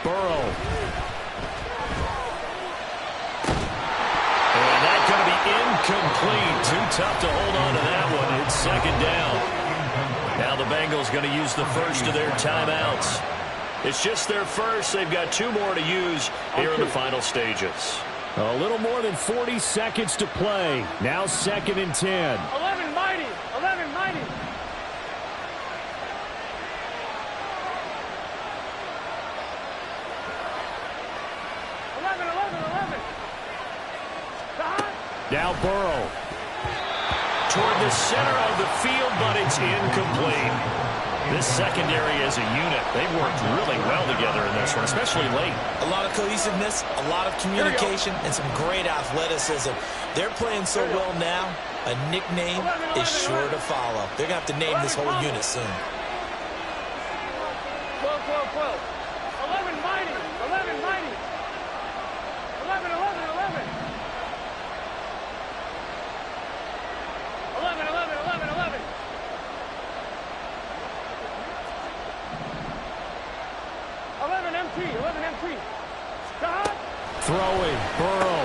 Burrow. And that's going to be incomplete. Too tough to hold on to that one. It's 2nd down. Now the Bengals going to use the first of their timeouts. It's just their first. They've got 2 more to use here in the final stages. A little more than 40 seconds to play. Now 2nd and 10. 11 mighty. 11 mighty. Now Burrow. Toward the center of the field, but it's incomplete. This secondary as a unit, they've worked really well together in this one, especially late. A lot of cohesiveness, a lot of communication, and some great athleticism. They're playing so well now, a nickname is sure to follow. They're going to have to name this whole unit soon. 12, 12, 12. 11 mighty. 11 mighty. 11, 11, 11. 11, 11, 11, 11. 11 MT, 11 MT. Stop. Throwing, Burrow.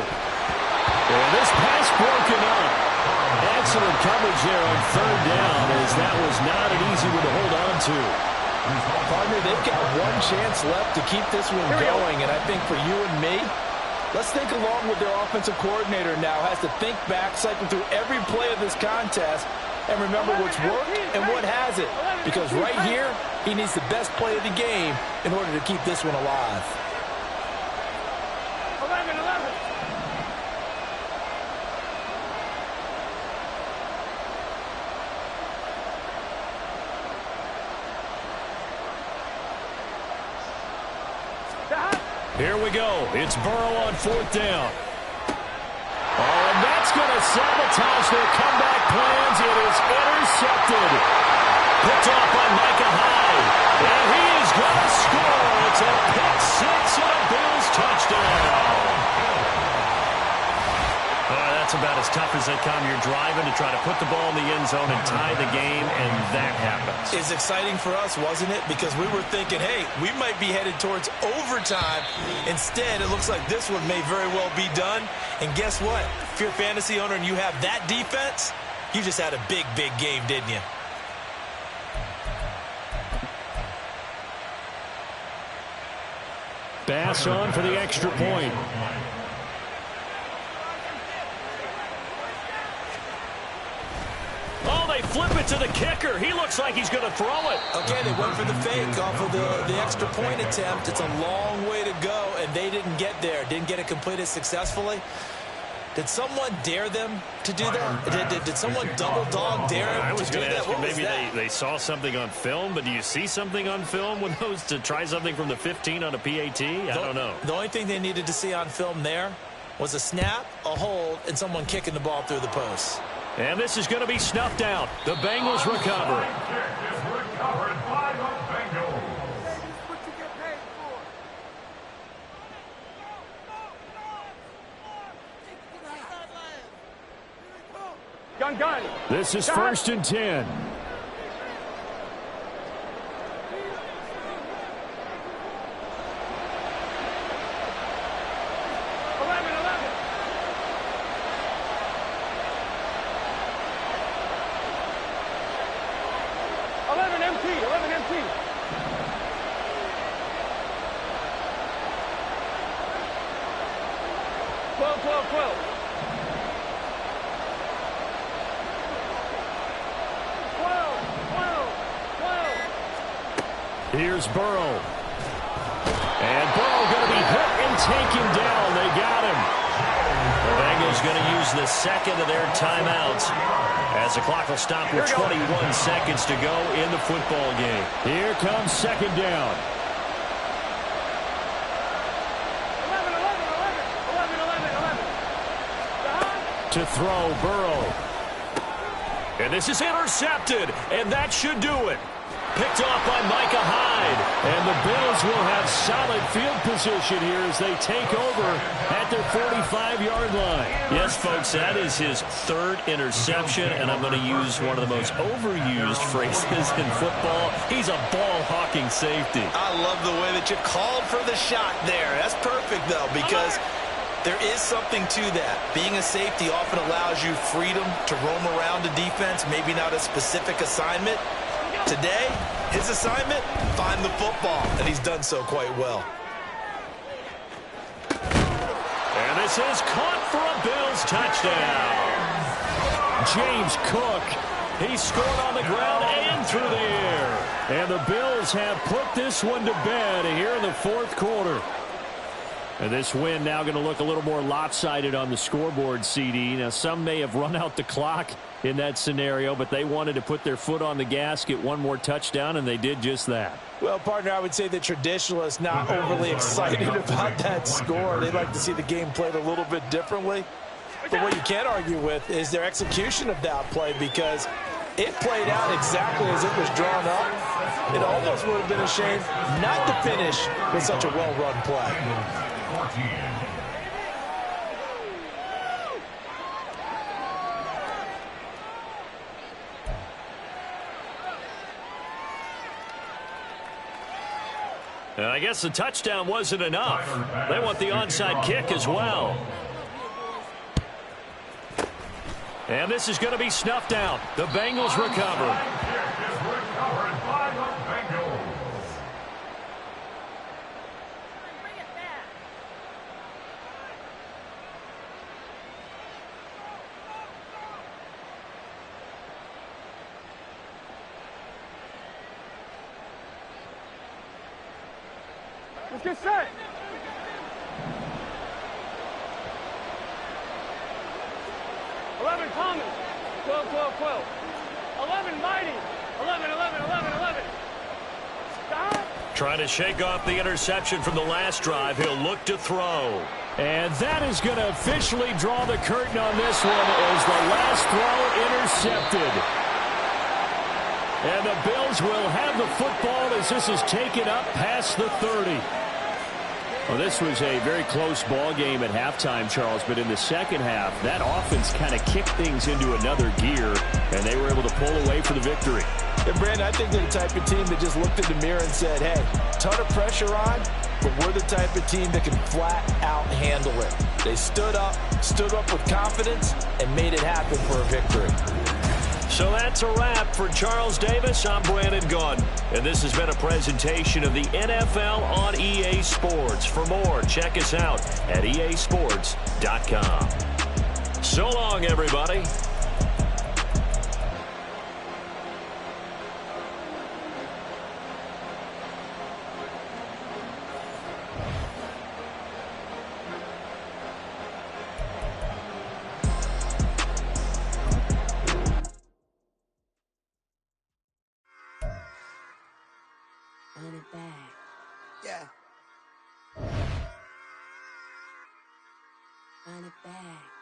And this pass broken up. Excellent coverage there on 3rd down, as that was not an easy one to hold on to. Partner, they've got one chance left to keep this one going, and I think for you and me, let's think along with their offensive coordinator now. Has to think back, cycle through every play of this contest, and remember what's worked and what hasn't. Because right here, he needs the best play of the game in order to keep this one alive. 11, 11. Here we go. It's Burrow on 4th down. Oh, and that's going to sabotage their comeback plans. It is intercepted. Picked off by Micah Hyde. And he is going to score. It's a pick six and a Bills touchdown. That's about as tough as they come. You're driving to try to put the ball in the end zone and tie the game, and that happens. It's exciting for us, wasn't it? Because we were thinking, hey, we might be headed towards overtime. Instead, it looks like this one may very well be done. And guess what? If you're a fantasy owner and you have that defense, you just had a big, big game, didn't you? Bass on for the extra point. Oh, they flip it to the kicker. He looks like he's going to throw it. Okay, they went for the fake off of the extra point attempt. It's a long way to go, and they didn't get there. Didn't get it completed successfully. Did someone dare them to do that? Did someone double dog dare them to do that? I was going to ask you, maybe they saw something on film, but do you see something on film with those to try something from the 15 on a PAT? I don't know. The only thing they needed to see on film there was a snap, a hold, and someone kicking the ball through the post. And this is going to be snuffed out. The Bengals recover. Kick is recovered by the Bengals. What you get paid for? Gun. This is 1st and 10. Here's Burrow. And Burrow going to be hit and taken down. They got him. The Bengals going to use the second of their timeouts as the clock will stop with 21 seconds to go in the football game. Here comes 2nd down. 11, 11, 11, 11, 11, To throw, Burrow. And this is intercepted, and that should do it. Picked off by Micah Hyde. And the Bills will have solid field position here as they take over at their 45-yard line. Yes, folks, that is his third interception, and I'm going to use one of the most overused phrases in football. He's a ball-hawking safety. I love the way that you called for the shot there. That's perfect, though, because there is something to that. Being a safety often allows you freedom to roam around a defense, maybe not a specific assignment. Today, his assignment, find the football, and he's done so quite well. And this is caught for a Bills touchdown. James Cook, he scored on the ground and through the air. And the Bills have put this one to bed here in the fourth quarter. And this win now going to look a little more lopsided on the scoreboard, CD. Now, some may have run out the clock in that scenario, but they wanted to put their foot on the gas, get one more touchdown, and they did just that. Well, partner, I would say the traditionalists not overly excited about that score. They'd like to see the game played a little bit differently. But what you can't argue with is their execution of that play, because it played out exactly as it was drawn up. It almost would have been a shame not to finish with such a well-run play. 14. And I guess the touchdown wasn't enough. They want the onside kick as well. And this is going to be snuffed out. The Bengals recover. Let's get set. Thomas. 12, 12, 12. 11, Mighty. 11, 11, 11, 11. Stop. Trying to shake off the interception from the last drive. He'll look to throw. And that is going to officially draw the curtain on this one as the last throw intercepted. And the Bills will have the football as this is taken up past the 30. Well, this was a very close ball game at halftime, Charles, but in the second half, that offense kind of kicked things into another gear, and they were able to pull away for the victory. And, Brandon, I think they're the type of team that just looked in the mirror and said, hey, ton of pressure on, but we're the type of team that can flat out handle it. They stood up with confidence, and made it happen for a victory. So that's a wrap for Charles Davis. I'm Brandon Gunn, and this has been a presentation of the NFL on EA Sports. For more, check us out at easports.com. So long, everybody. Run it back. Yeah. Run it back.